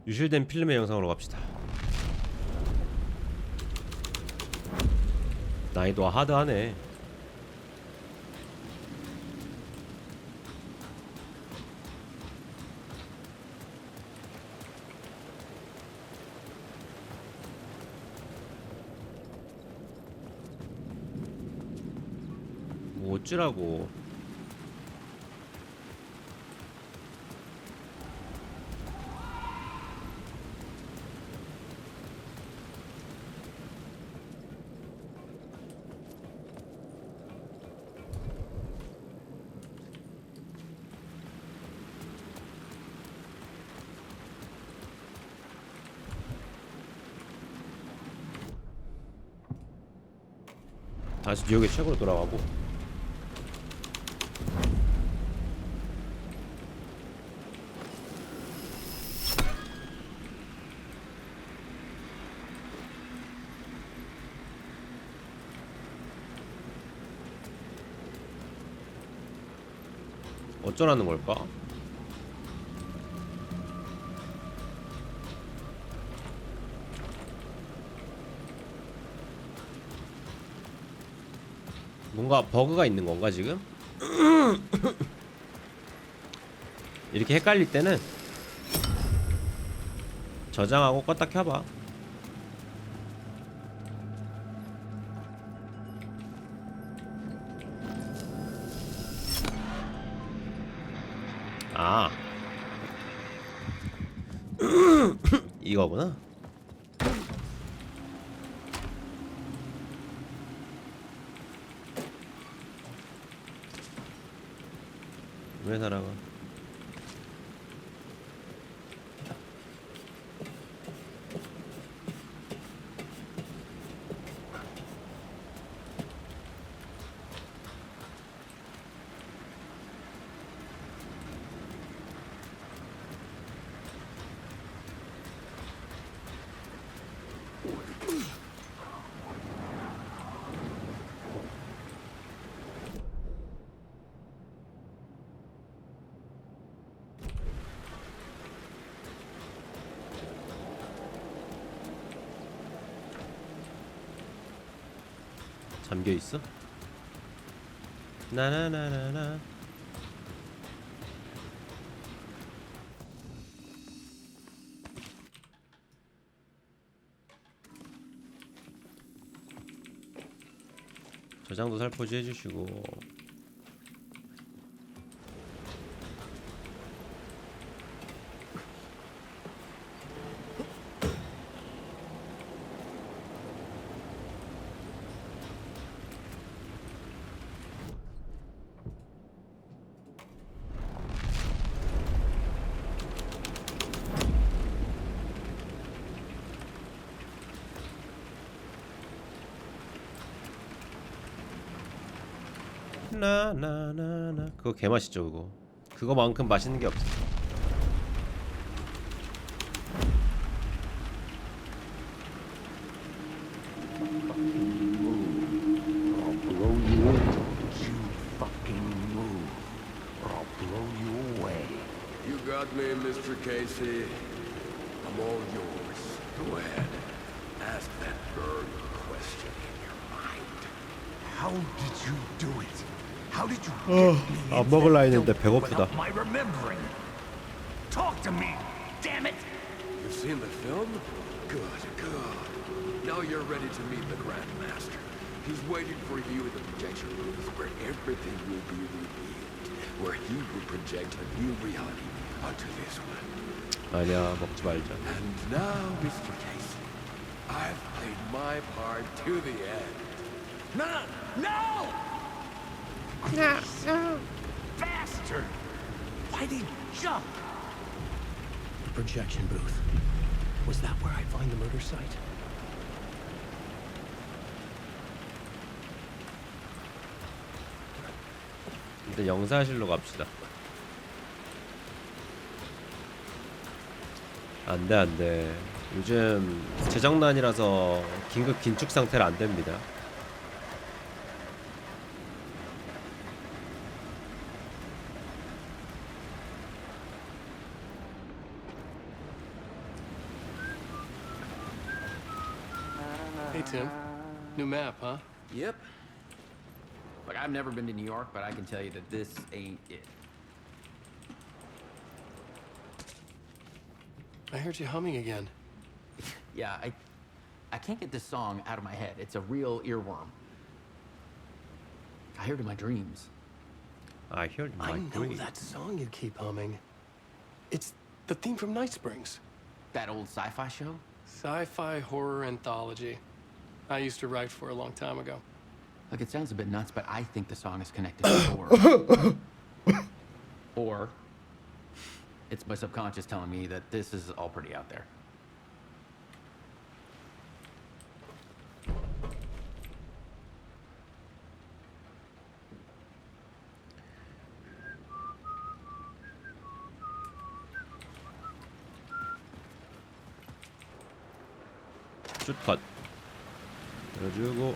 유실된 필름의 영상으로 갑시다. 난이도가 하드하네. 뭐 어찌라고. 다시 뉴욕의 책으로 돌아가고. 어쩌라는 걸까? 뭔가 버그가 있는 건가 지금? 이렇게 헷갈릴 때는 저장하고 껐다 켜봐. 아 이거구나. 왜 날아가? 잠겨 있어? 나나나나나. 저장도 살포시 해주시고. 나나나나. 그거 개 맛있죠 그거. 그거만큼 맛있는 게 없어. You got me, Mr. Casey. I'm all yours. Go ahead. Ask that bird question in your mind. How did you do it? How did you 안 먹을라 했는데 배고프다. my remembering? Talk to me, damn it! You've seen the film? Good, good. Now you're ready to meet the Grand Master. He's waiting for you in the projection booth where everything will be revealed. Where he will project a new reality onto this one. 아니야 먹지 말자. And now, Mr. Casey, I've played my part to the end. No! No! No! Bastard! Why'd he jump? The projection booth. Was that where I'd find the murder site? 일단 영사실로 갑시다. 안돼 안돼. 요즘 재정난이라서 긴급 긴축 상태라 안 됩니다. Hey Tim, new map, huh? Yep. Like, I've never been to New York, but I can tell you that this ain't it. I heard you humming again. Yeah, I can't get this song out of my head. It's a real earworm. I hear it in my dreams. I heard in my I know dreams. that song you keep humming. It's the theme from Night Springs. That old sci-fi show? Sci-fi horror anthology. I used to write for a long time ago. Look, it sounds a bit nuts, but I think the song is connected to horror. Or it's my subconscious telling me that this is all pretty out there. 슛컷 열어주고.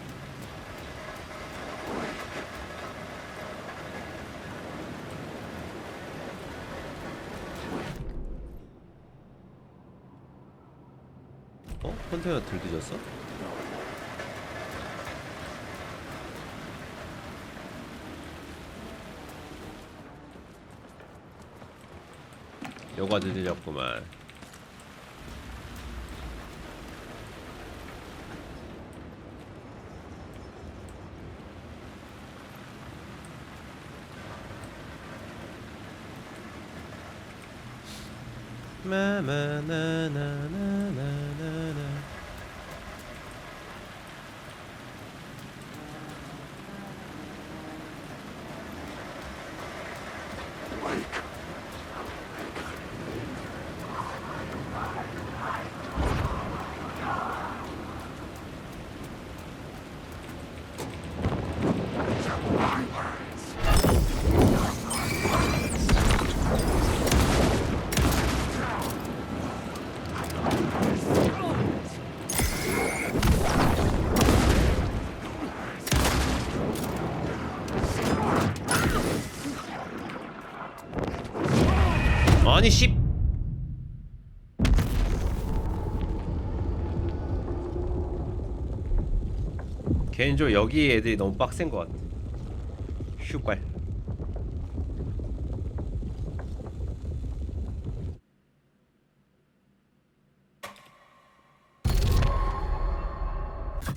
어? 컨테이너 들뒤졌어? 요가 들렸구만. 마마나나나나나나. 아니 씨. 개인적으로 여기 애들이 너무 빡센 것 같아. 슈발.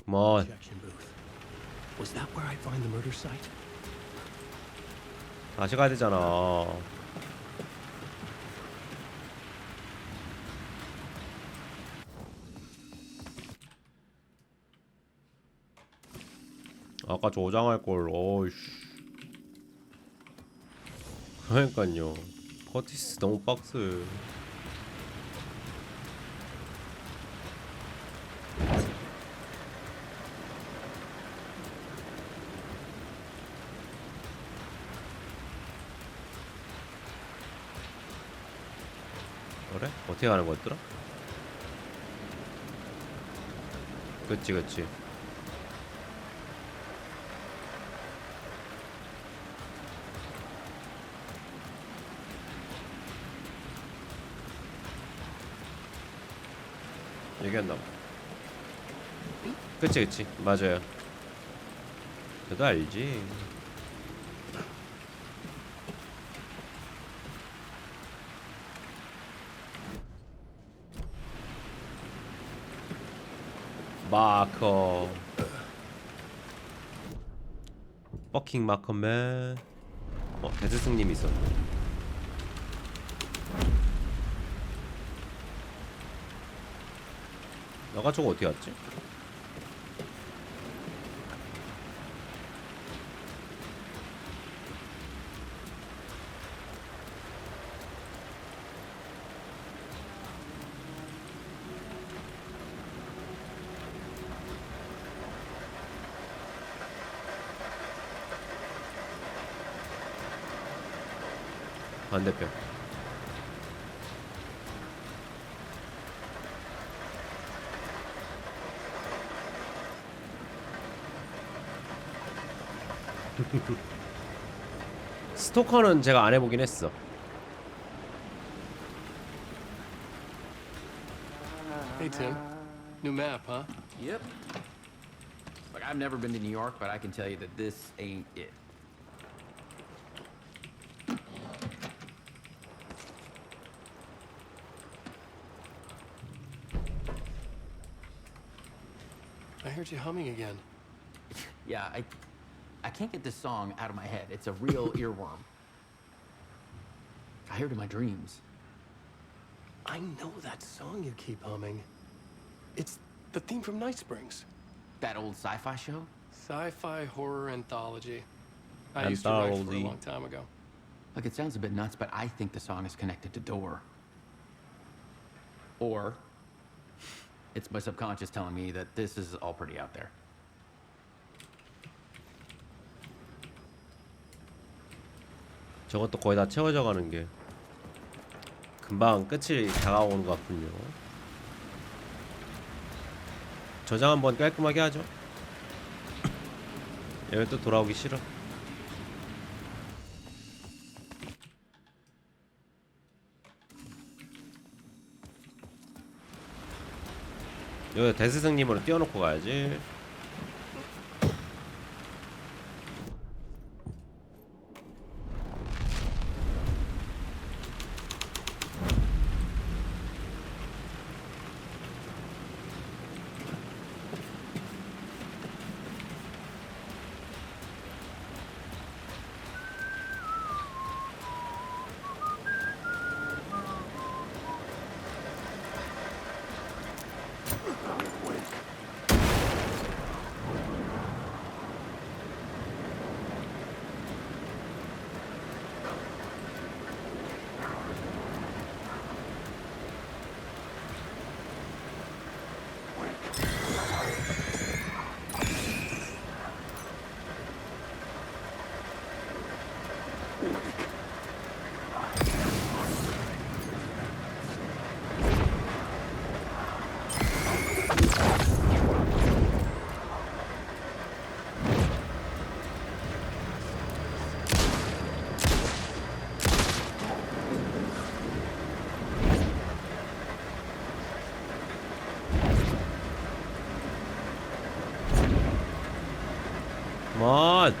뭐 Injection booth. Was that where I find the murder site? 다시 가야 되잖아. 아까 저장할걸. 어이씨. 그러니깐요. 커티스 너무 빡세. 그래? 어떻게 가는 거였더라? 그치 그치. 얘기한다. 그치 그치 맞아요. 그래도 알지. 마커. 버킹 마커맨. 대스승님 있었네. 너가 저거 어떻게 왔지? 반대편. 스토커는 제가 안 해보긴 했어. Hey Tim, new map, huh? Yep. Look, I've never been to New York, but I can tell you that this ain't it. I heard you humming again. Yeah, I can't get this song out of my head. It's a real earworm. I hear it in my dreams. I know that song you keep humming. It's the theme from Night Springs. That old sci-fi show? Sci-fi horror anthology. I used to write for it a long time ago. Look, it sounds a bit nuts, but I think the song is connected to Door. Or it's my subconscious telling me that this is all pretty out there. 저것도 거의 다 채워져 가는 게 금방 끝이 다가오는 것 같군요. 저장 한번 깔끔하게 하죠. 여기 또 돌아오기 싫어. 여기 대스승님으로 띄워놓고 가야지. 컴온.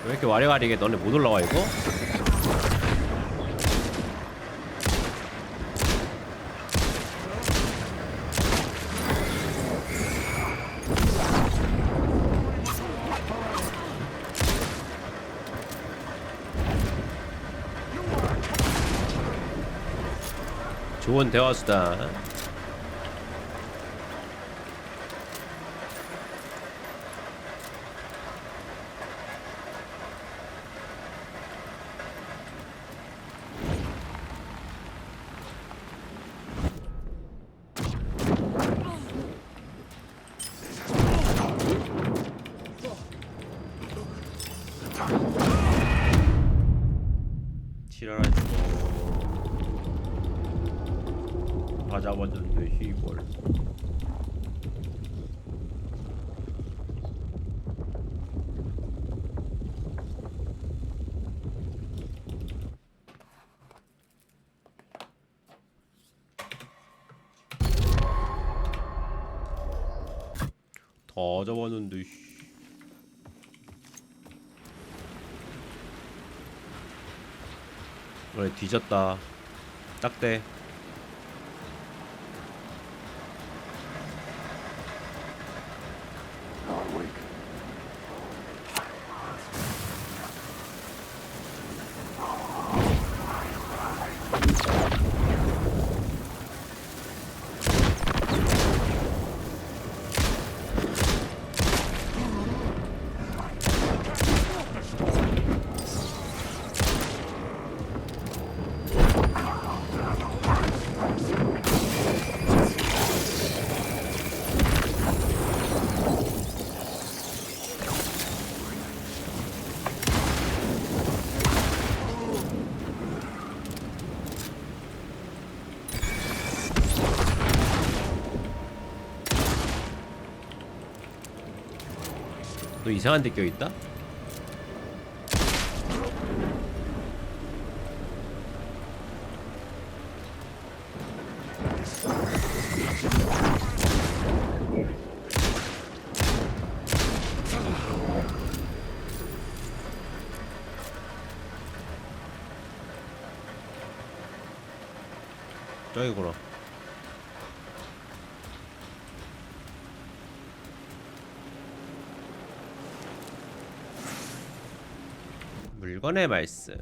왜 이렇게 와리가리게 너네 못 올라와 이거? 좋은 대화 수단. 지랄하지 다 잡았는데 시골. 다 잡았는데 씨. 그래 뒤졌다. 딱대. 너 이상한 데 껴있다? 저기구나. 물건의 말씀.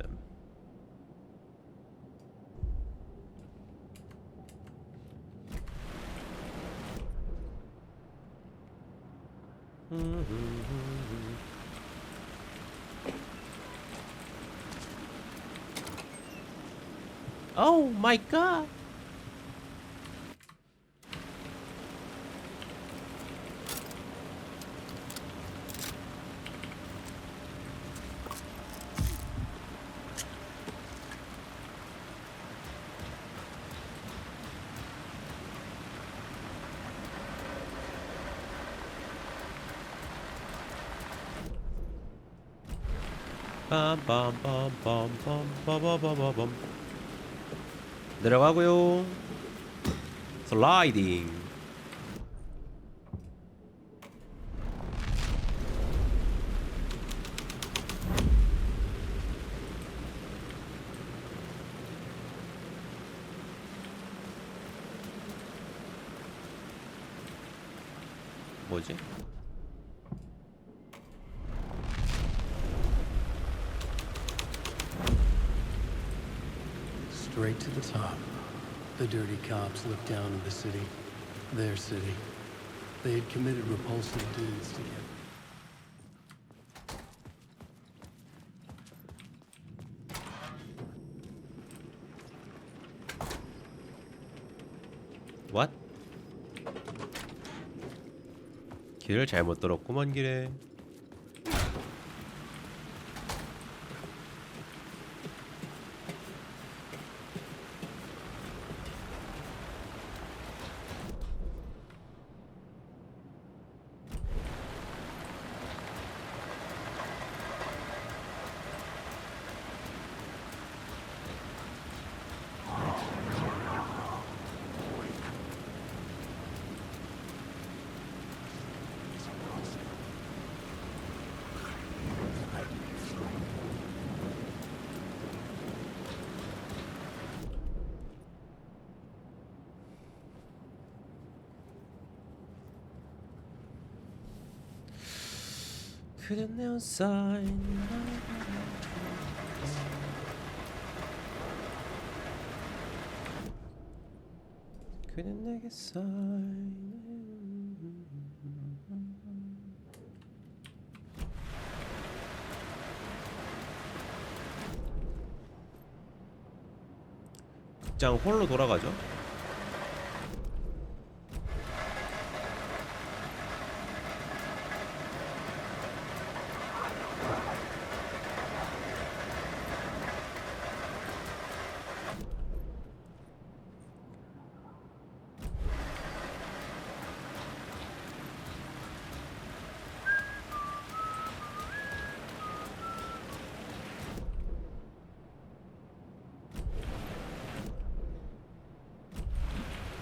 Oh my god. 빰빰빰빰빰빰빰빰빰 내려가고요. 슬라이딩. 뭐지? straight to the top. The dirty cops looked down on the city. Their city. They had committed repulsive deeds together. What? 길을 잘못 들었구먼 길에. 그는 내 온사인 그는 내게 사인. 극장 홀로 돌아가죠.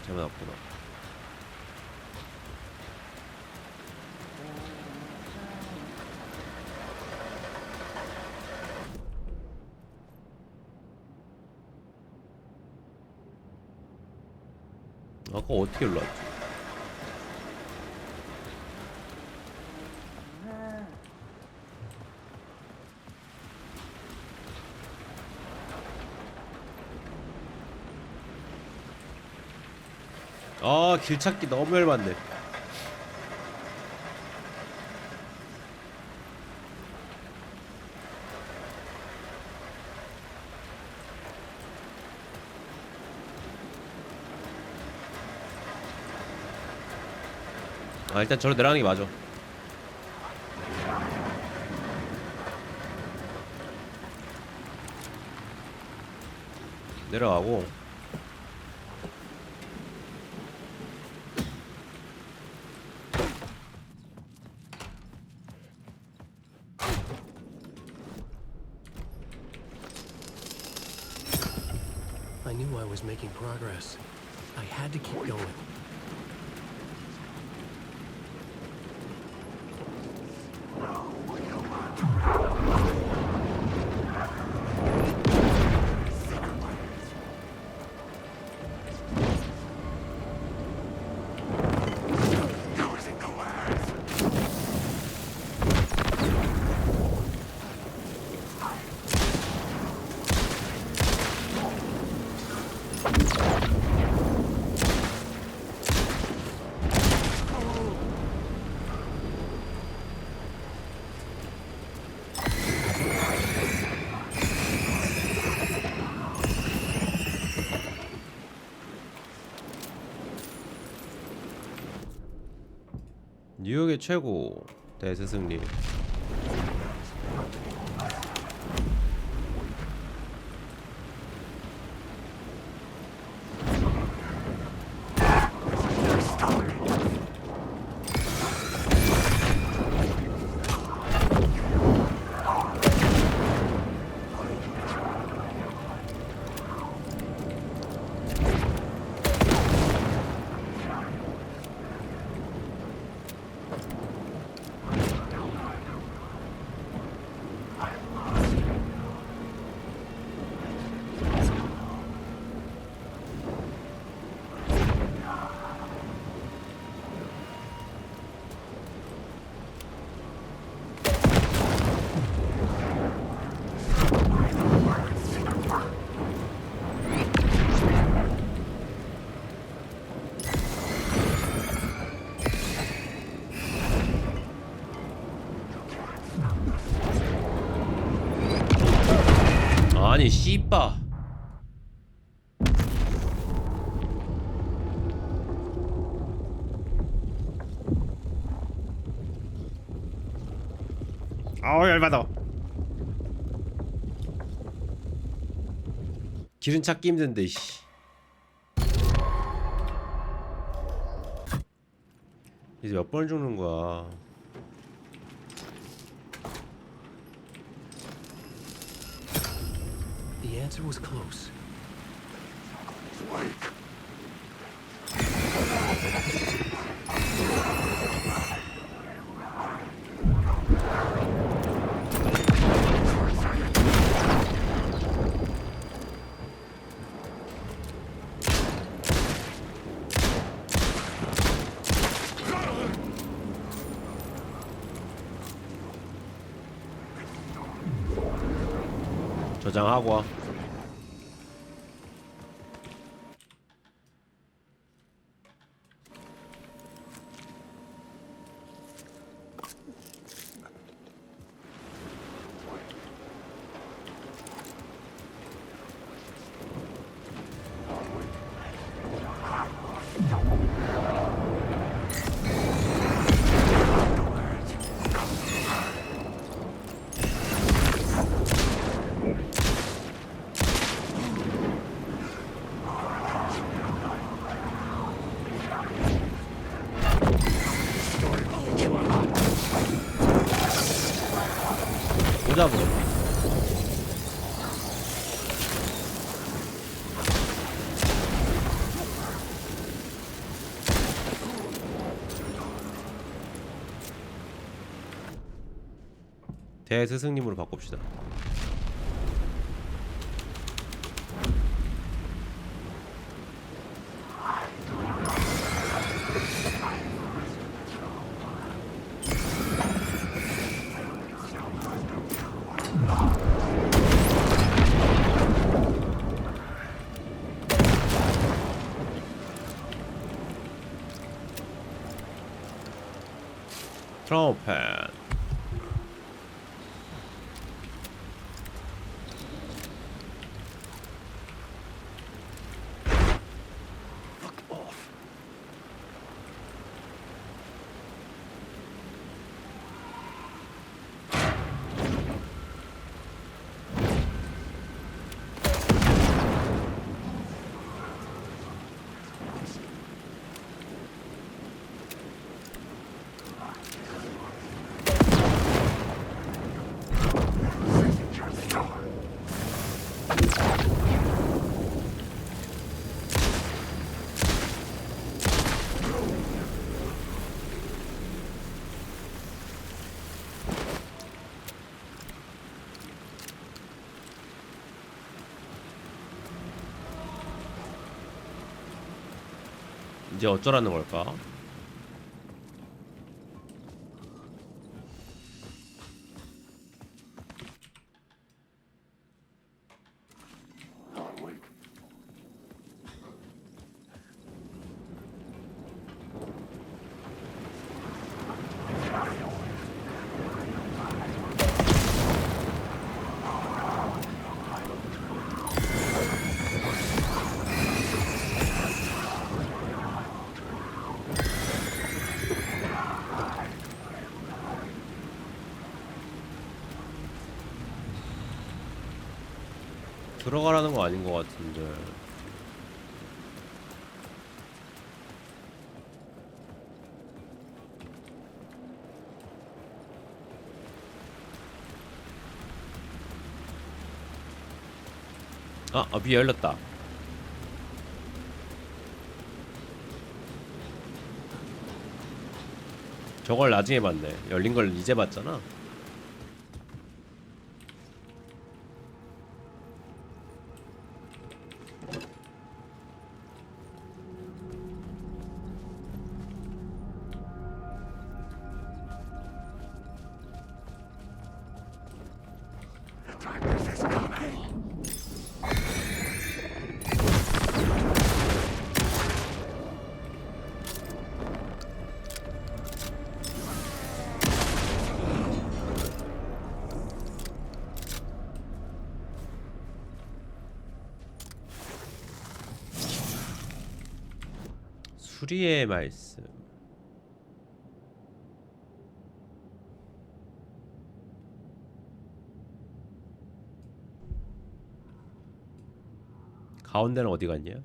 잘못 왔구나. 아까 어떻게 올라왔지? 아, 길 찾기 너무 열받네. 아, 일단 저로 내려가는 게 맞아. 내려가고 I knew I was making progress. I had to keep going. 뉴욕의 최고 대스승리. 아니 씨빠. 아우 열받아. 길은 찾기 힘든데 씨. 이제 몇 번 죽는 거야. The answer was close. 저장하고 와. 보자고. 대스승님으로 바꿉시다. 트럼펫. 이제 어쩌라는 걸까? 들어가라는 거 아닌 것 같은데. 위에 열렸다. 저걸 나중에 봤네. 열린 걸 이제 봤잖아. 수리의 말씀. 가운데는 어디 갔냐?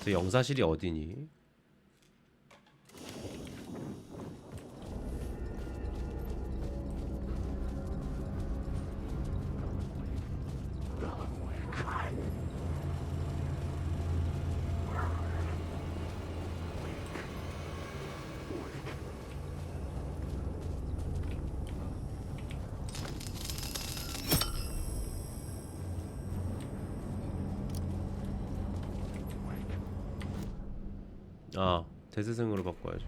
저 영사실이 어디니? 아, 대스승으로 바꿔야죠.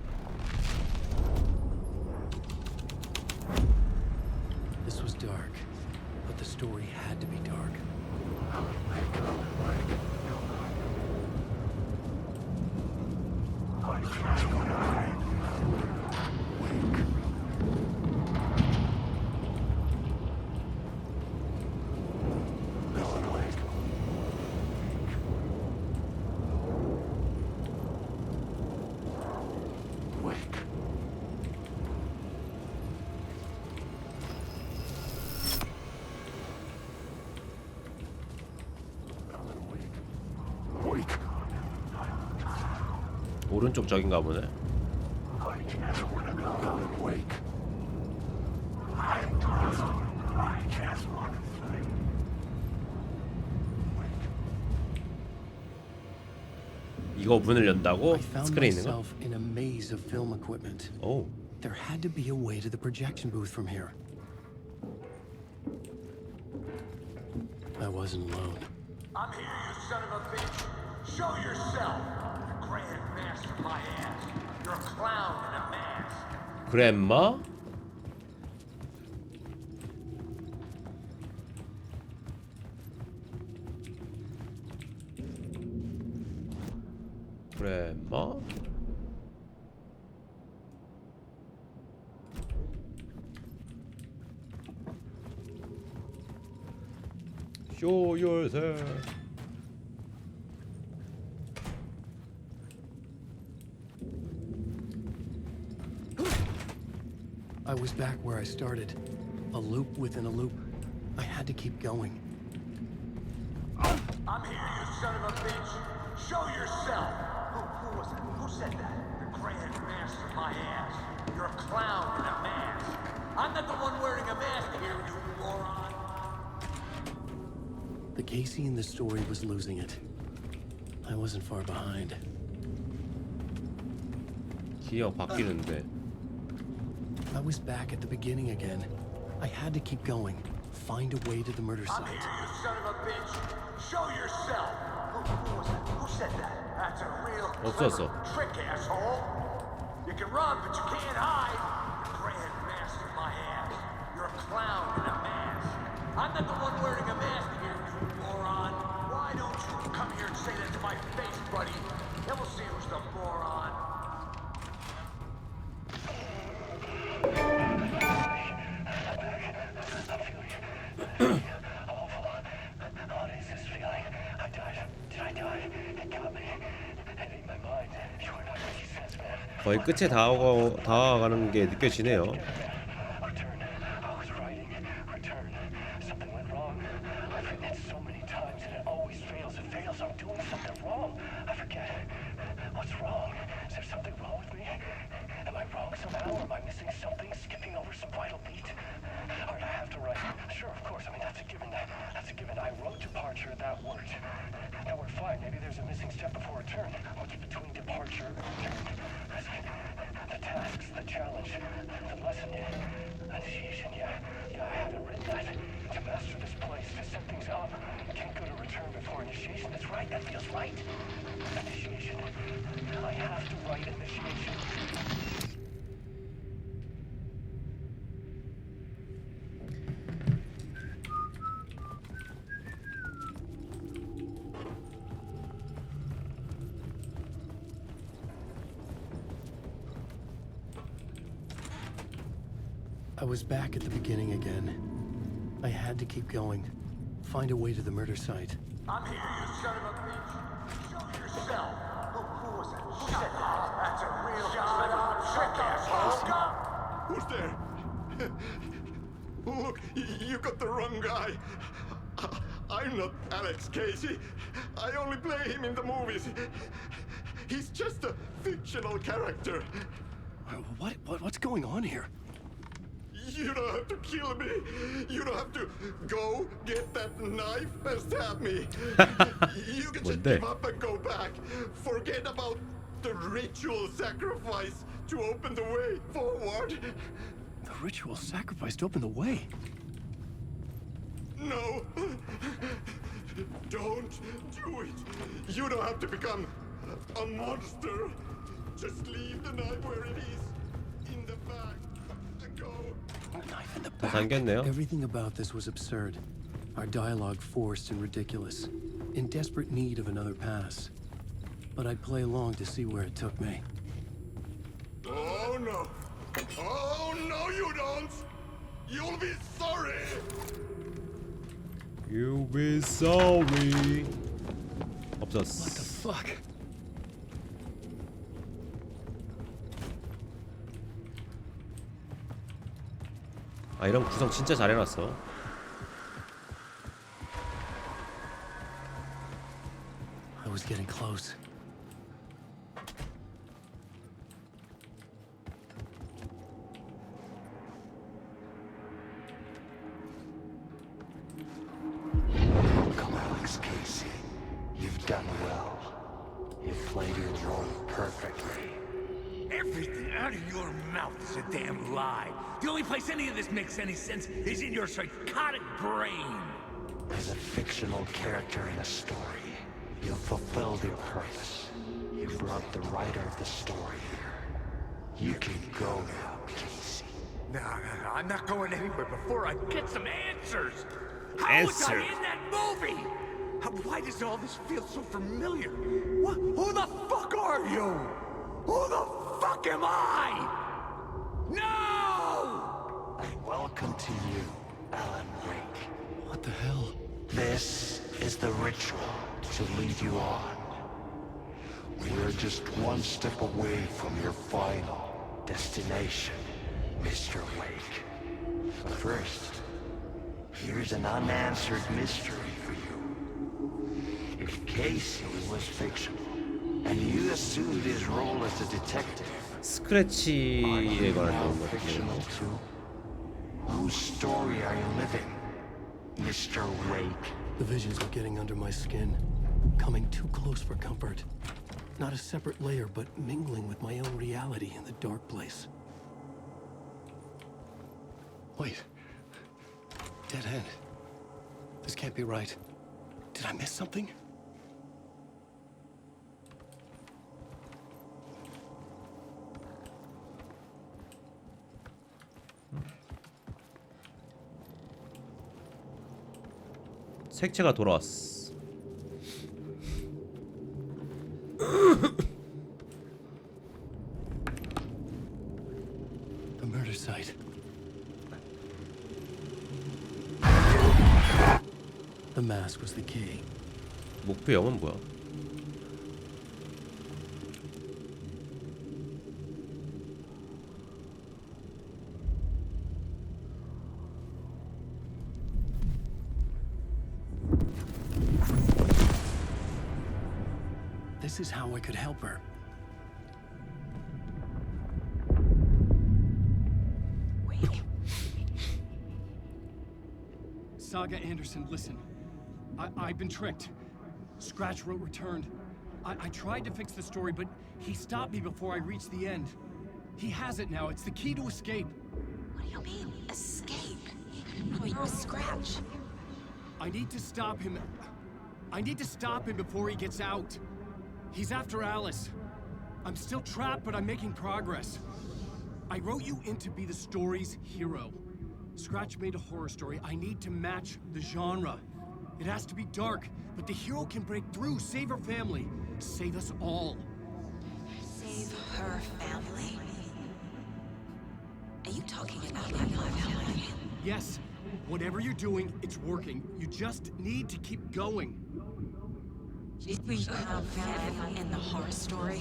This was dark, but the story had to be dark. 오른쪽 적인가 보네. 이거 문을 연다고? I found 스크린에 있는 거? myself in a maze of film equipment. Oh. There had to be a way to the projection booth from here. I wasn't alone. I'm here, you son of a bitch. Show yourself. The grand master my ass. You're a clown in a mask. 그랜마? 그랜마? Show yourself. I was back where I started. A loop within a loop. I had to keep going. I'm here, you son of a bitch. Show yourself. Who was it? Who said that? The grand master my ass. You're a clown in a mask. I'm not the one wearing a mask here, you moron. The Casey in the story was losing it. I wasn't far behind. 기억 바뀌는데. I was back at the beginning again. I had to keep going. Find a way to the murder I'm here, site. you son of a bitch. Show yourself. Who was it? Who said that? That's a real 없었어. trick, asshole. You can run, but you can't hide. The grand master my ass. You're a clown in a mask. I'm not the one wearing a mask here, you moron. Why don't you come here and say that to my face, buddy? Then we'll see who's the moron. 거의 끝에 다가가는 게 느껴지네요. I was back at the beginning again. I had to keep going. Find a way to the murder site. I'm here, you son of a bitch. Show yourself. Who was it? Shut up. That's a real shut up. Who's there? Look, you got the wrong guy. I'm not Alex Casey. I only play him in the movies. He's just a fictional character. What's going on here? You don't have to kill me. You don't have to go get that knife and stab me. You can just give up and go back. Forget about the ritual sacrifice to open the way forward. The ritual sacrifice to open the way? No. Don't do it. You don't have to become a monster. Just leave the knife where it is. In the back. Go. Knife in the back. 잠겼네요. Everything about this was absurd. Our dialogue forced and ridiculous. In desperate need of another pass. But I'd play along to see where it took me. Oh no. Oh no, you don't. You'll be sorry. You'll be sorry. 없었어. What the fuck? 아, 이런 구성 진짜 잘 해놨어. I was getting close. Welcome, Alex Casey. You've done well. You've played your role perfectly. Everything out of your mouth is a damn lie. The only place any of this makes any sense is in your psychotic brain. As a fictional character in a story, you've fulfilled your purpose. You brought the writer of the story here. You can go now, Casey. No, I'm not going anywhere before I get some answers. How was I in that movie? Why does all this feel so familiar? Who the fuck are you? Who the fuck am I? No! Welcome to you, Alan Wake. What the hell? This is the ritual to lead you on. We're just one step away from your final destination, Mr. Wake. But first, here's an unanswered mystery for you. If Casey was fictional, and you assumed his role as a detective, 스크래치에 관한 내용 같은 fictional too? Whose story are you living, Mr. Wake? The visions were getting under my skin, coming too close for comfort. Not a separate layer, but mingling with my own reality in the dark place. Wait. Dead end. This can't be right. Did I miss something? 색채가 돌아왔어. The murder site. The mask was the key. 목표형은 뭐야? This is how I could help her. Saga Anderson, listen. I've been tricked. Scratch wrote returned. I tried to fix the story, but he stopped me before I reached the end. He has it now. It's the key to escape. What do you mean, escape? Wait, with Scratch? I need to stop him. I need to stop him before he gets out. He's after Alice. I'm still trapped, but I'm making progress. I wrote you in to be the story's hero. Scratch made a horror story. I need to match the genre. It has to be dark, but the hero can break through, save her family, save us all. Save her family? Are you talking about my life? Yes. Whatever you're doing, it's working. You just need to keep going. Do you have faith in the horror story?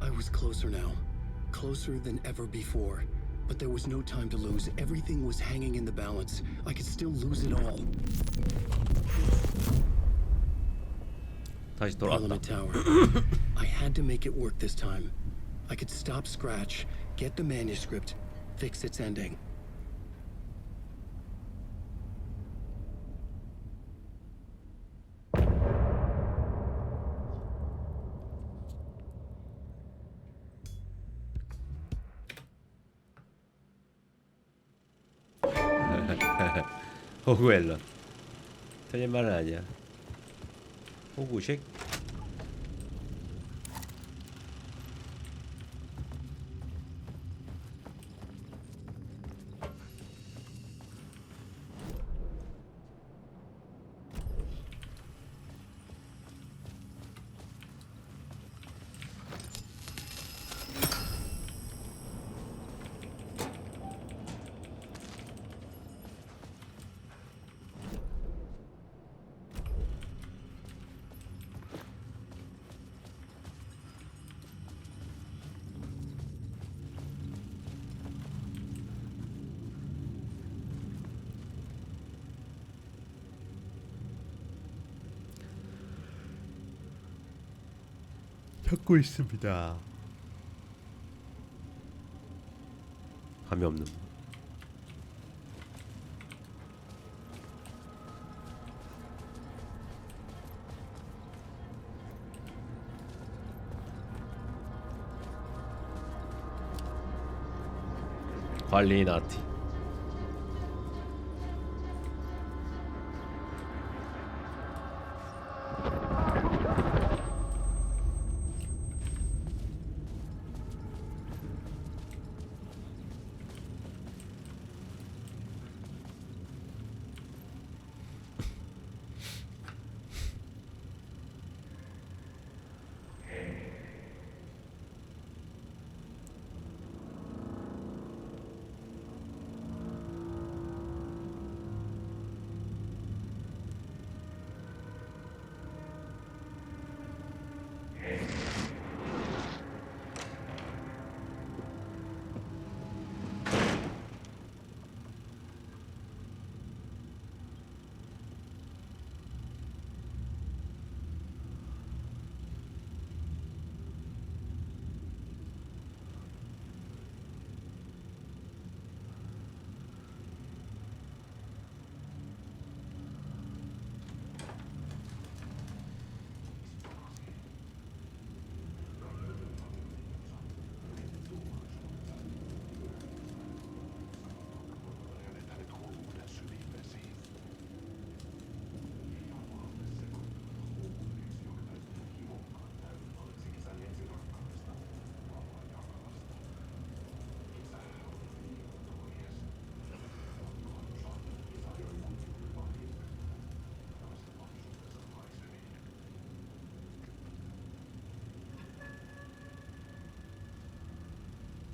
I was closer now. Closer than ever before. But there was no time to lose. Everything was hanging in the balance. I could still lose it all. 다시 돌아왔다. Parliament Tower. I had to make it work this time. I could stop Scratch, get the manuscript, fix its ending. 호구 앨런. 틀린 말은 아니야. 호구식? 찾고 있습니다. 감이 없는. 관리인 아티.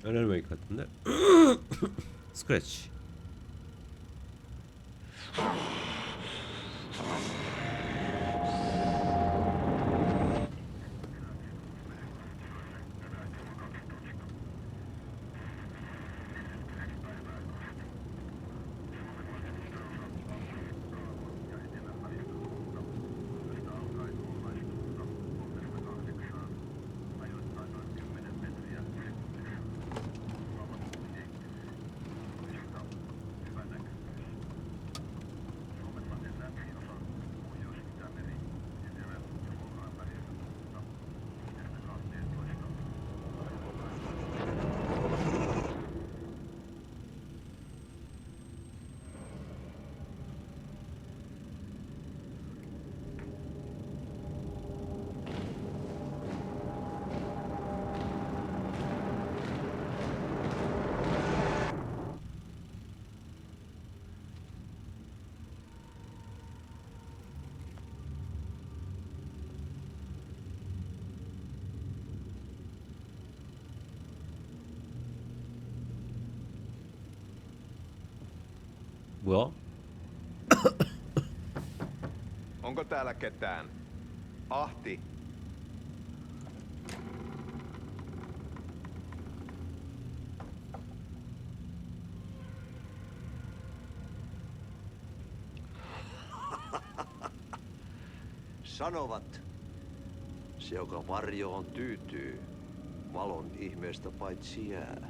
앨런 웨이크 같은데. 스크래치. 뭐야? Onko täällä ketään? Ahti. Sanovat, se joka varjoon tyytyy, valon ihmeestä paitsi jää.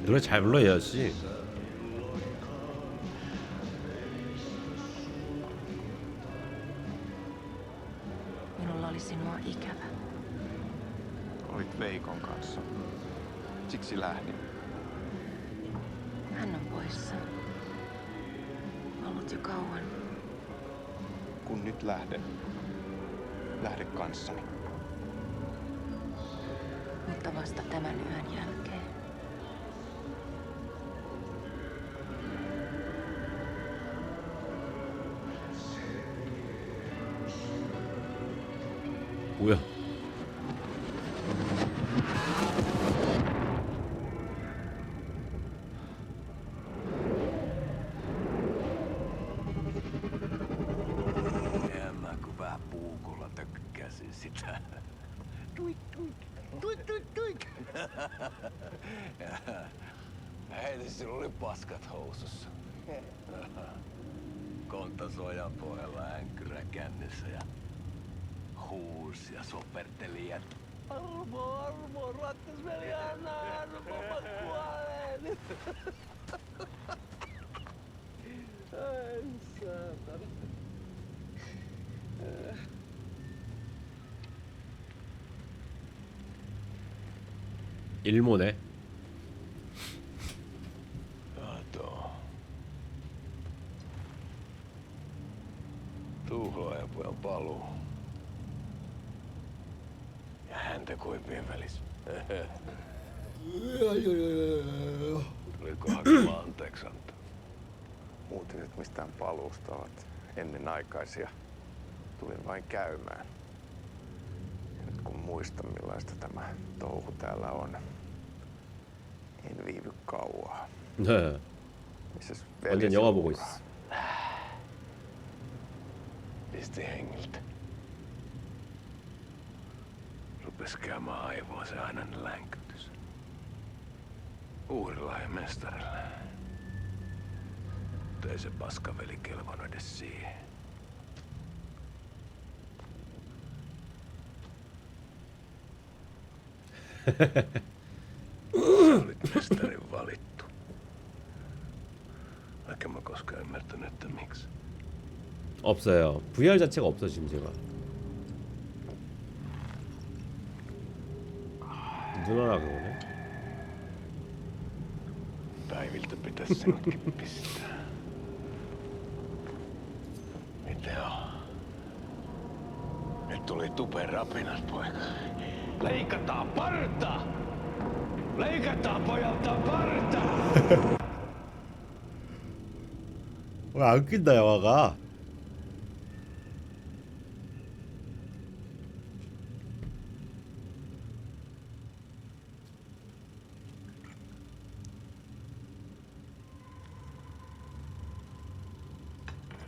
노래 잘 불러야지. Minulla oli sinua ikävä. Olit Veikon kanssa. Siksi lähdin. Hän on poissa. Ollut jo kauan. Kun nyt lähden, lähde kanssani. Mutta vasta tämän yön jälkeen. 뭐야? Mä kun vähän puukolla tökkäsin sitä. Tuik, tuik, tuik, tuik, tuik. Heti sillä oli paskat housussa. Kontas ojan pohjalla änkyrä kännissä ja huusi ja soperteli, että armo, rattasveli, anna armo, mä kuolen. Ai saatana. 일모네. Tuhlaajapojan paluu. Ja häntä koipien välissä. Tuliko hakemaan anteeksi antaa? Uutiset mistään paluusta ovat ennenaikaisia. Tulin vain käymään. Ja nyt kun muistan millaista tämä touhu täällä on, en viivy kauaa. Missäs 완전 영화 보고 있어. Pisti hengiltä. Rupes käymään aivoa se ainainen länkytys. Uurilla ja mestarilla. Mutta ei se paskaveli kelvannut edes siihen. Sä olit mestarin valittu. Vaikka mä koskaan ymmärtänyt, että miksi. 없어요. VR 자체가 없어 지금 제가. 누나라 그거네. Päiviltä pitäisi sinutkin pistää. Mitä on? Nyt tuli tupen rapinat, poika. Leikataan parta! Leikataan pojalta parta! 왜 안 끈다 영화가?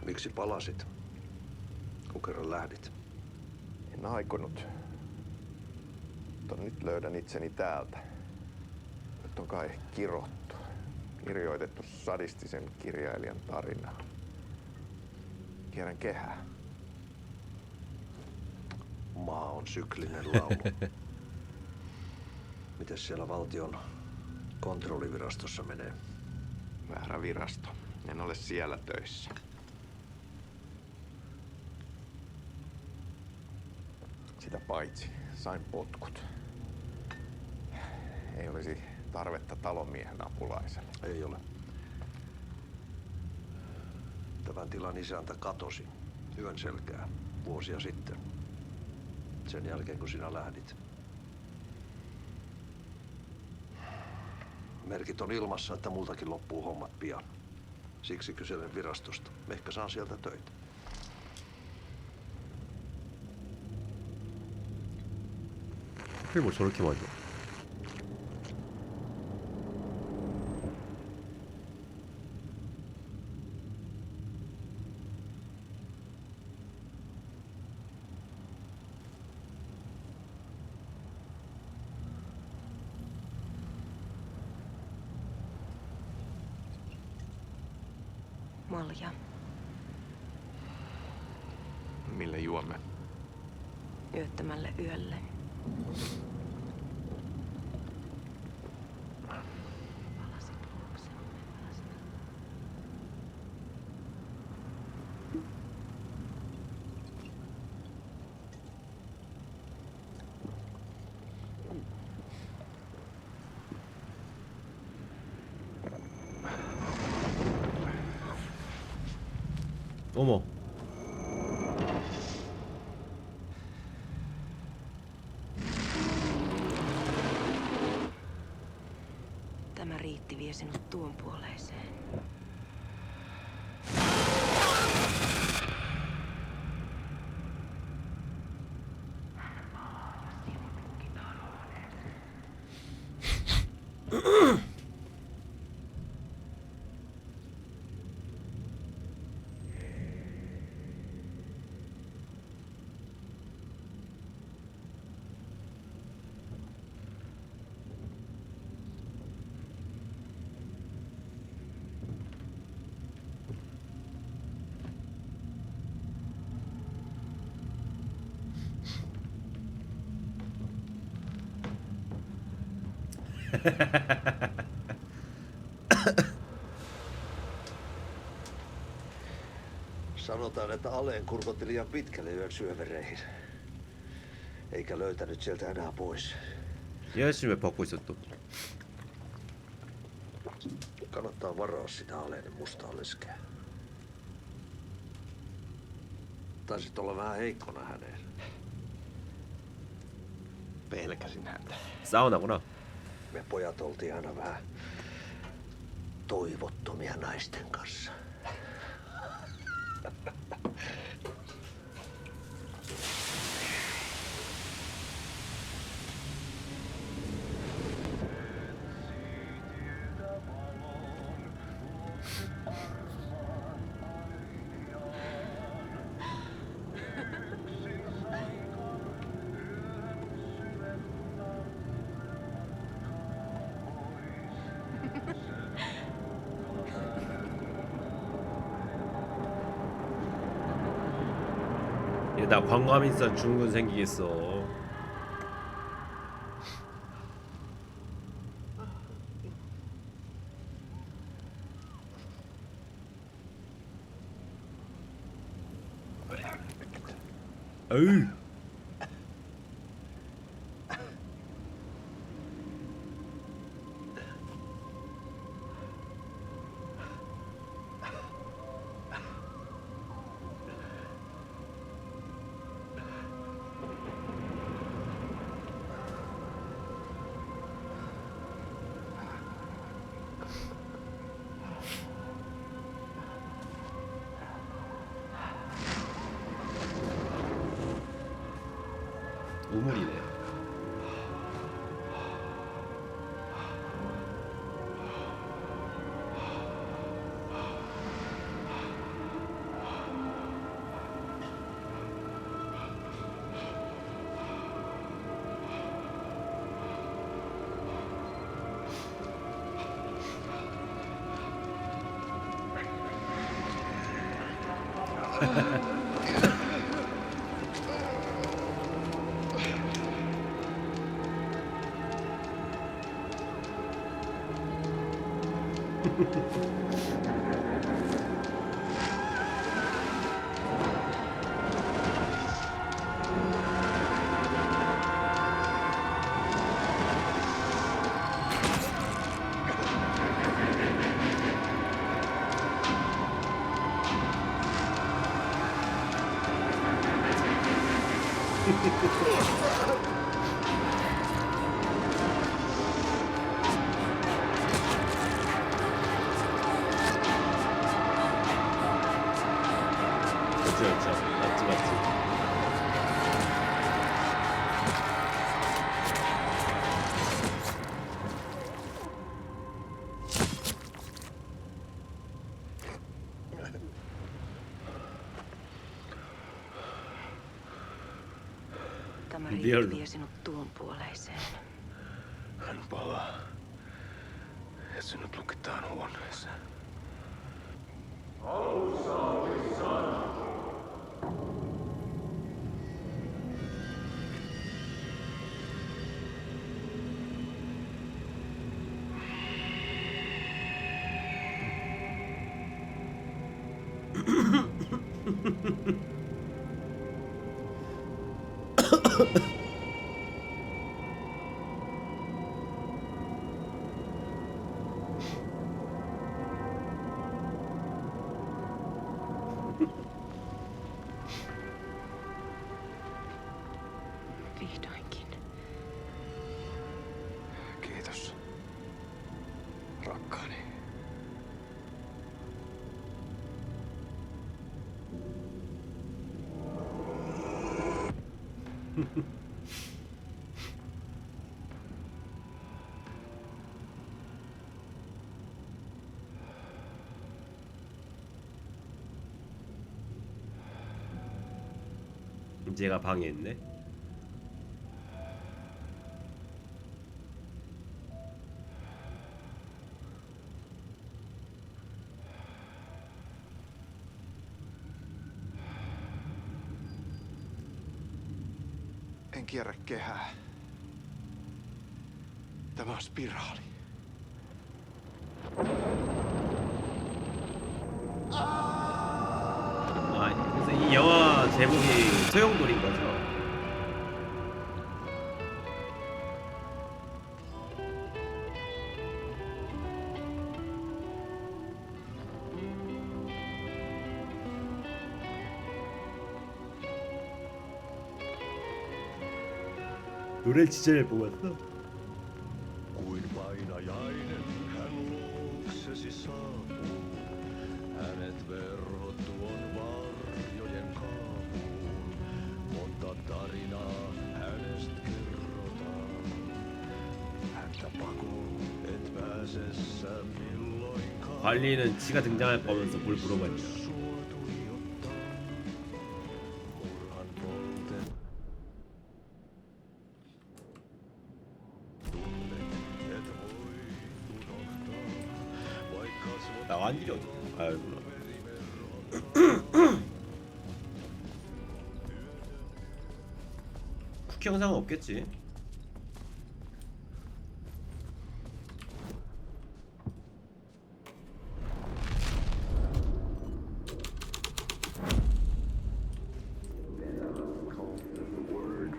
Miksi palasit, kun kerran lähdit? En aikonut. Mutta nyt löydän itseni täältä. Nyt on kai kirottu. Kirjoitettu sadistisen kirjailijan tarinaa. Kierrän kehää. Maa on syklinen laulu. Mites siellä valtion kontrollivirastossa menee? Väärä virasto. En ole siellä töissä. Sitä paitsi sain potkut. Ei olisi tarvetta talonmiehen apulaiselle. Ei ole. Tämän tilan isäntä katosi yön selkää vuosia sitten. Sen jälkeen kun sinä lähdit. Merkit on ilmassa, että multakin loppuu hommat pian. Siksi kyselen virastosta. Ehkä saan sieltä töitä. 뭐 저렇게 많이 줘. Malja. Mille juomme? Yöttömälle yölle. 어머. Tämä riitti vie sinut tuon puoleiseen. Sanotaan, että Aleen kurkotti liian pitkälle yön syövereihin. Eikä löytänyt sieltä enää pois. 열심히 벗고 있었또. Kannattaa varoa sitä Aleen mustaa leskeä. Taisit olla vähän heikkona häneen. Pelkäsin häntä. 사우나구나. Me pojat oltiin aina vähän toivottomia naisten kanssa. 나 광감인산 중군 생기겠어. 어이. 우물이네. 그렇죠. 맞지 맞지. Tämä Liian- vie sinut tuon puoleiseen. Hän palaa. Ja sinut lukitaan huoneeseen. Vihdoinkin. Kiitos. Rakkaani. 이제가 방에 있네. En kierrä kehää. Tämä on spiraali. 그래서 이 영화 제목이 소용돌이인 거죠. 노래 진짜 잘 뽑았어. Kuin painajainen hän luoksesi saapuu. Hänet verhot tuon varjojen kaapuun. Monta tarinaa hänestä kerrotaan. Häntä pakoon et pääse sä milloinkaan. 관리는 지가 등장할 거면서 뭘 물어봤냐. 나간 일이 어디? 아 여기구나. 쿠키 영상은 없겠지.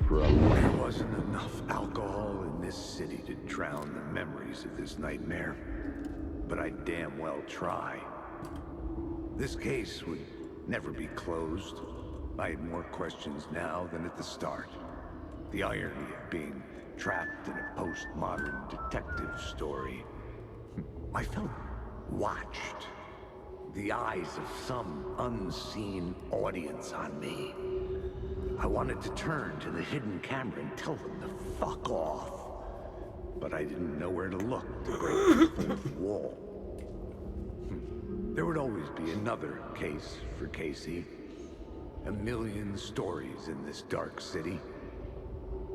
There wasn't enough alcohol in this city to drown the memories of this nightmare, but I damn well try. This case would never be closed. I had more questions now than at the start. The irony of being trapped in a postmodern detective story. I felt watched. The eyes of some unseen audience on me. I wanted to turn to the hidden camera and tell them to fuck off. But I didn't know where to look to break the fourth wall. There would always be another case for Casey. A million stories in this dark city.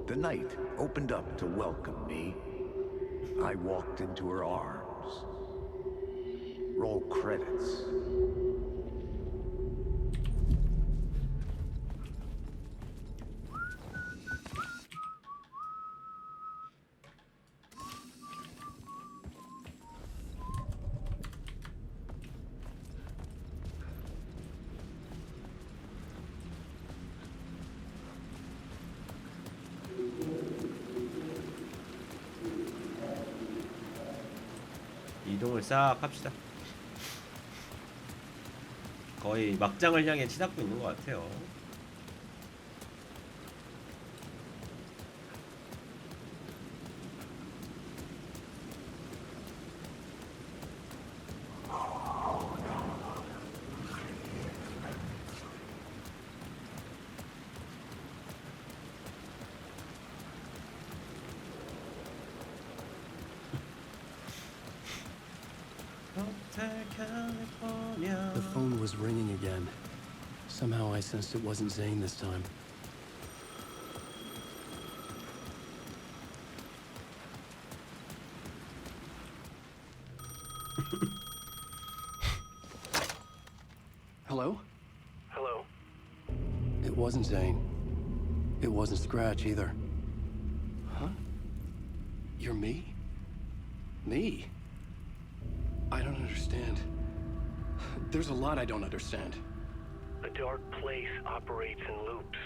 The night opened up to welcome me. I walked into her arms. Roll credits. 이동을 싹 합시다. 거의 막장을 향해 치닫고 있는 것 같아요. The phone was ringing again. Somehow I sensed it wasn't Zane this time. Hello? Hello? It wasn't Zane. It wasn't Scratch either. Huh? You're me? Me? I don't understand. There's a lot I don't understand. The dark place operates in loops.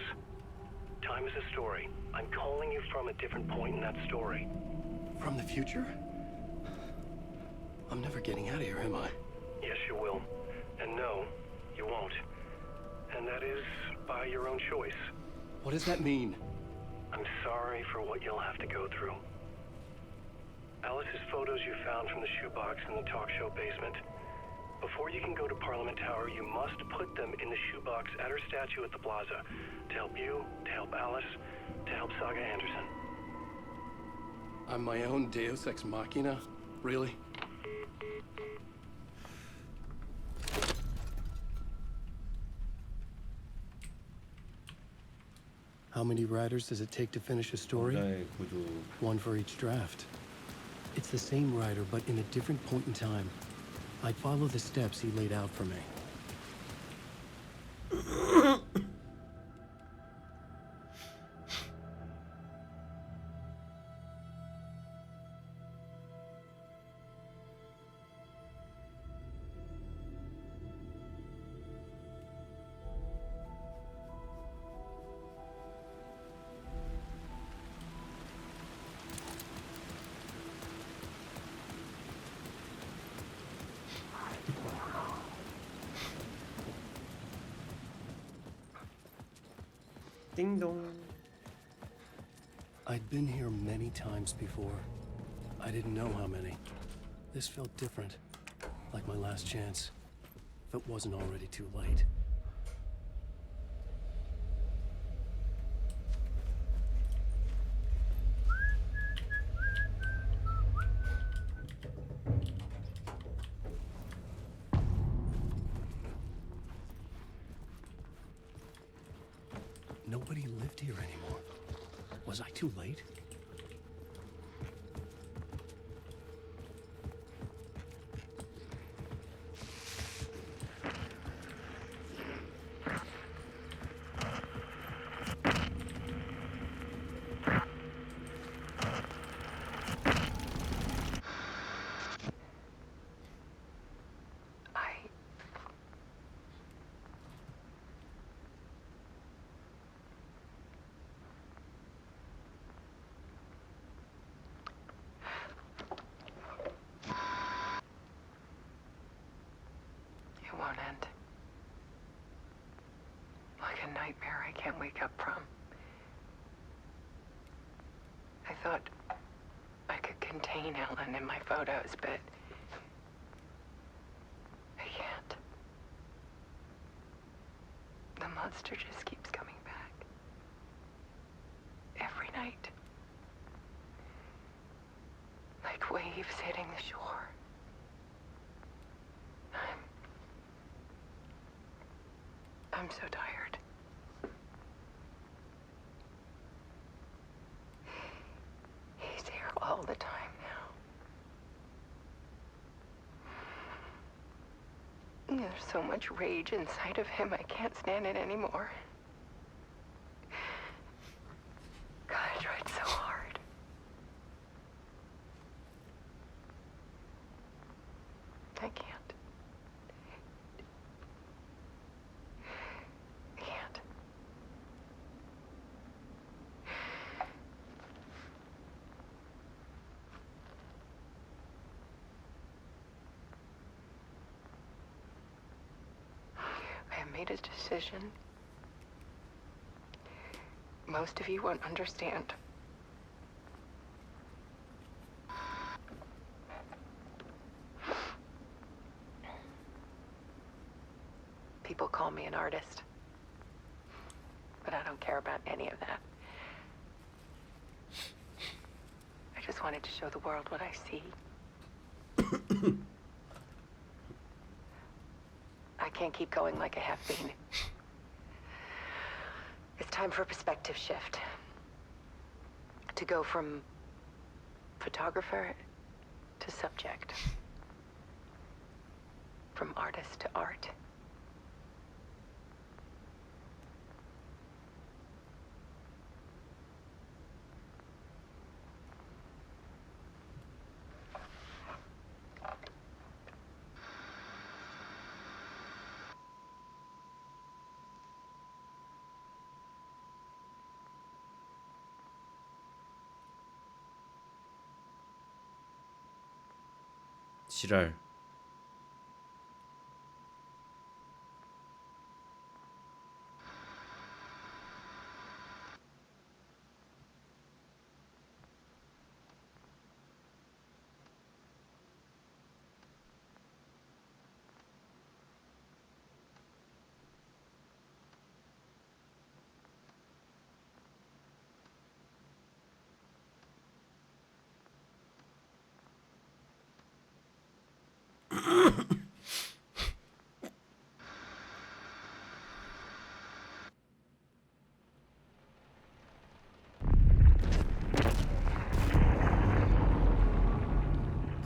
Time is a story. I'm calling you from a different point in that story. From the future? I'm never getting out of here, am I? Yes, you will. And no, you won't. And that is by your own choice. What does that mean? I'm sorry for what you'll have to go through. Alice's photos you found from the shoebox in the talk show basement. Before you can go to Parliament Tower, you must put them in the shoebox at her statue at the plaza. To help you, to help Alice, to help Saga Anderson. I'm my own Deus Ex Machina? Really? How many writers does it take to finish a story? One for each draft. It's the same writer, but in a different point in time. I'd follow the steps he laid out for me. Ding dong. I'd been here many times before. I didn't know how many. This felt different, like my last chance, if it wasn't already too late. Nobody lived here anymore. Was I too late? It won't end. Like a nightmare I can't wake up from. I thought I could contain Ellen in my photos, but I can't. The monster just keeps coming back. Every night. Like waves hitting the shore. I'm so tired. He's here all the time now. There's so much rage inside of him, I can't stand it anymore. God, I tried so hard. I can't. Made a decision. Most of you won't understand. People call me an artist, but I don't care about any of that. I just wanted to show the world what I see. can't keep going like I have been. It's time for a perspective shift. To go from photographer to subject. From artist to art. 지랄.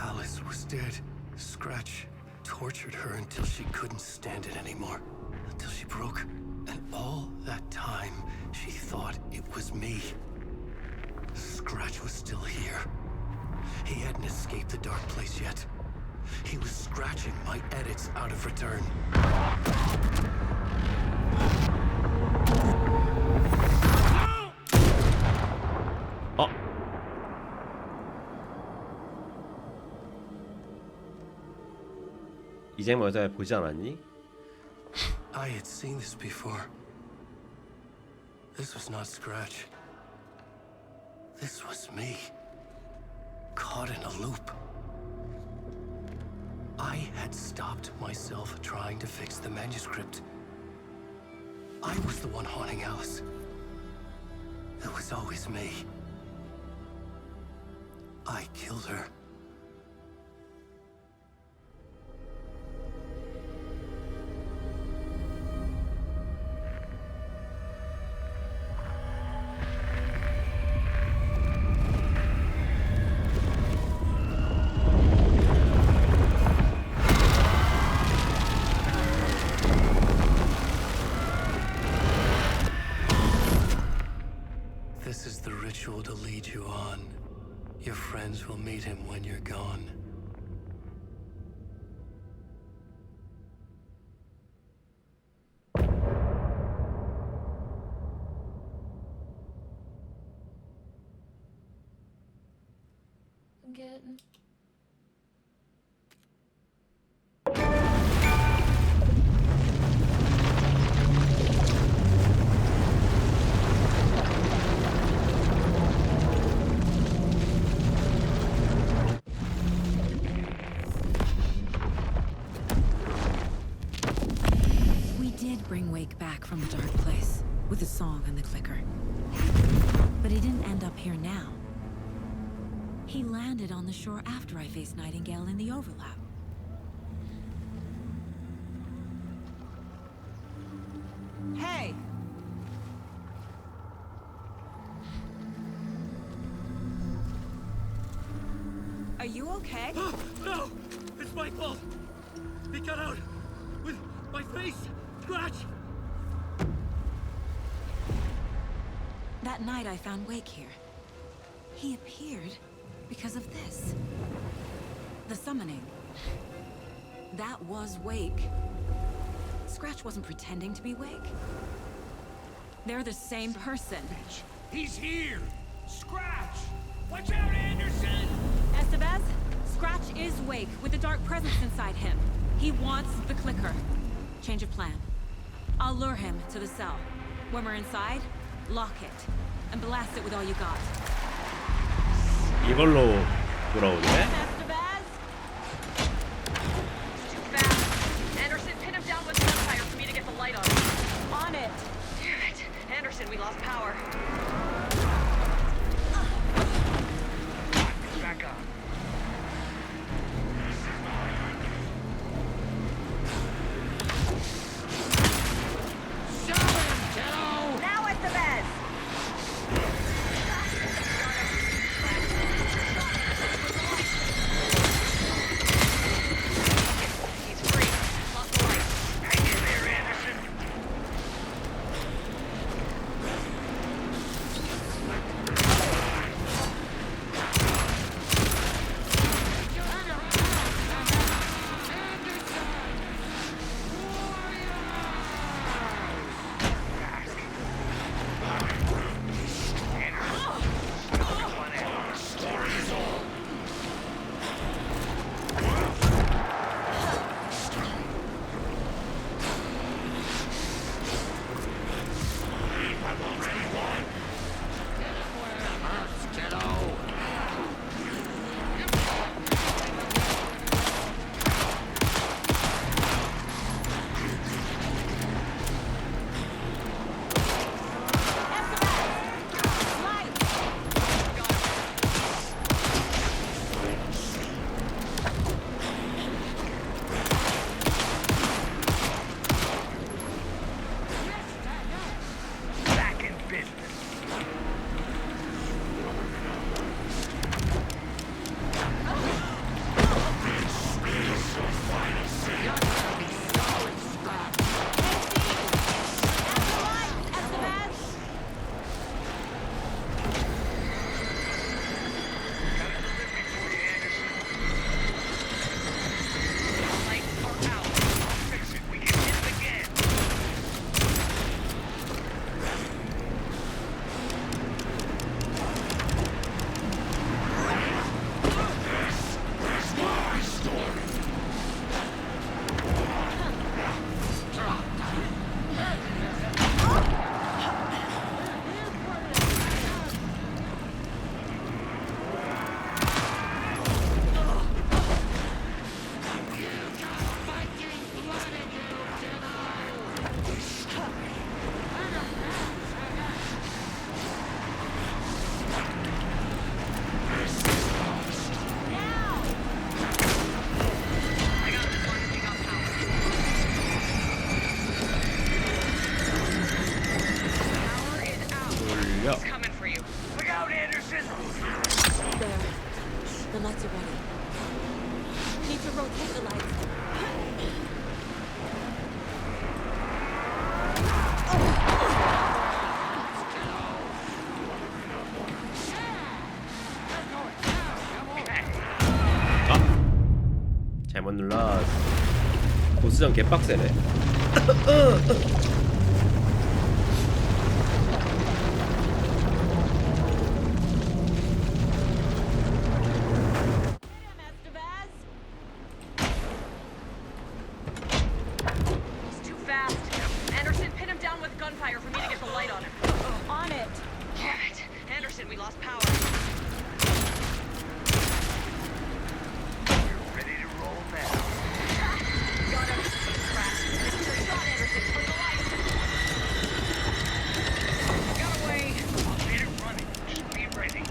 Alice was dead. Scratch tortured her until she couldn't stand it anymore. Until she broke. And all that time, she thought it was me. Scratch was still here. He hadn't escaped the dark place yet. He was scratching my edits out of return. 어? 이 장면 여자애 보지 않았니? I had seen this before. This was not Scratch. This was me. Caught in a loop. I had stopped myself trying to fix the manuscript. I was the one haunting Alice. It was always me. I killed her. This is the ritual to lead you on. Your friends will meet him when you're gone. I'm getting... Bring Wake back from the dark place with the song and the clicker. But he didn't end up here now. He landed on the shore after I faced Nightingale in the overlap. Hey! Are you okay? No! It's my fault! He got out with my face! Scratch! That night I found Wake here. He appeared because of this. The summoning. That was Wake. Scratch wasn't pretending to be Wake. They're the same person. He's here! Scratch! Watch out, Anderson! Estevez, Scratch is Wake with the dark presence inside him. He wants the clicker. Change of plan. I'll lure him to the cell. When we're inside, lock it and blast it with all you got. 이걸로 돌아오네. Estevez? Too fast. Anderson, pin him down with gunfire for me to get the light on him. On it. Damn it. Anderson, we lost power. Back up. 보스전 개빡세네. He's too fast. Anderson, pin him down with gunfire for me to get the light on him. On it. Damn it. Anderson, we lost power. Ready to roll now. Got him. Crap. Mystery shot, Anderson. Bring the light. Got away. I'll get it running. Just be ready.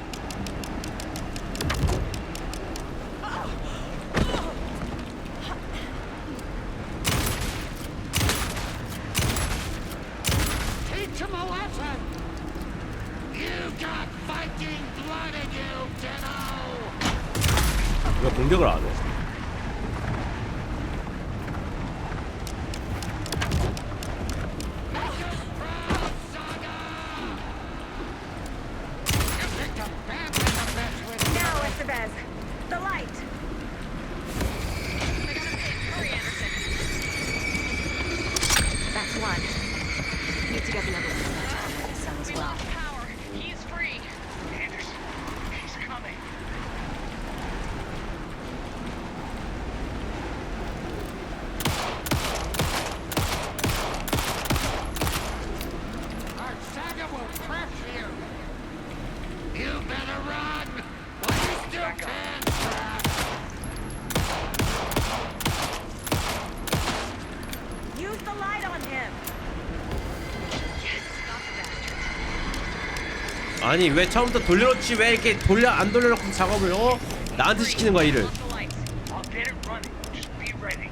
Teach him a lesson! You got Viking blood in you, kiddo! 왜 공격을 안 해? Now, Estevez. The light. Hurry, Anderson. That's one. Need to get the other one to the cell as We well. lost power. He's free. Anderson, he's coming. Our saga will crush you! You better run! While you still can, Scrap! Use the light on him. 아니 왜 처음부터 돌려놓지 왜 이렇게 안 돌려놓고 작업을 나한테 시키는 거야 일을. I'll get it running. Just be ready.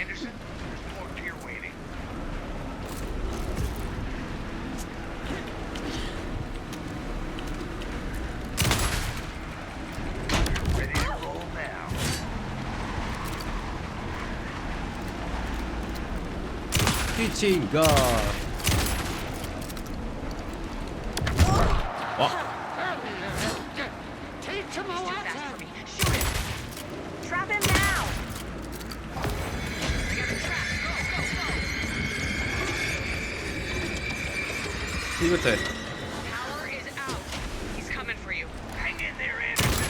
Anderson, there's more gear waiting. You're ready to roll now. 키친가. Teach him a lesson! Shoot him. Trap him now. 이부터 해. Power is out. He's coming for you. Hang in there, Anderson.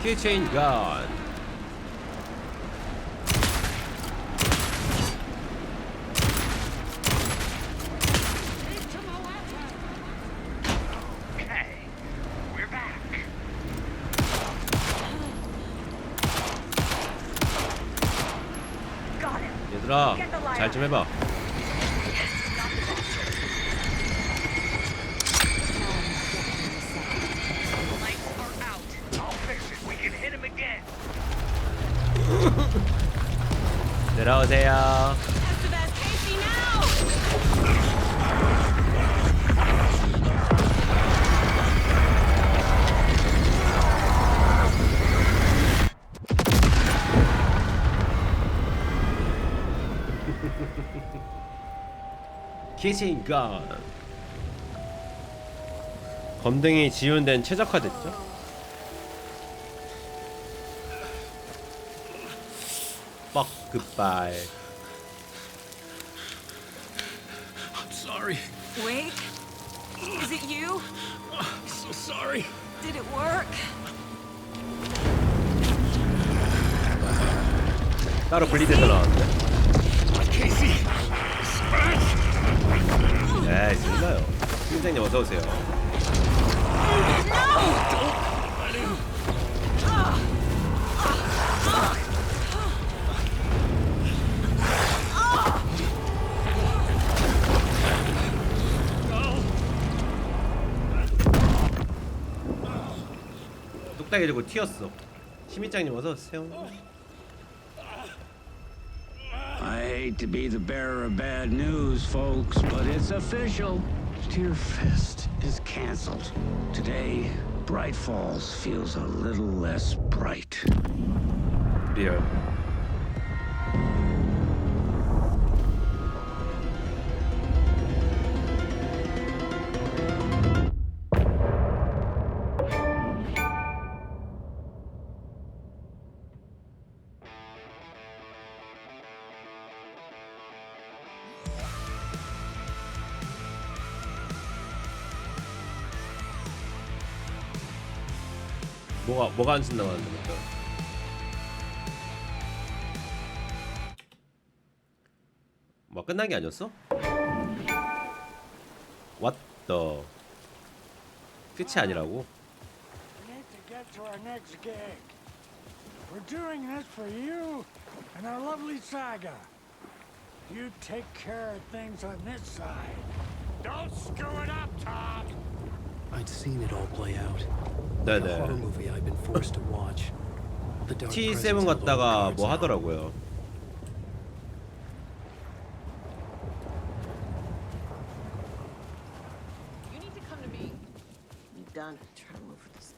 키친 건. Okay, we're back. Got him. 얘들아 잘 좀 해봐. Lights are out. I'll fix it. We can hit him again. 내려오세요. Estevez, Casey, now. 키친 건. 검등이 지운된 최적화됐죠? Fuck goodbye. I'm sorry. Wake? Is it you? I'm so sorry. Did it work? 따로 분리돼서 나왔는데. Casey! 에이, 신나요. 팀장님 어서 오세요. 뚝딱이 들고 튀었어. 심의장님 어서 오세요. I hate to be the bearer of bad news, folks, but it's official. Tear Fest is canceled. Today, Bright Falls feels a little less bright. 리얼. 뭐가 안 쓴다고 하는데 맞다. 뭐 끝난 게 아니었어? What the? 끝이 아니라고? We need to get to our next gig. We're doing this for you and our lovely saga. You take care of things on this side. Don't screw it up, Tom. I'd seen it all play out. 네네. The horror movie I'd been forced to watch. The dark T7 presence held all the 갔다가 cards 뭐 now. 하더라고요. You need to come to me. I'm done trying to move this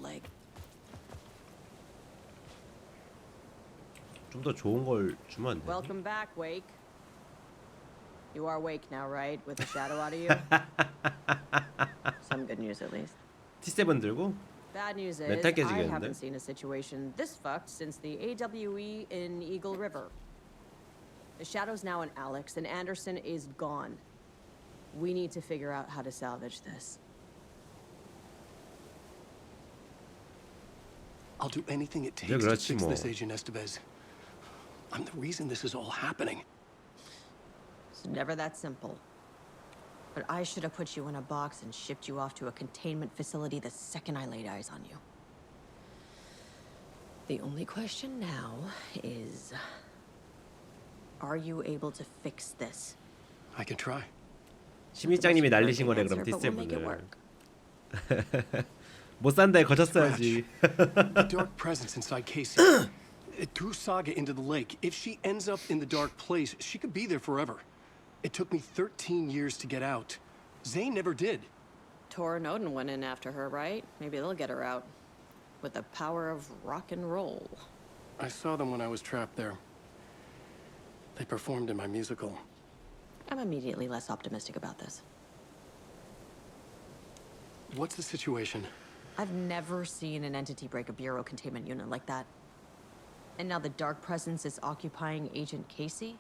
leg. 좀 더 좋은 걸 주면 안 돼? Welcome back, Wake. You are Wake now, right? With the shadow out of you? Some good news at least. T7 들고? Bad news is, 멘탈 I 깨지겠는데? haven't seen a situation this fucked since the AWE in Eagle River. The shadow's now in Alex, and Anderson is gone. We need to figure out how to salvage this. I'll do anything it takes Yeah, to 그렇지 fix 뭐. this, Agent Estevez. I'm the reason this is all happening. It's never that simple. But I should have put you in a box and shipped you off to a containment facility the second I laid eyes on you. The only question now is, are you able to fix this? I can try. 심의장님이 날리신 거래 그럼 But we'll make it T7을. work. 못 산다에 거쳤어야지. The dark presence inside Casey. It threw Saga into the lake. If she ends up in the dark place, she could be there forever. It took me 13 years to get out. Zane never did. Tor and Odin went in after her, right? Maybe they'll get her out. With the power of rock and roll. I saw them when I was trapped there. They performed in my musical. I'm immediately less optimistic about this. What's the situation? I've never seen an entity break a bureau containment unit like that. And now the dark presence is occupying Agent Casey?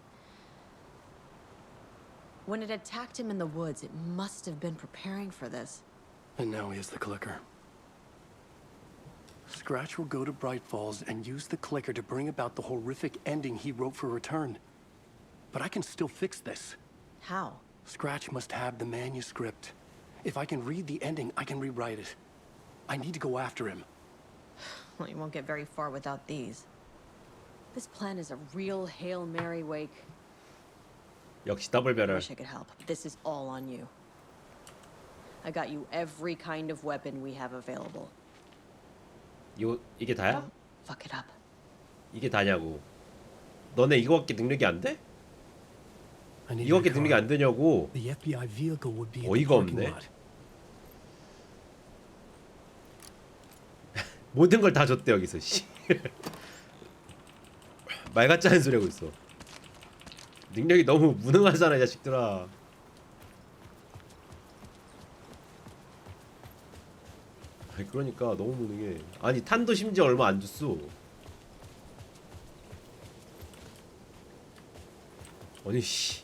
When it attacked him in the woods, it must have been preparing for this. And now he has the clicker. Scratch will go to Bright Falls and use the clicker to bring about the horrific ending he wrote for Return. But I can still fix this. How? Scratch must have the manuscript. If I can read the ending, I can rewrite it. I need to go after him. Well, you won't get very far without these. This plan is a real Hail Mary, Wake. 역시 더블 I 배럴. wish I could help, but this is all on you. I got you every kind of weapon we have available. 이게 다야? Don't fuck it up. 이게 다냐고. 너네 이거밖에 능력이 안 돼? I need 이거밖에 your 능력이 car. 안 되냐고. The FBI vehicle would be in the 어이가 parking 없네. lot. 모든 걸 다 줬대 여기서. 씨. 말 같지 않은 소리 하고 있어. 능력이 너무 무능하잖아 이 자식들아. 아니 그러니까 너무 무능해. 아니 탄도 심지어 얼마 안 줬어. 아니 씨.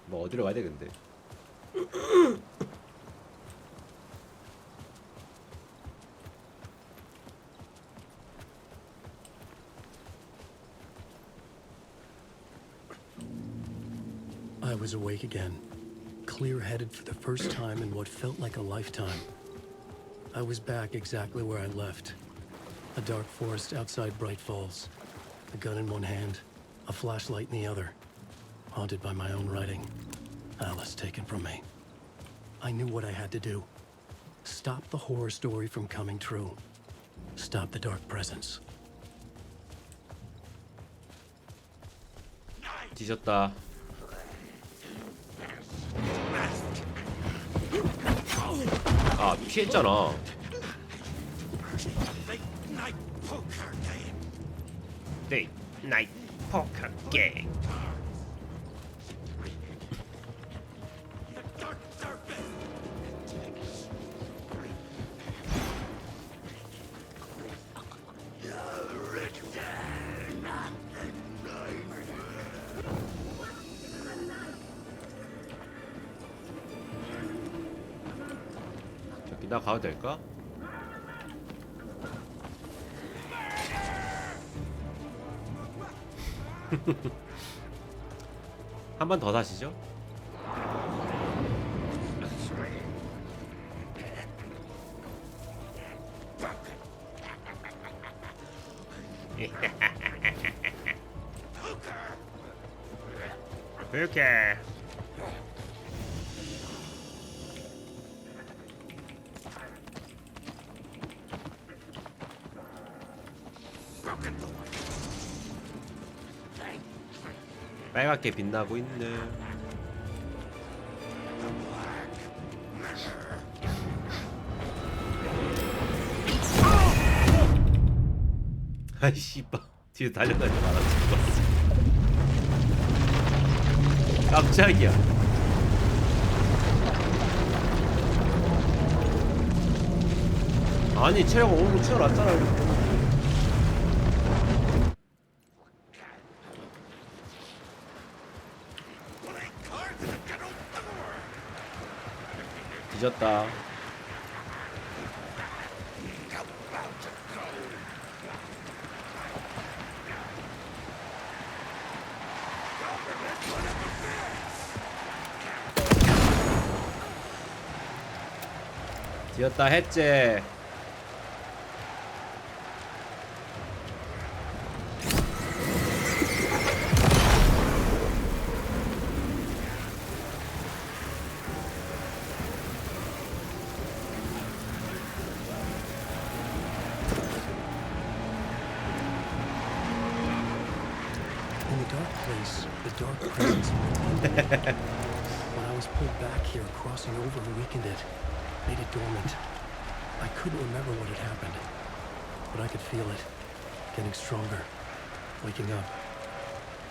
뭐 어디로 가야 돼 근데. I was awake again, clear-headed for the first time in what felt like a lifetime. I was back exactly where I left. A dark forest outside Bright Falls. A gun in one hand, a flashlight in the other. Haunted by my own writing. Alice taken from me. I knew what I had to do. Stop the horror story from coming true. Stop the dark presence. 뒤졌다. 아 피했잖아. Late night poker game. 나 가도 될까? 한 번 더 사시죠? 이렇게 빨갛게 빛나고 있네. 아이 씨발 뒤에 달려다니지 말아 죽었어. 깜짝이야. 아니 체력 5로 채워놨잖아. 뒤졌다. 뒤졌다 했제. The dark presence when I was pulled back here, crossing over and weakened it, made it dormant. I couldn't remember what had happened, but I could feel it, getting stronger, waking up.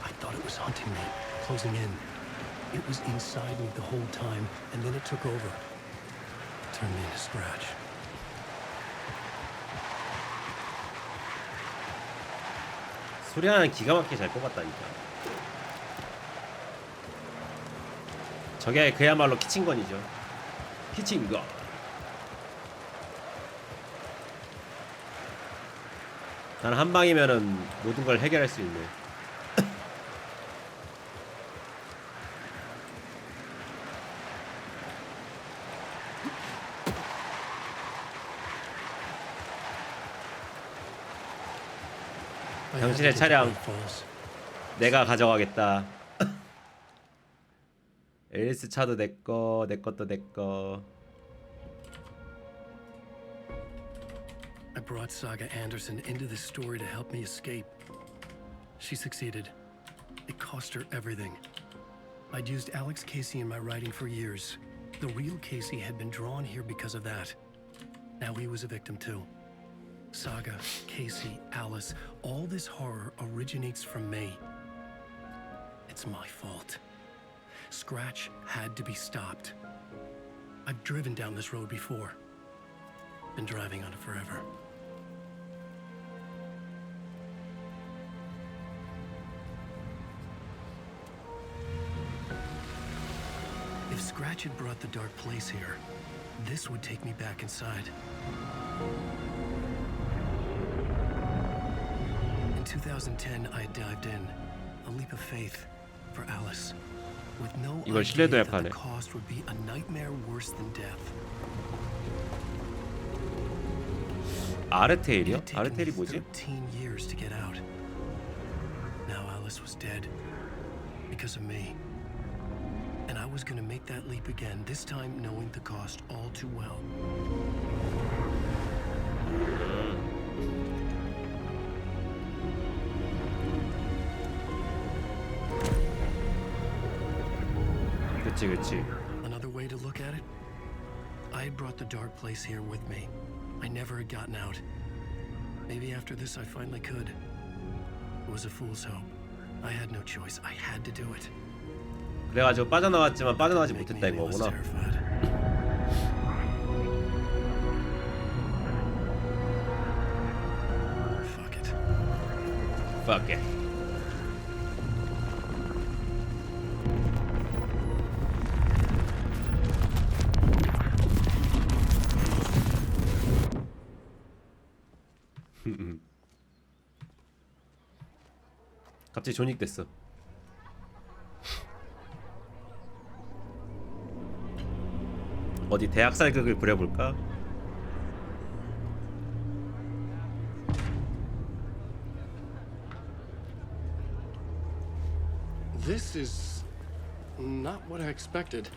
I thought it was hunting me, closing in. It was inside me the whole time, and then it took over, turned me into Scratch. 소리 하나는 기가 막히게 잘 뽑았다니까. 저게 그야말로 키친건이죠. 키친건. 난 한 방이면은 모든 걸 해결할 수 있네. 당신의 차량 내가 가져가겠다. 앨리스 차도 내꺼, 내 것도 내꺼. I brought Saga Anderson into this story to help me escape. She succeeded. It cost her everything. I'd used Alex Casey in my writing for years. The real Casey had been drawn here because of that. Now he was a victim too. Saga, Casey, Alice, all this horror originates from me. It's my fault. Scratch had to be stopped. I've driven down this road before. Been driving on it forever. If Scratch had brought the dark place here, this would take me back inside. In 2010, I dived in, a leap of faith for Alice, with no 이걸 idea 신뢰도에 that 파네. the cost would be a nightmare worse than death. 아르테일이요? 아르테일이 뭐지? 13 years to get out. Now Alice was dead because of me. And I was gonna make that leap again, this time knowing the cost all too well. 그치. Another way to look at it, I had brought the dark place here with me. I never had gotten out. Maybe after this I finally could. It was a fool's hope. I had no choice. I had to do it. 그래가지고 빠져나왔지만 빠져나가지 못했다는 거구나. Fuck it. 갑자기 존윅 됐어. 어디 대학살극을 부려볼까? This is not what I expected.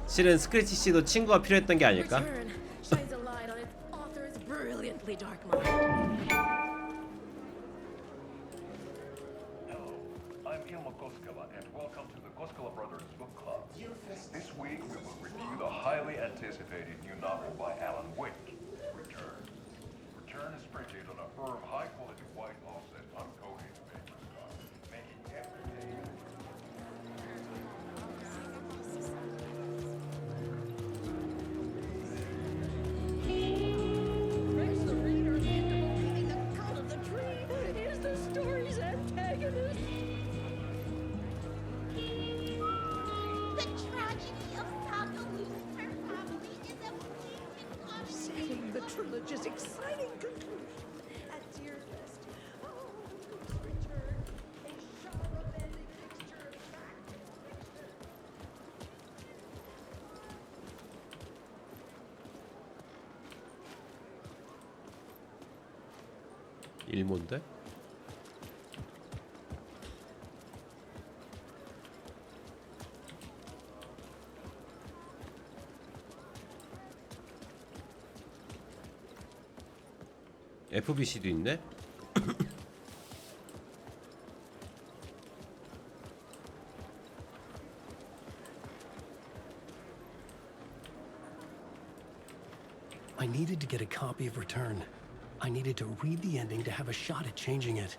실은 스크래치 씨도 친구가 필요했던 게 아닐까? Shines a light on its author's brilliantly dark mind. Hello, I'm Ilmo Koskela, and welcome to the Koskela Brothers Book Club. This week we will review the highly anticipated new novel by Alan Wake, Return. Return is printed on a firm, high-quality white offset uncoated paper stock, making every page. Brings the reader into believing the cult of the tree is the story's antagonist. The tragedy of Saga losing her family is a blatant comedy. Setting the trilogy's exciting conclusion at Deerfest. Oh, Return, a genre-bending mixture of fact and fiction. 일몬데? FBC도 있네? I needed to get a copy of Return. I needed to read the ending to have a shot at changing it.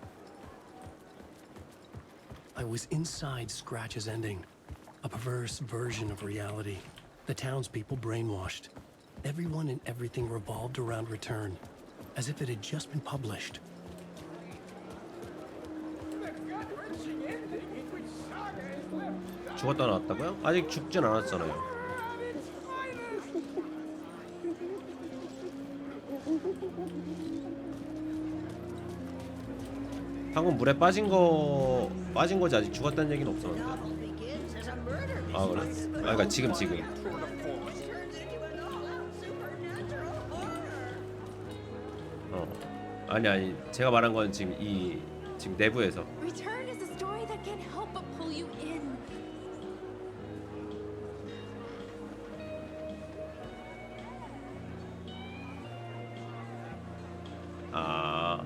I was inside Scratch's ending, a perverse version of reality. The townspeople brainwashed. Everyone and everything revolved around Return, as if it had just been published. 죽었다 나왔다고요? 아직 죽진 않았잖아요. 방금 물에 빠진 거지. 아직 죽었다는 얘기는 없었는데. 아 그래? 아 그러니까 지금 아니 제가 말한 건 지금 지금 내부에서. Return is a story that can't help but pull you in. 아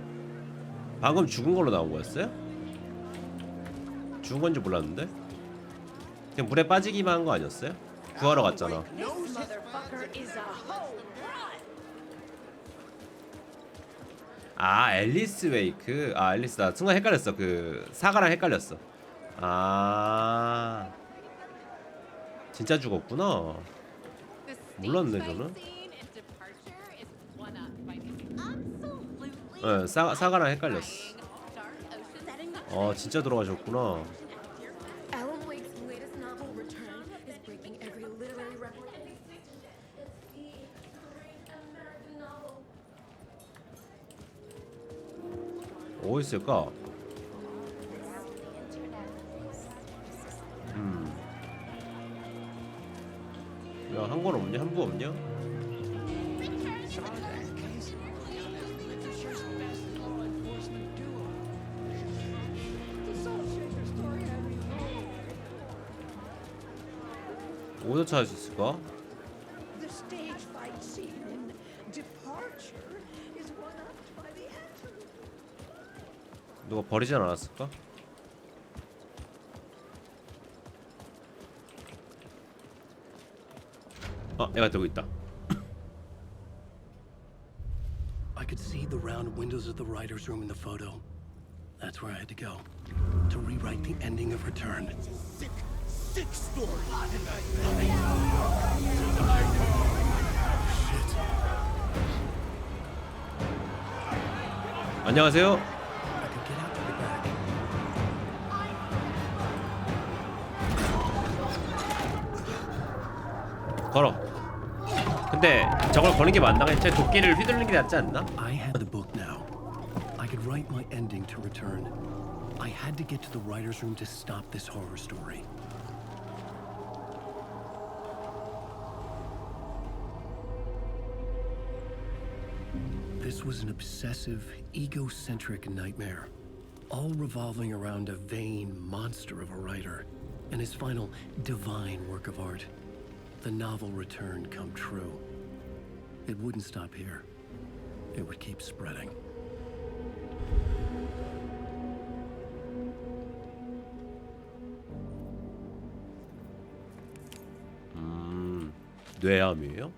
방금 죽은 걸로 나온 거였어요? 죽은 건지 몰랐는데. 그냥 물에 빠지기만 한 거 아니었어요? 구하러 갔잖아. This motherfucker is a hoe. 아 앨리스 웨이크. 아 앨리스 나 순간 헷갈렸어. 그 사과랑 헷갈렸어. 아 진짜 죽었구나. 몰랐네 저는. 네, 사과랑 헷갈렸어. 진짜 돌아가셨구나. Alan Wake's latest novel, Return, is breaking every literary record. 뭐 있을까? 야, 한 권 없냐? 한 부 없냐? 어디서 찾을 수 있을까? The stage fight scene in Departure is one-upped by the anthem. 누가 버리진 않았을까? 내가 들고 있다. I could see the round windows of the writer's room in the photo. That's where I had to go to rewrite the ending of Return. Sick story. 안녕하세요. 걸어. 근데 근데 저걸 거는 게 맞나? 제 도끼를 휘두르는 게 낫지 않나? I had the book now. I could write my ending to return. I had to get to the writer's room to stop this horror story. This was an obsessive, egocentric nightmare, all revolving around a vain monster of a writer and his final divine work of art, the novel Return come true. It wouldn't stop here. It would keep spreading. 뇌암이에요?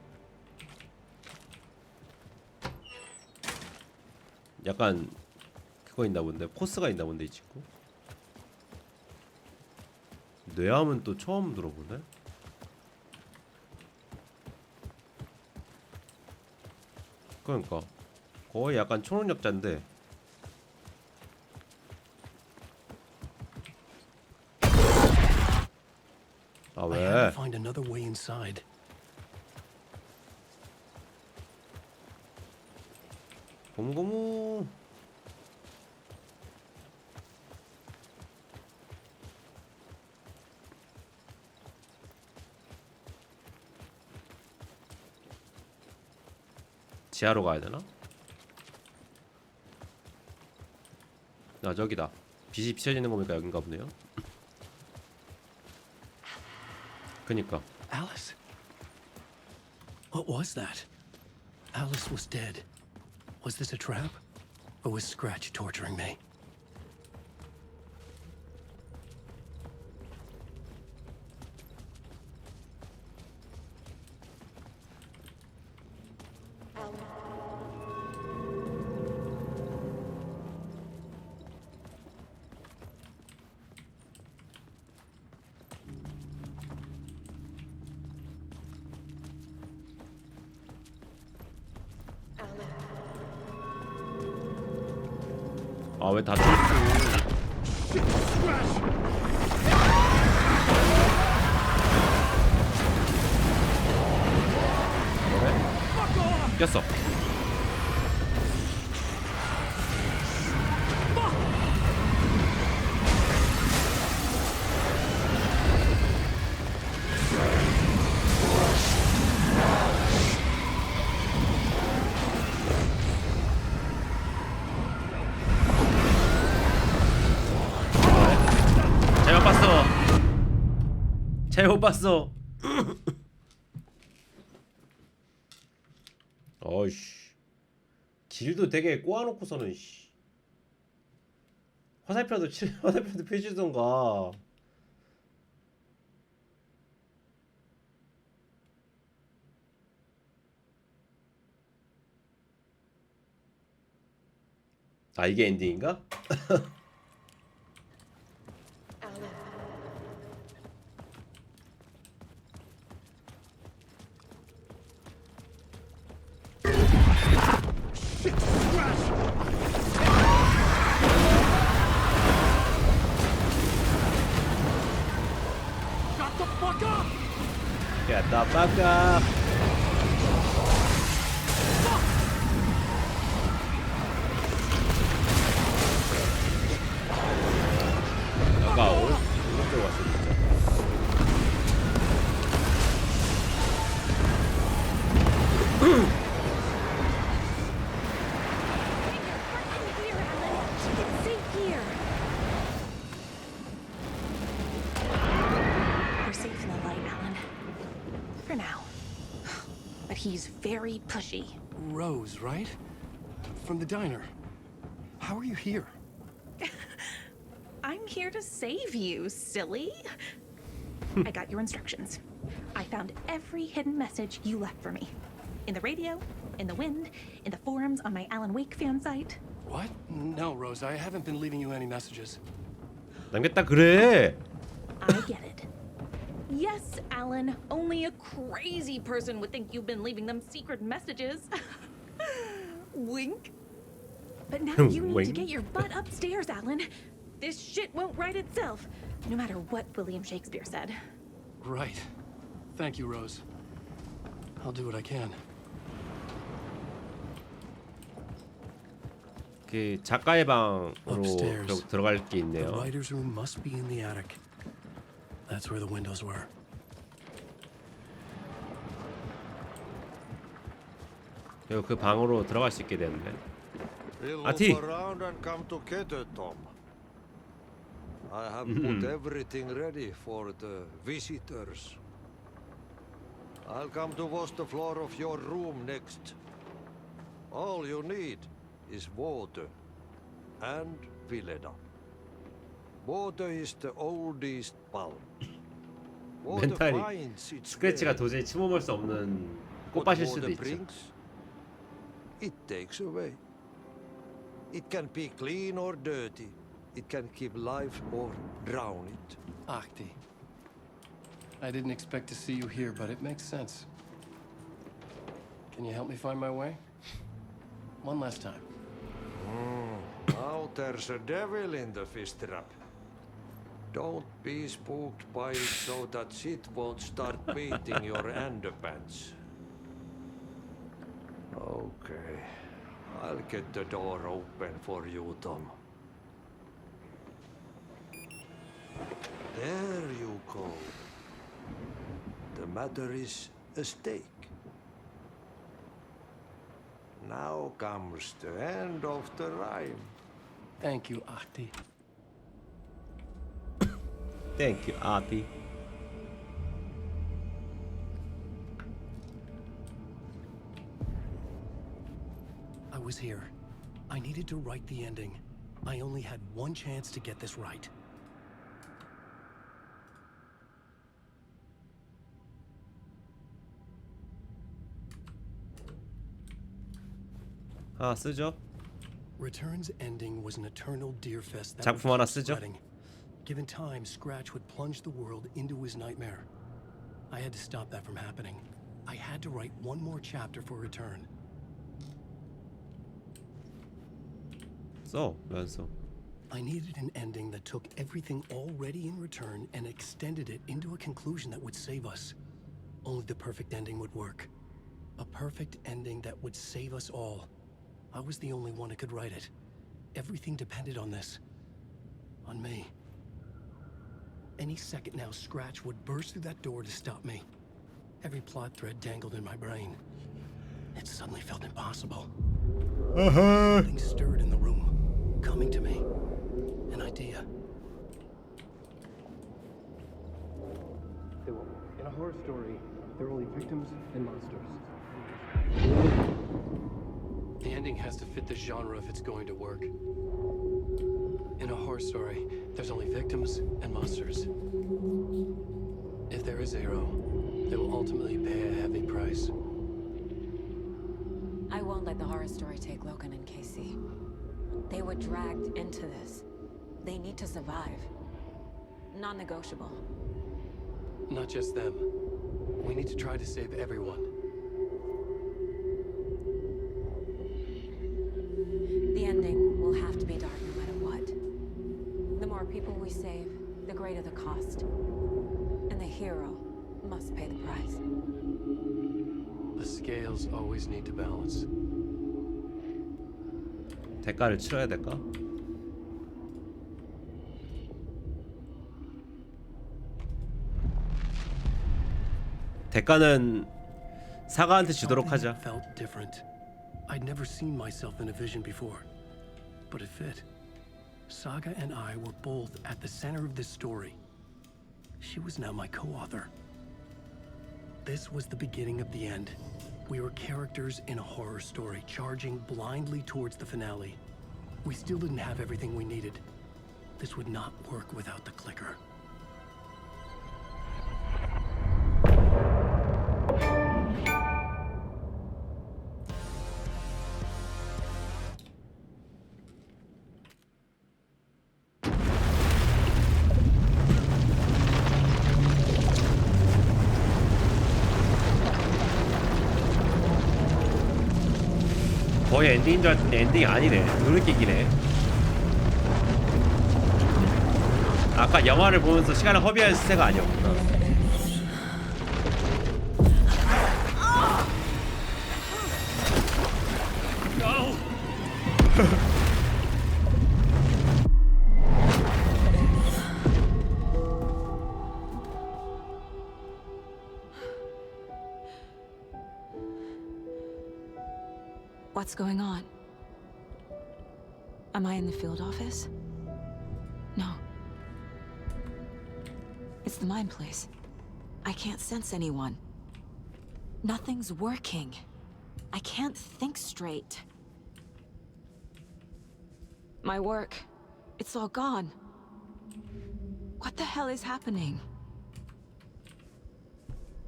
약간 그거 있나 본데, 포스가 있나 본데 이 친구. 뇌암은 또 처음 들어보네. 그러니까 거의 약간 초능력자인데. 아 I had 왜? to find another way inside. 고무고무. 지하로 가야 되나? 아 저기다. 빛이 비춰지는 거 보니까 여긴가 보네요. 그니까. Alice? What was that? Alice was dead. Was this a trap? Or was Scratch torturing me? 아 왜 다 죽었어? 그래? 꼈어. 잘못 봤어. 어이씨. 길도 되게 꼬아놓고서는 씨. 화살표도 펴주던가. 아 이게 엔딩인가? Get the fuck up! 아까 오른쪽 왔어 진짜. We're safe in the light, Alan. For now. But he's very pushy. Rose, right? From the diner. How are you here? I'm here to save you, silly. I got your instructions. I found every hidden message you left for me. In the radio, in the wind, in the forums on my Alan Wake fan site. What? No, Rose, I haven't been leaving you any messages. 남겼다 그래. I get it. Yes, Alan, only a crazy person would think you've been leaving them secret messages. Wink. But now you need to get your butt upstairs, Alan. This shit won't write itself, no matter what William Shakespeare said. Right. Thank you, Rose. I'll do what I can. 그 작가의 방으로 Upstairs. 들어갈 게 The 있네요. writer's room must be in the attic. That's where the windows were. 그리고 그 방으로 들어갈 수 있게 되는데. We'll 아티. look around and come together, Tom. I have put everything ready for the visitors. I'll come to wash the floor of your room next. All you need is water and Vileda. Water is the oldest bulb. Water 멘탈이 finds its 스크래치가 way. 도저히 침범할 수 없는 What 꽃밭일 수도 water 있죠. brings, it takes away. It can be clean or dirty. It can keep life or drown it. Ahti. I didn't expect to see you here, but it makes sense. Can you help me find my way? One last time. Now there's a devil in the fish trap. Don't be spooked by it so that shit won't start beating your underpants. Okay. I'll get the door open for you, Tom. There you go. The matter is a stake. Now comes the end of the rhyme. Thank you, Ahti. Thank you, 아비. I was here. I needed to write the ending. I only had one chance to get this right. 아, 쓰죠. Return's ending was an eternal deer fest that 작품 would 하나 keep 쓰죠. spreading. Given time, Scratch would plunge the world into his nightmare. I had to stop that from happening. I had to write one more chapter for Return. 써, 왜 안 써? I needed an ending that took everything already in Return and extended it into a conclusion that would save us. Only the perfect ending would work. A perfect ending that would save us all. I was the only one who could write it. Everything depended on this. On me. Any second now, Scratch would burst through that door to stop me. Every plot thread dangled in my brain. It suddenly felt impossible. Something stirred in the room, coming to me. An idea. In a horror story, there are only victims and monsters. The ending has to fit the genre if it's going to work. In a horror story, there's only victims and monsters. If there is a hero, they will ultimately pay a heavy price. I won't let the horror story take Logan and Casey. They were dragged into this. They need to survive. Non-negotiable. Not just them. We need to try to save everyone. The ending will have to be dark no matter what. The more people we save, the greater the cost. And the hero must pay the price. The scales always need to balance. 대가를 치러야 될까? 대가는 사가한테 주도록 하자. Something felt different. I'd never seen myself in a vision before, but it fit. Saga and I were both at the center of this story. She was now my co-author. This was the beginning of the end. We were characters in a horror story, charging blindly towards the finale. We still didn't have everything we needed. This would not work without the clicker. 거의 엔딩인 줄 알았더니 엔딩이 아니네. 눈느끼기네. 아까 영화를 보면서 시간을 허비할 시세가 아니었구나. What's going on? Am I in the field office? No. It's the mine place. I can't sense anyone. Nothing's working. I can't think straight. My work, it's all gone. What the hell is happening?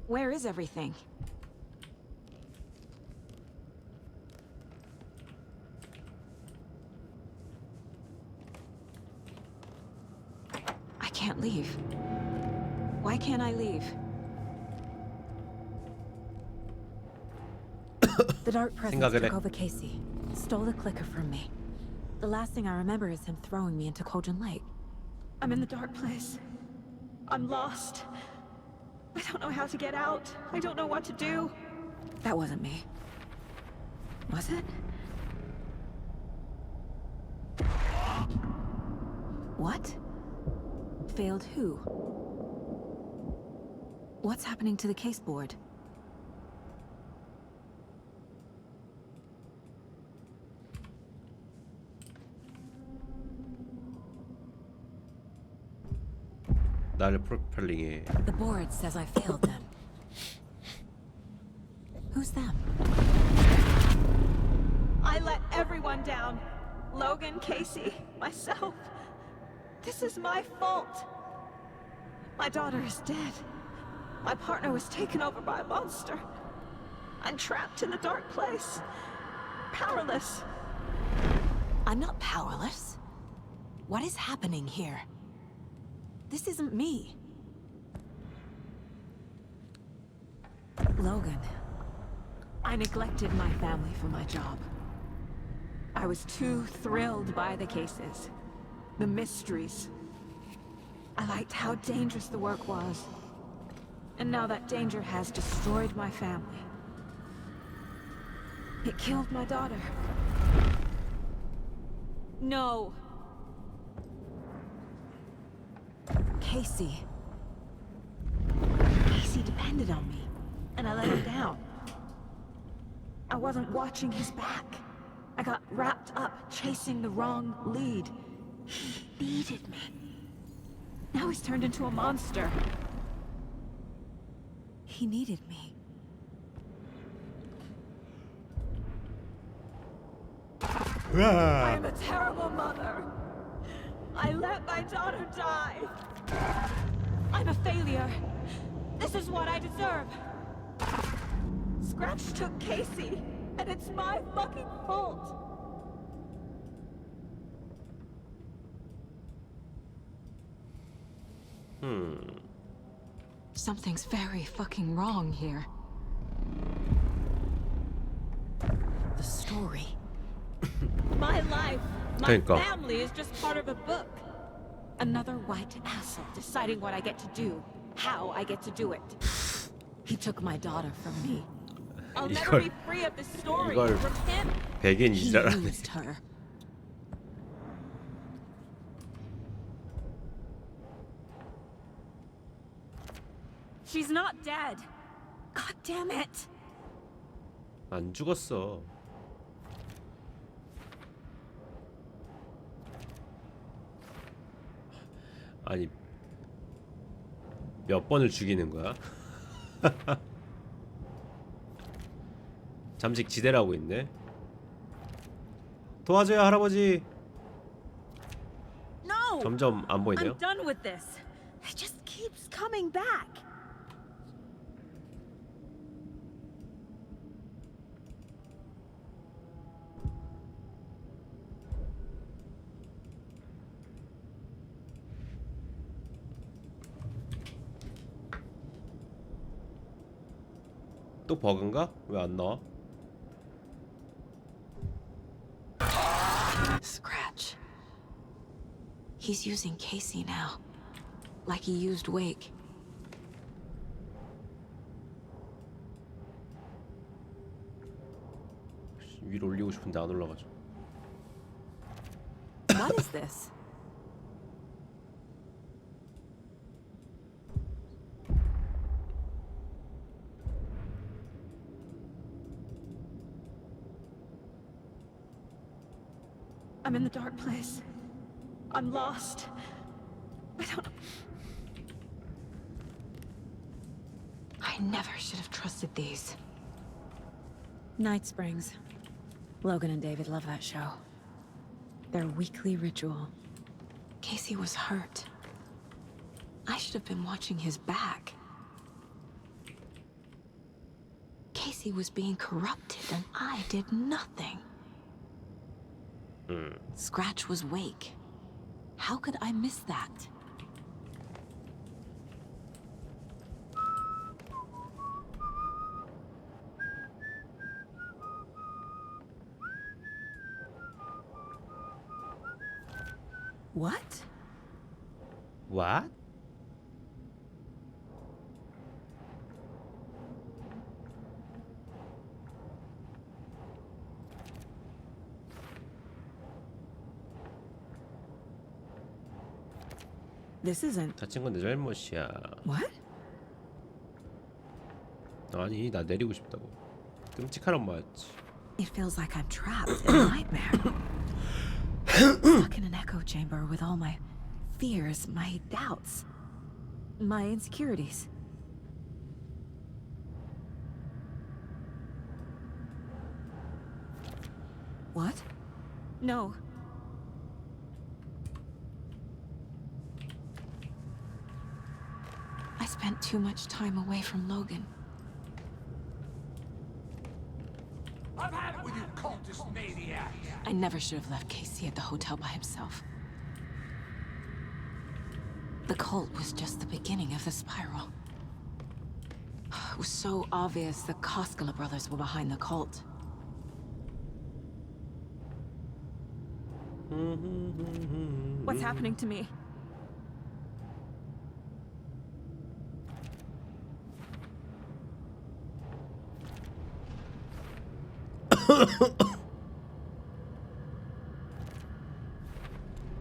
Where is everything? I can't leave. Why can't I leave? The Dark Presence took over Casey. Stole the clicker from me. The last thing I remember is him throwing me into Cauldron Lake. I'm in the dark place. I'm lost. I don't know how to get out. I don't know what to do. That wasn't me. Was it? What? Failed who? What's happening to the case board? 나를 프로펠링해. The board says I failed them. Who's them? I let everyone down. Logan, Casey, myself. This is my fault. My daughter is dead. My partner was taken over by a monster. I'm trapped in the dark place. Powerless. I'm not powerless. What is happening here? This isn't me. Logan. I neglected my family for my job. I was too thrilled by the cases, the mysteries. I liked how dangerous the work was. And now that danger has destroyed my family. It killed my daughter. No. Casey. Casey depended on me, and I let him down. I wasn't watching his back. I got wrapped up chasing the wrong lead. He needed me. Now he's turned into a monster. He needed me. I am a terrible mother. I let my daughter die. I'm a failure. This is what I deserve. Scratch took Casey, and it's my fucking fault. Something's very fucking wrong here. The story. My life, my family is just part of a book. Another white asshole deciding what I get to do, how I get to do it. He took my daughter from me. I'll never be free of this story from him. 백인 He 이지랄하네. used her. She's not dead. God damn it. 안 죽었어. 아니 몇 번을 죽이는 거야? 잠식 지대라고 있네. 도와줘요 할아버지. No. 점점 안 보이네요. I'm done with this. It just keeps coming back. 또 버그인가? 왜 안 나와? Scratch. He's using Casey now. Like he used Wake. 위로 올리고 싶은데 안 올라가죠. What is this? I'm in the dark place. I'm lost. I don't know. I never should have trusted these. Night Springs. Logan and David love that show. Their weekly ritual. Casey was hurt. I should have been watching his back. Casey was being corrupted and I did nothing. Scratch was Wake. How could I miss that? What? What? This isn't. 다친 건 내 잘못이야. What? 아니, 나 내리고 싶다고. 끔찍한 엄마였지. It feels like I'm trapped in a nightmare. Stuck in an echo chamber with all my fears, my doubts, My insecurities. What? No. I spent too much time away from Logan. I've had it with you cultist maniacs! I never should have left Casey at the hotel by himself. The cult was just the beginning of the spiral. It was so obvious the Koskela brothers were behind the cult. What's happening to me?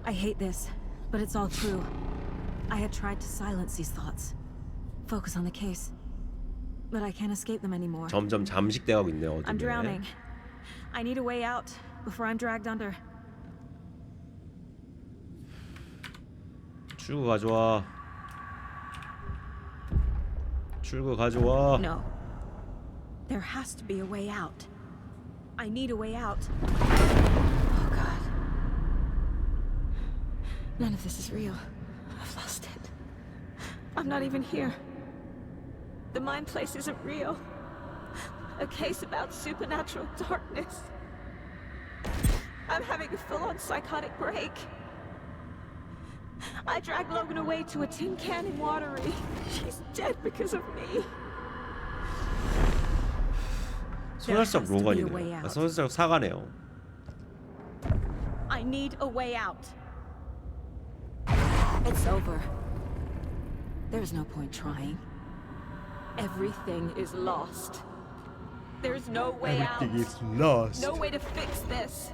I hate this, but it's all true. I had tried to silence these thoughts, focus on the case, but I can't escape them anymore. 점점 잠식돼가고 있네요. I'm 어둠에. drowning. I need a way out before I'm dragged under. 출구 가져와. 출구 가져와. No. There has to be a way out. I need a way out. Oh God. None of this is real. I've lost it. I'm not even here. The mind place isn't real. A case about supernatural darkness. I'm having a full-on psychotic break. I dragged Logan away to a tin can in Watery. She's dead because of me. 소설적 로건이네요. 소설적 사과네요. I need a way out. It's over. There's no point trying. Everything is lost. There's no way out. Everything is lost. No way to fix this.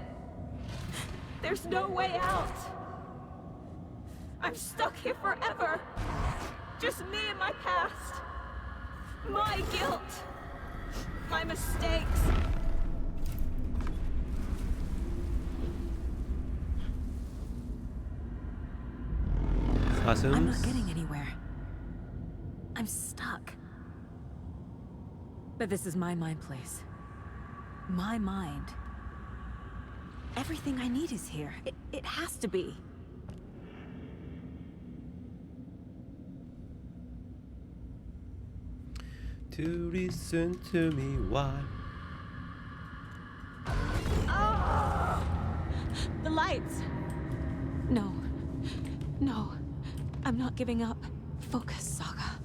There's no way out. I'm stuck here forever. Just me and my past. My guilt. My mistakes. I'm not getting anywhere. I'm stuck. But this is my mind place. My mind. Everything I need is here. It has to be. To listen to me, why? The lights. No. No. I'm not giving up. Focus, Saga.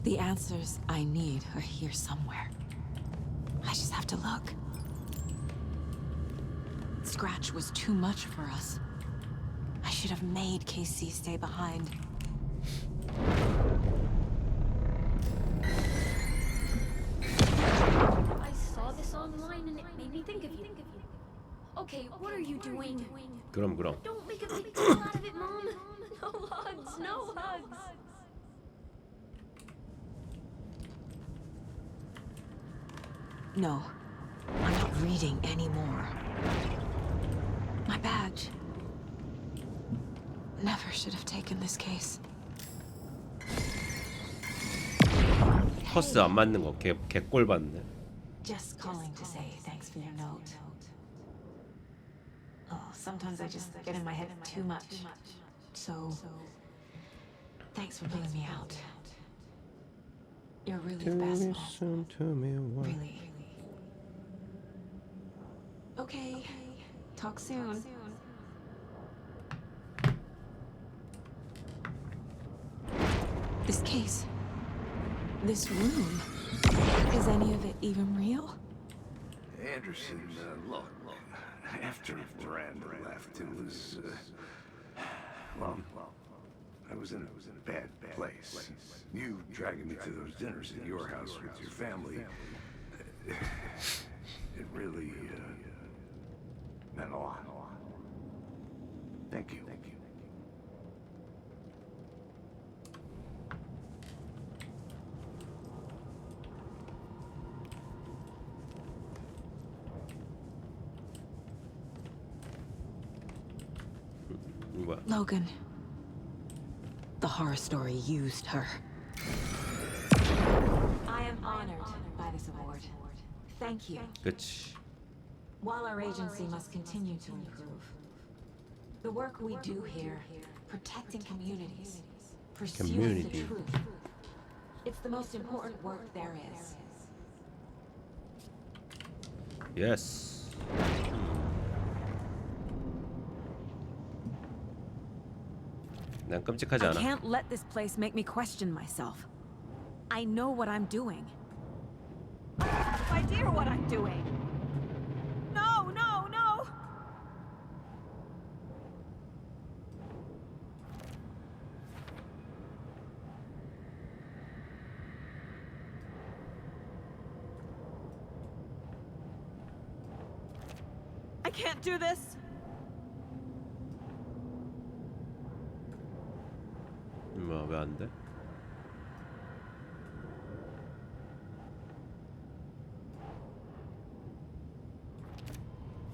The answers I need are here somewhere. I just have to look. Scratch was too much for us. I should have made KC stay behind. I saw this online and it made me think of you. Okay, what are you doing? 그럼. Don't make a big deal out of it, Mom. No hugs, no hugs. No, I'm not reading anymore. My badge. Never should have taken this case. 커스 안 맞는 거 개꼴 받네. Just calling to say thanks for your note. Oh, sometimes I just get in my head too much. So, thanks for bailing me out. You're really the best. Listen to me. Really. Okay. Talk soon. This case. This room. Is any of it even real? Anderson, look, after Miranda left, it was, well, I was in a bad place. You dragging me to those dinners at your house with your family, it really, meant a lot. Thank you. Logan. The horror story used her. I am honored by this award. Thank you. 그치. While our agency must continue to improve, the work we do here, protecting communities, pursuing the truth, it's the most important work there is. Yes. 난 끔찍하지 I 않아. can't let this place make me question myself. I know what I'm doing. I have no idea what I'm doing. No, no, no! I can't do this. 왜 안 돼?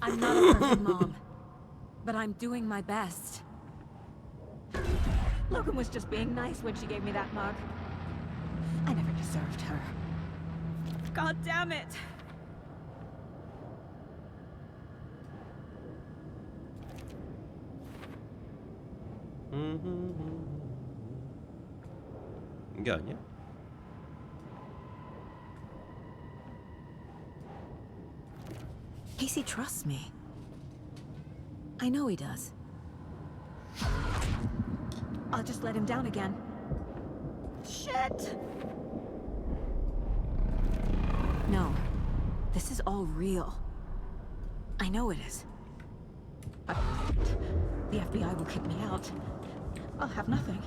I'm not a perfect mom, but I'm doing my best. Logan was just being nice when she gave me that mug. I never deserved her. God damn it! 이게 아니야? Casey trusts me. I know he does. I'll just let him down again. Shit! No, this is all real. I know it is. The FBI will kick me out. I'll have nothing.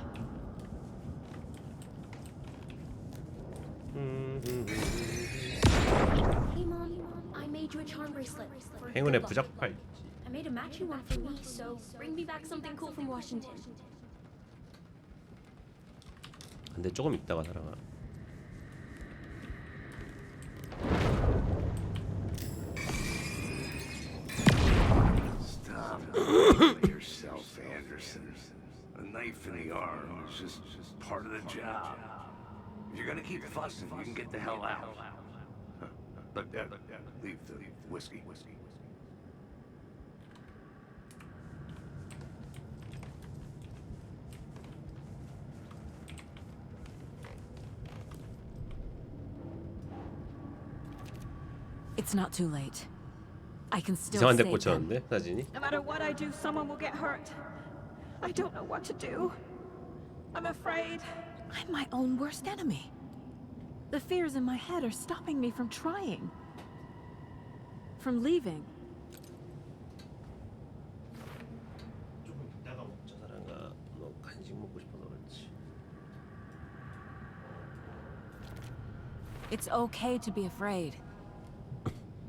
Hey Mom, I made you a charm bracelet. for 행운의 good luck. 부적 팔찌. I made a matching one for me, so bring me back something cool from Washington. 근데 조금 있다가 사랑아. Stop yourself, Anderson. A knife in the arm is just part of the job. If you're gonna keep fussing, you can get the hell out. But leave the whiskey. It's not too late. I can still 이상한 데 save them. 꽂혔는데 사진이? No matter what I do, someone will get hurt. I don't know what to do. I'm afraid. I'm my own worst enemy. The fears in my head are stopping me from trying. From leaving. 조금 이따가 먹자 사랑아. 너 간식 먹고 싶어서 그렇지. It's okay to be afraid.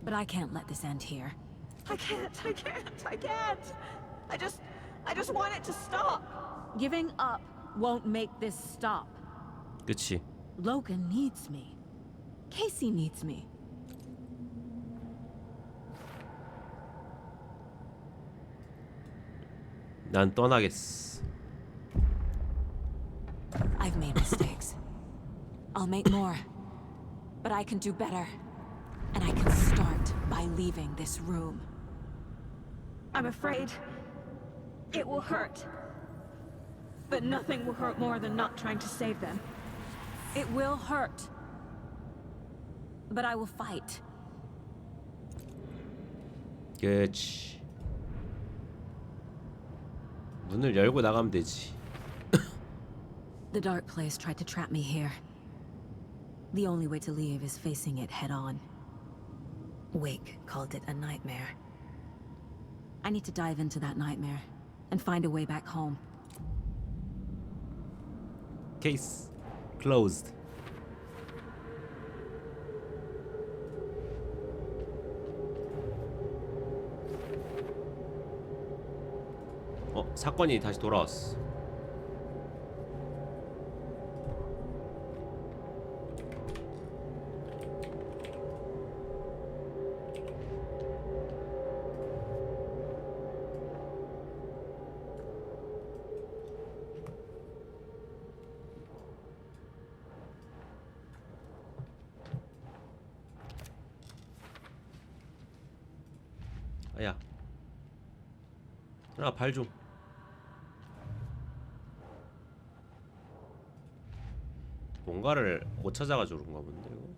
But I can't let this end here. I can't. I just want it to stop. Giving up won't make this stop. 그치. Logan needs me. Casey needs me. 난 떠나겠어. I've made mistakes. I'll make more. But I can do better. And I can start by leaving this room. I'm afraid it will hurt. But nothing will hurt more than not trying to save them. It will hurt. But I will fight. 그치. 문을 열고 나가면 되지. The dark place tried to trap me here. The only way to leave is facing it head on. Wake called it a nightmare. I need to dive into that nightmare and find a way back home. Case closed. 사건이 다시 돌아왔어. 아야. 발 좀. 뭔가를 못 찾아가지고 그런가 본데 이거.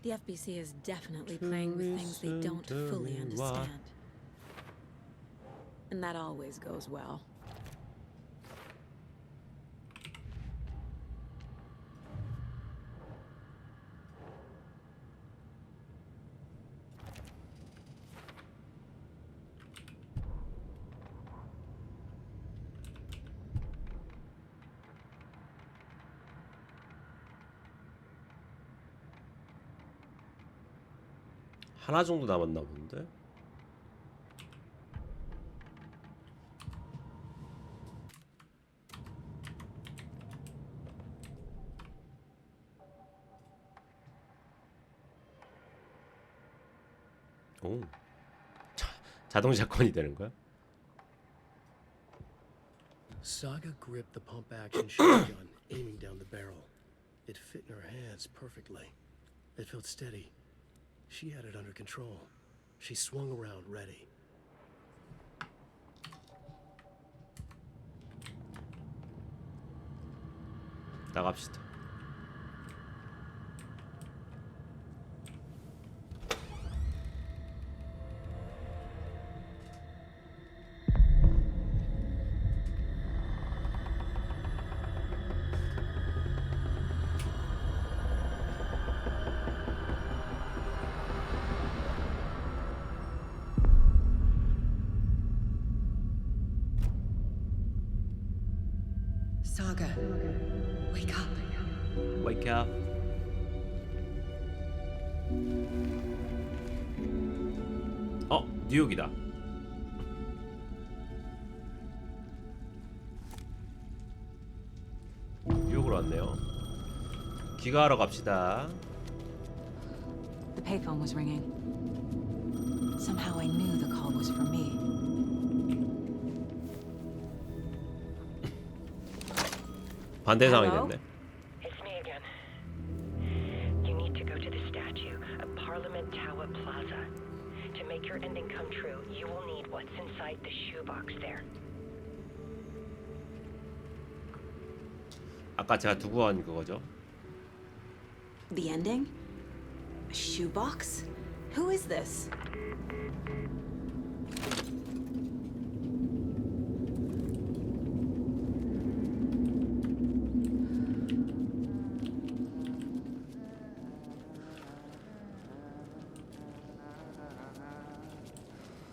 The FBC is definitely playing with things they don't fully understand. And that always goes well. 하나 정도 남았나 본데. 오. 자동 샷건이 되는 거야? Saga gripped the pump-action shotgun, aiming down the barrel. It fit in her hands perfectly. It felt steady. She had it under control. She swung around, ready. 나갑시다. Saga, wake up. Wake up. 뉴욕이다. 뉴욕으로 왔네요. 귀가하러 갑시다. The payphone was ringing. Somehow I knew the call was for me. 반대 상황이 됐네. It's me again. You need to go to the statue of Parliament Tower Plaza. To make your ending come true, you will need what's inside the shoebox there. 아까 제가 두고 간 그거죠. The ending? A shoebox? Who is this?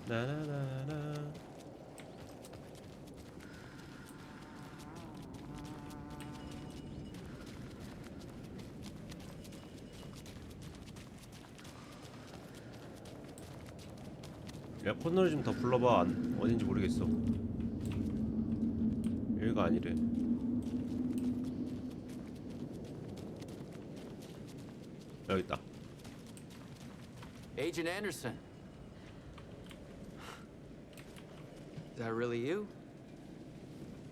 나나나나. 야, 코너를 좀 더 불러봐. 어딘지 모르겠어. 여기가 아니래. 여기 있다. Agent Anderson. Is that really you?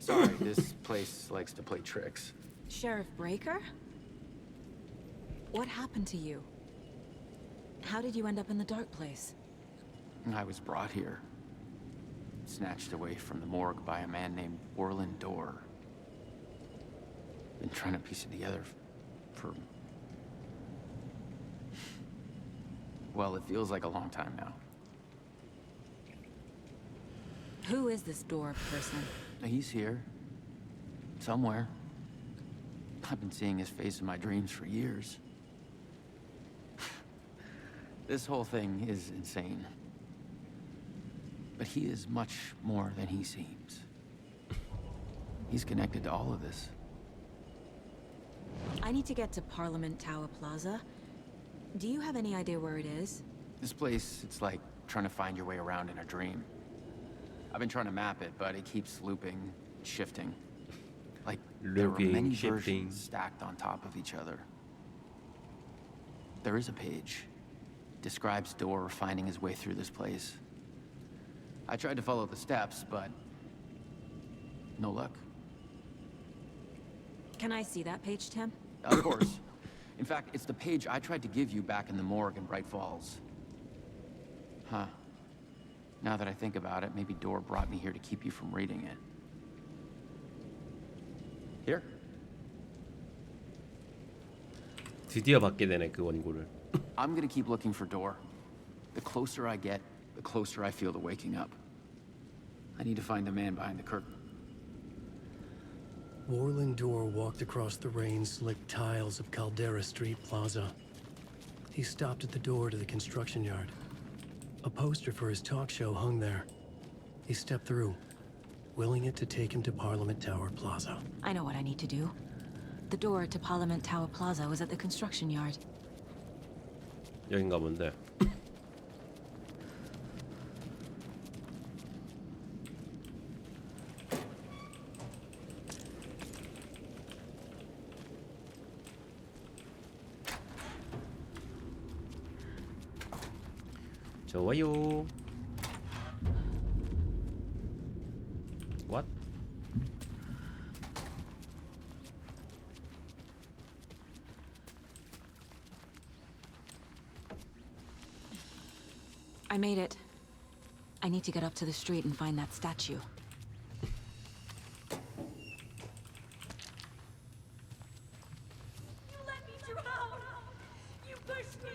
Sorry, this place likes to play tricks. Sheriff Breaker? What happened to you? How did you end up in the dark place? I was brought here. Snatched away from the morgue by a man named Orland Dorr. Been trying to piece it together for... Well, it feels like a long time now. Who is this Dorr person? He's here. Somewhere. I've been seeing his face in my dreams for years. This whole thing is insane. But he is much more than he seems. He's connected to all of this. I need to get to Parliament Tower Plaza. Do you have any idea where it is? This place, it's like trying to find your way around in a dream. I've been trying to map it, but it keeps looping, shifting. Like there were many versions stacked on top of each other. There is a page. Describes Dorr finding his way through this place. I tried to follow the steps, but no luck. Can I see that page, Tim? Of course. In fact, it's the page I tried to give you back in the morgue in Bright Falls. Huh. Now that I think about it, maybe Dorr brought me here to keep you from reading it. Here. 드디어 받게 되네 그 원고를. I'm gonna keep looking for Dorr. The closer I get, the closer I feel to waking up. I need to find the man behind the curtain. Orland Dorr walked across the rain-slicked tiles of Caldera Street Plaza. He stopped at the door to the construction yard. A poster for his talk show hung there. He stepped through, willing it to take him to Parliament Tower Plaza. I know what I need to do. The door to Parliament Tower Plaza was at the construction yard. 여긴가 본데. 좋아요. What? I made it. I need to get up to the street and find that statue.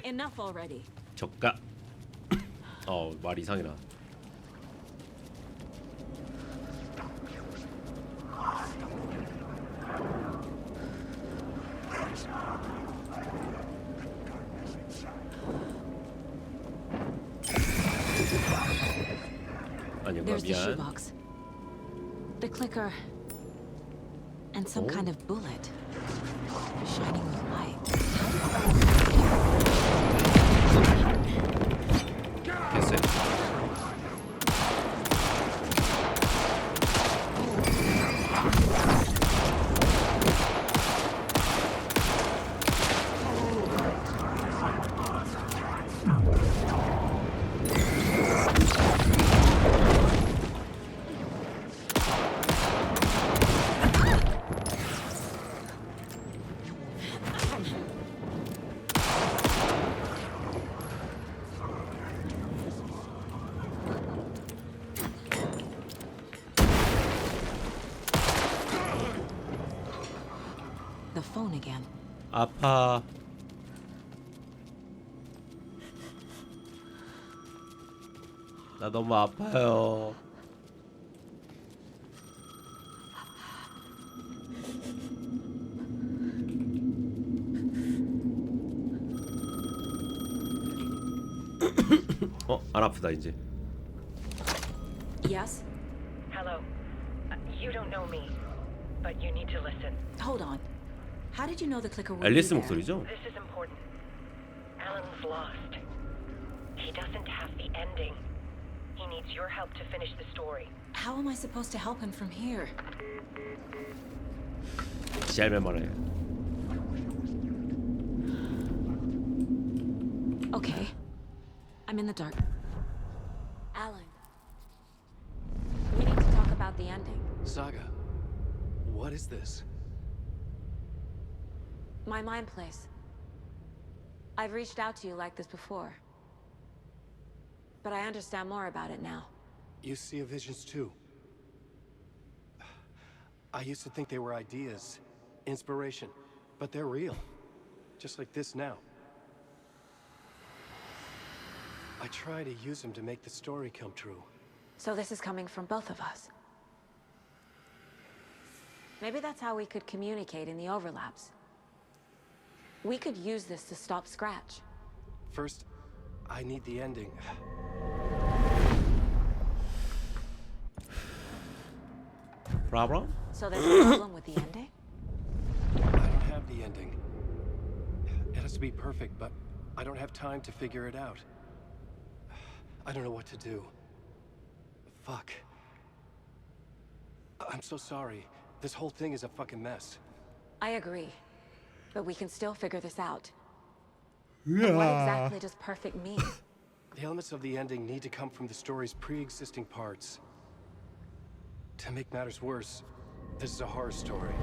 Enough already. 저가. 말 이상이라. 아니요, There's the 미안. shoebox. The clicker. And some kind of bullet. Shining with light. 됐어요. The phone again. 아파. 나 너무 아파요. 안 아프다 이제. Yes? Hello. You don't know me, but you need to listen. Hold on. How did you know the clicker would 앨리스 be there? 목소리죠? This is important. Alan's lost. He doesn't have the ending. He needs your help to finish the story. How am I supposed to help him from here? 지알면 말해. Okay. I'm in the dark. Alan. We need to talk about the ending. Saga, what is this? My mind place. I've reached out to you like this before. But I understand more about it now. You see visions too. I used to think they were ideas, inspiration, but they're real. Just like this now. I try to use them to make the story come true. So this is coming from both of us. Maybe that's how we could communicate in the overlaps. We could use this to stop Scratch. First, I need the ending. Problem? So there's a problem with the ending? I don't have the ending. It has to be perfect, but I don't have time to figure it out. I don't know what to do. Fuck. I'm so sorry. This whole thing is a fucking mess. I agree. But we can still figure this out. And what exactly does perfect mean? The elements of the ending need to come from the story's pre-existing parts. To make matters worse, this is a horror story.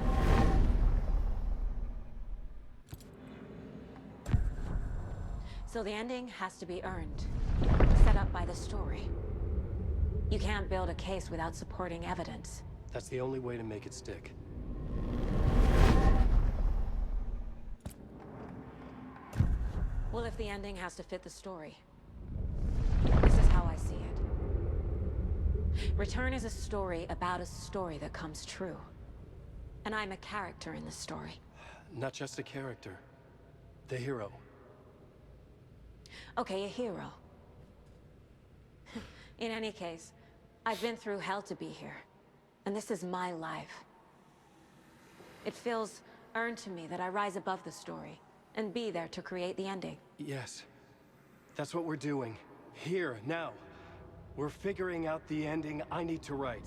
So the ending has to be earned. Set up by the story. You can't build a case without supporting evidence. That's the only way to make it stick. Well, if the ending has to fit the story, this is how I see it. Return is a story about a story that comes true. And I'm a character in the story. Not just a character. The hero. Okay, a hero. In any case, I've been through hell to be here. And this is my life. It feels earned to me that I rise above the story and be there to create the ending. Yes. That's what we're doing. Here, now. We're figuring out the ending I need to write.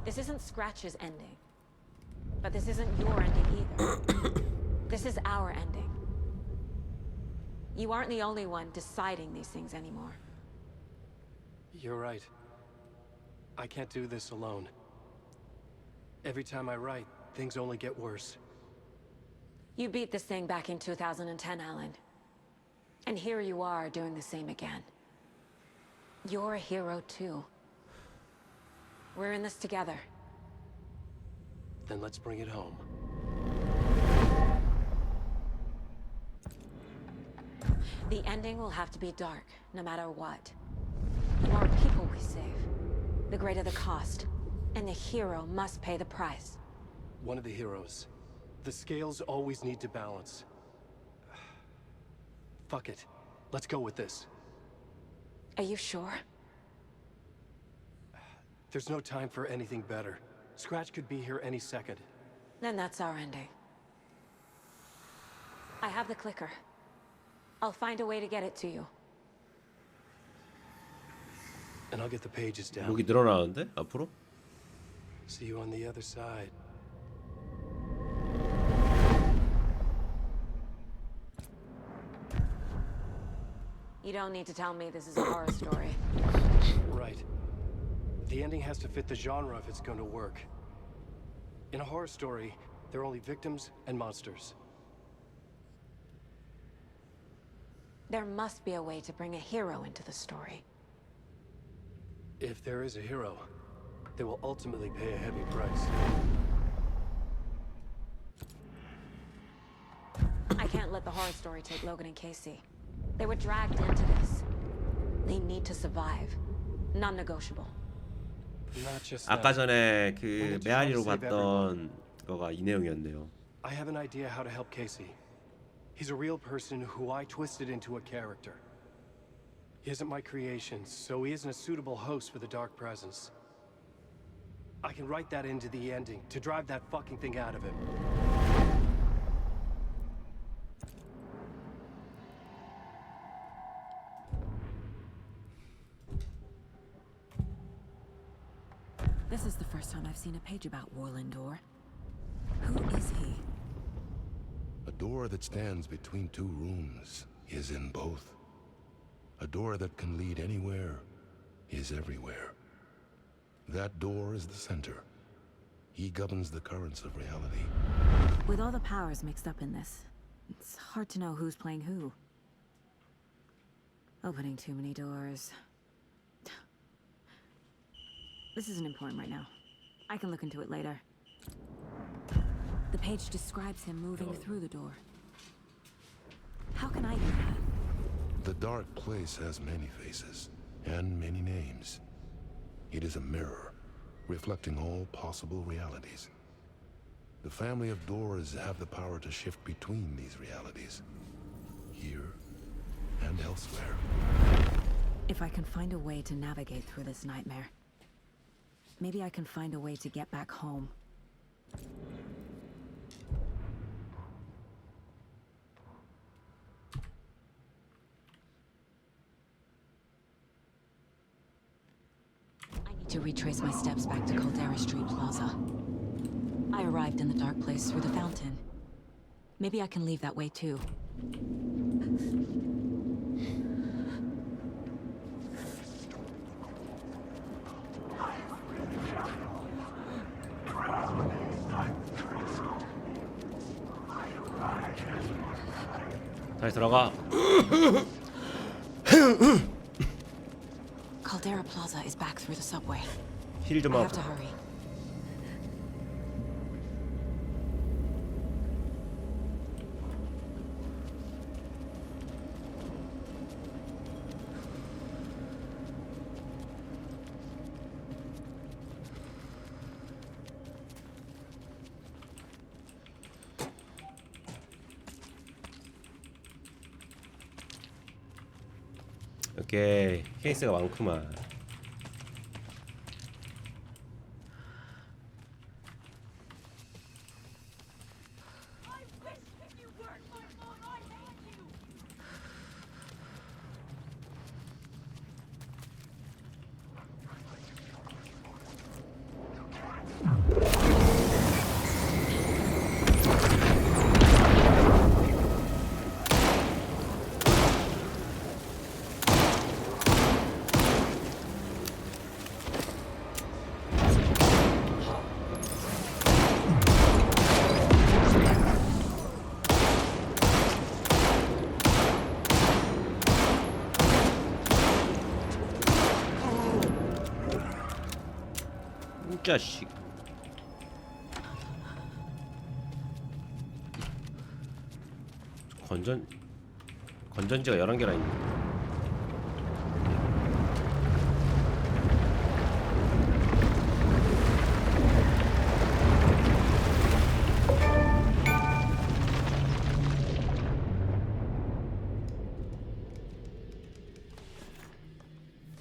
This isn't Scratch's ending. But this isn't your ending either. This is our ending. You aren't the only one deciding these things anymore. You're right. I can't do this alone. Every time I write, things only get worse. You beat this thing back in 2010, Alan. And here you are doing the same again. You're a hero too. We're in this together. Then let's bring it home. The ending will have to be dark, no matter what. The more people we save, the greater the cost. And the hero must pay the price. One of the heroes. The scales always need to balance. Fuck it. Let's go with this. Are you sure? There's no time for anything better. Scratch could be here any second. Then that's our ending. I have the clicker. I'll find a way to get it to you. And I'll get the pages down. 목이 늘어나는데 앞으로? See you on the other side. You don't need to tell me this is a horror story. Right. The ending has to fit the genre if it's going to work. In a horror story, there are only victims and monsters. There must be a way to bring a hero into the story. If there is a hero, they will ultimately pay a heavy price. I can't let the horror story take Logan and Casey. They were dragged into this. They need to survive. Non-negotiable. Not just 아까 that. 전에 그 메아리로 봤던 거가 이 내용이었네요. I have an idea how to help Casey. He's a real person who I twisted into a character. He isn't my creation, so he isn't a suitable host for the Dark Presence. I can write that into the ending to drive that fucking thing out of him. This is the first time I've seen a page about Warland Door. Who is he? A door that stands between two rooms is in both. A door that can lead anywhere is everywhere. That door is the center. He governs the currents of reality. With all the powers mixed up in this, it's hard to know who's playing who. Opening too many doors. This isn't important right now. I can look into it later. The page describes him moving through the door. How can I do that? The dark place has many faces and many names. It is a mirror, reflecting all possible realities. The family of doors have the power to shift between these realities, here and elsewhere. If I can find a way to navigate through this nightmare, maybe I can find a way to get back home. To retrace my steps back to Caldera Street Plaza. I arrived in the dark place through the fountain. Maybe I can leave that way too. 다시 들어가. Caldera Plaza is back through the subway. 힐 좀 I 하고. have to hurry. 오케이, 케이스가 많구만. 이 자식. 건전지가 11개나 있네.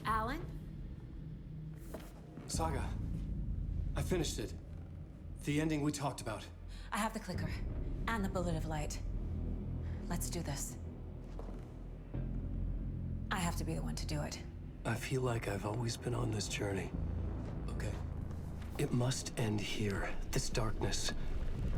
Alan? Saga, I finished it. The ending we talked about. I have the clicker and the bullet of light. Let's do this. I have to be the one to do it. I feel like I've always been on this journey. Okay. It must end here. This darkness.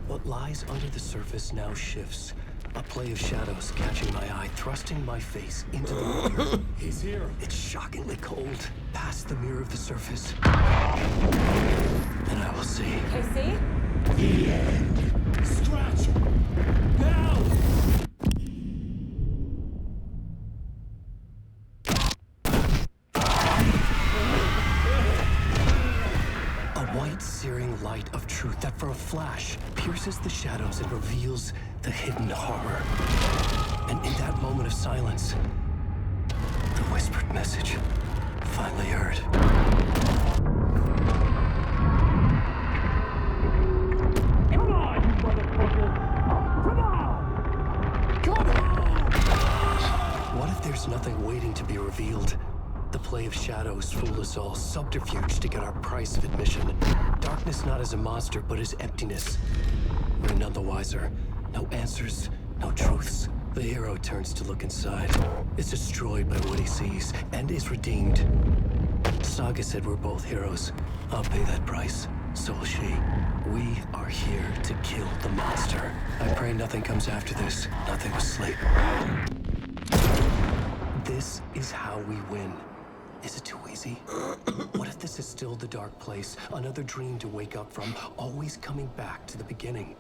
What lies under the surface now shifts. A play of shadows catching my eye, thrusting my face into the mirror. He's here. It's shockingly cold. Past the mirror of the surface. And I will see. KC? The end. Scratch! Now! A white, searing light of truth that for a flash pierces the shadows and reveals the hidden horror. And in that moment of silence, the whispered message finally heard. Come on, you motherfucker! Come on! Come on! What if there's nothing waiting to be revealed? The play of shadows fool us all, subterfuge to get our price of admission. Darkness not as a monster, but as emptiness. We're none the wiser. No answers, no truths. The hero turns to look inside, is destroyed by what he sees, and is redeemed. Saga said we're both heroes. I'll pay that price. So will she. We are here to kill the monster. I pray nothing comes after this. Nothing but sleep. This is how we win. Is it too easy? What if this is still the dark place? Another dream to wake up from, always coming back to the beginning.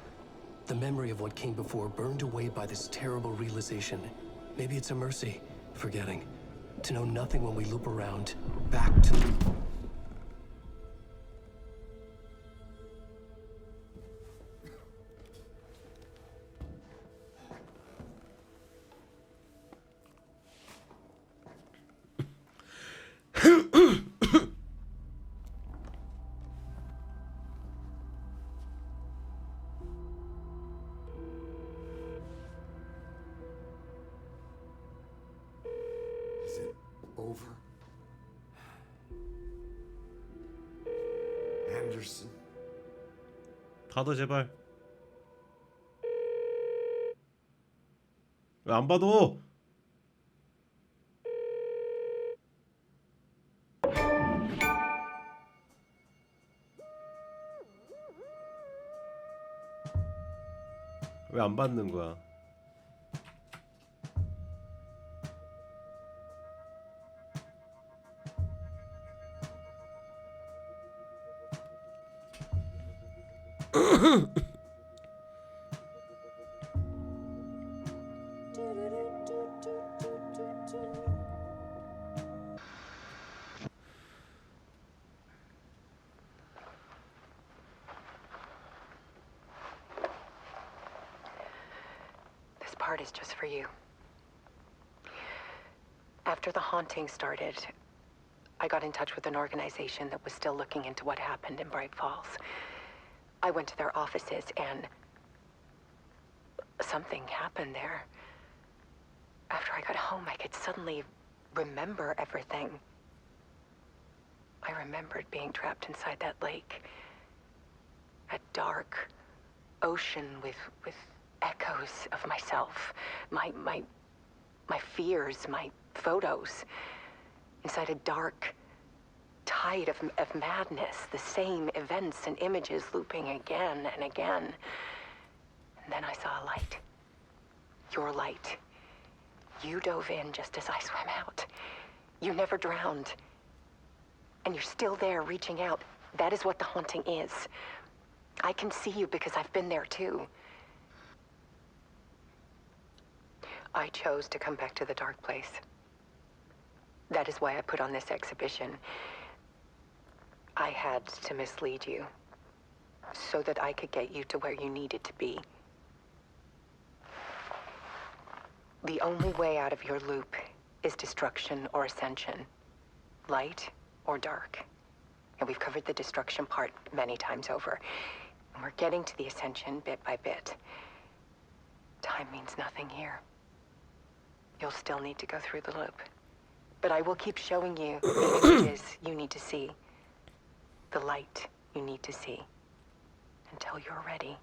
The memory of what came before burned away by this terrible realization. Maybe it's a mercy, forgetting. To know nothing when we loop around, back to... Is it over? Anderson. 받아 제발. 왜 안 받아? 왜 안 받는 거야? This part is just for you. After the haunting started, I got in touch with an organization that was still looking into what happened in Bright Falls. I went to their offices and something happened there. After I got home, I could suddenly remember everything. I remembered being trapped inside that lake. A dark ocean with echoes of myself, my fears, my photos. Inside a dark tide of madness, the same events and images looping again and again. And then I saw a light. Your light. You dove in just as I swam out. You never drowned. And you're still there reaching out. That is what the haunting is. I can see you because I've been there too. I chose to come back to the dark place. That is why I put on this exhibition. I had to mislead you, so that I could get you to where you needed to be. The only way out of your loop is destruction or ascension, light or dark. And we've covered the destruction part many times over. And we're getting to the ascension bit by bit. Time means nothing here. You'll still need to go through the loop. But I will keep showing you the images you need to see. The light you need to see. Until you're ready.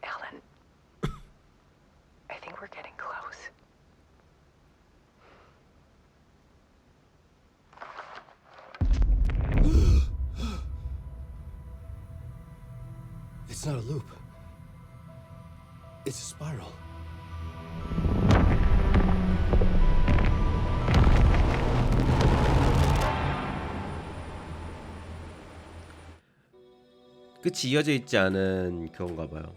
Alan, I think we're getting close. It's not a loop. It's a spiral. 끝이 이어져 있지 않은 그건가 봐요.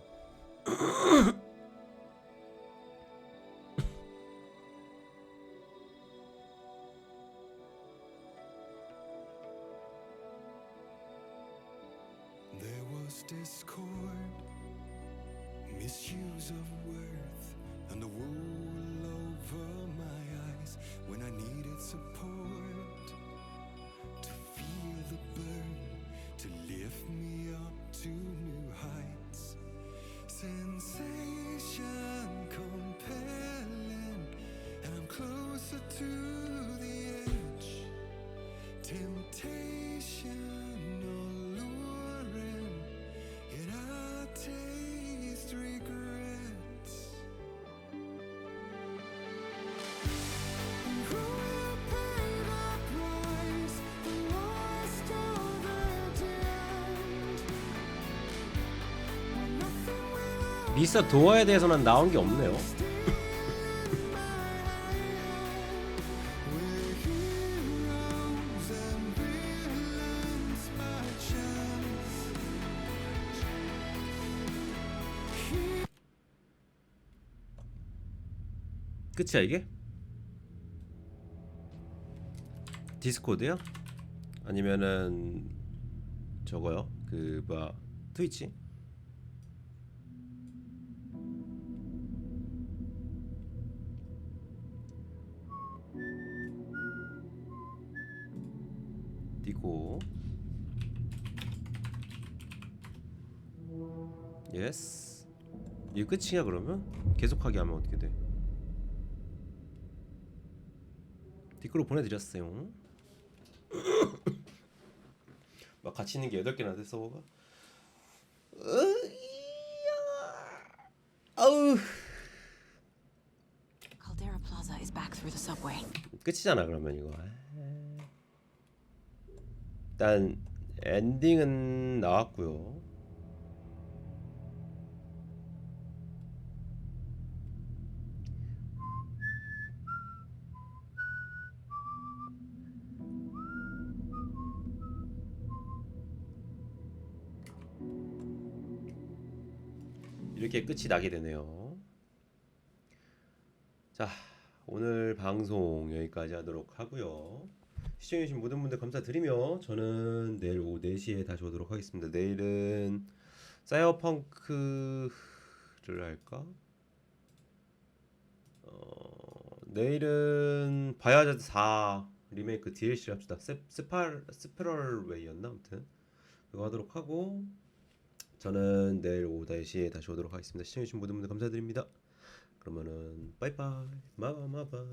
There was discord, misuse of worth, and the wool over my eyes when I needed support to feel the burn, to lift me up to new heights. Sensation compelling, and I'm closer to the edge. Temptation alluring, yet I taste regrets. And who will pay the price? 미스터 도어에 대해서는 나온 게 없네요. 끝이야 이게? 디스코드요? 아니면은 저거요? 그 뭐야 트위치? 디코 예스. 이게 끝이야 그러면? 계속하게 하면 어떻게 돼? 디코로 보내드렸어요. 막 같이 있는 게 8개나 돼 서버가. 아우. Caldera Plaza is back through the subway. 끝이잖아 그러면 이거. 일단 엔딩은 나왔고요. 이렇게 끝이 나게 되네요. 자, 오늘 방송 여기까지 하도록 하고요. 시청해주신 모든 분들 감사드리며 저는 내일 오후 4시에 다시 오도록 하겠습니다. 내일은 사이버펑크를 할까? 내일은 바이오하자드 4 리메이크 DLC를 합시다. 스페럴웨이였나? 아무튼 그거 하도록 하고 저는 내일 오후 4시에 다시 오도록 하겠습니다. 시청해주신 모든 분들 감사드립니다. 그러면은 빠이빠이 마바마바.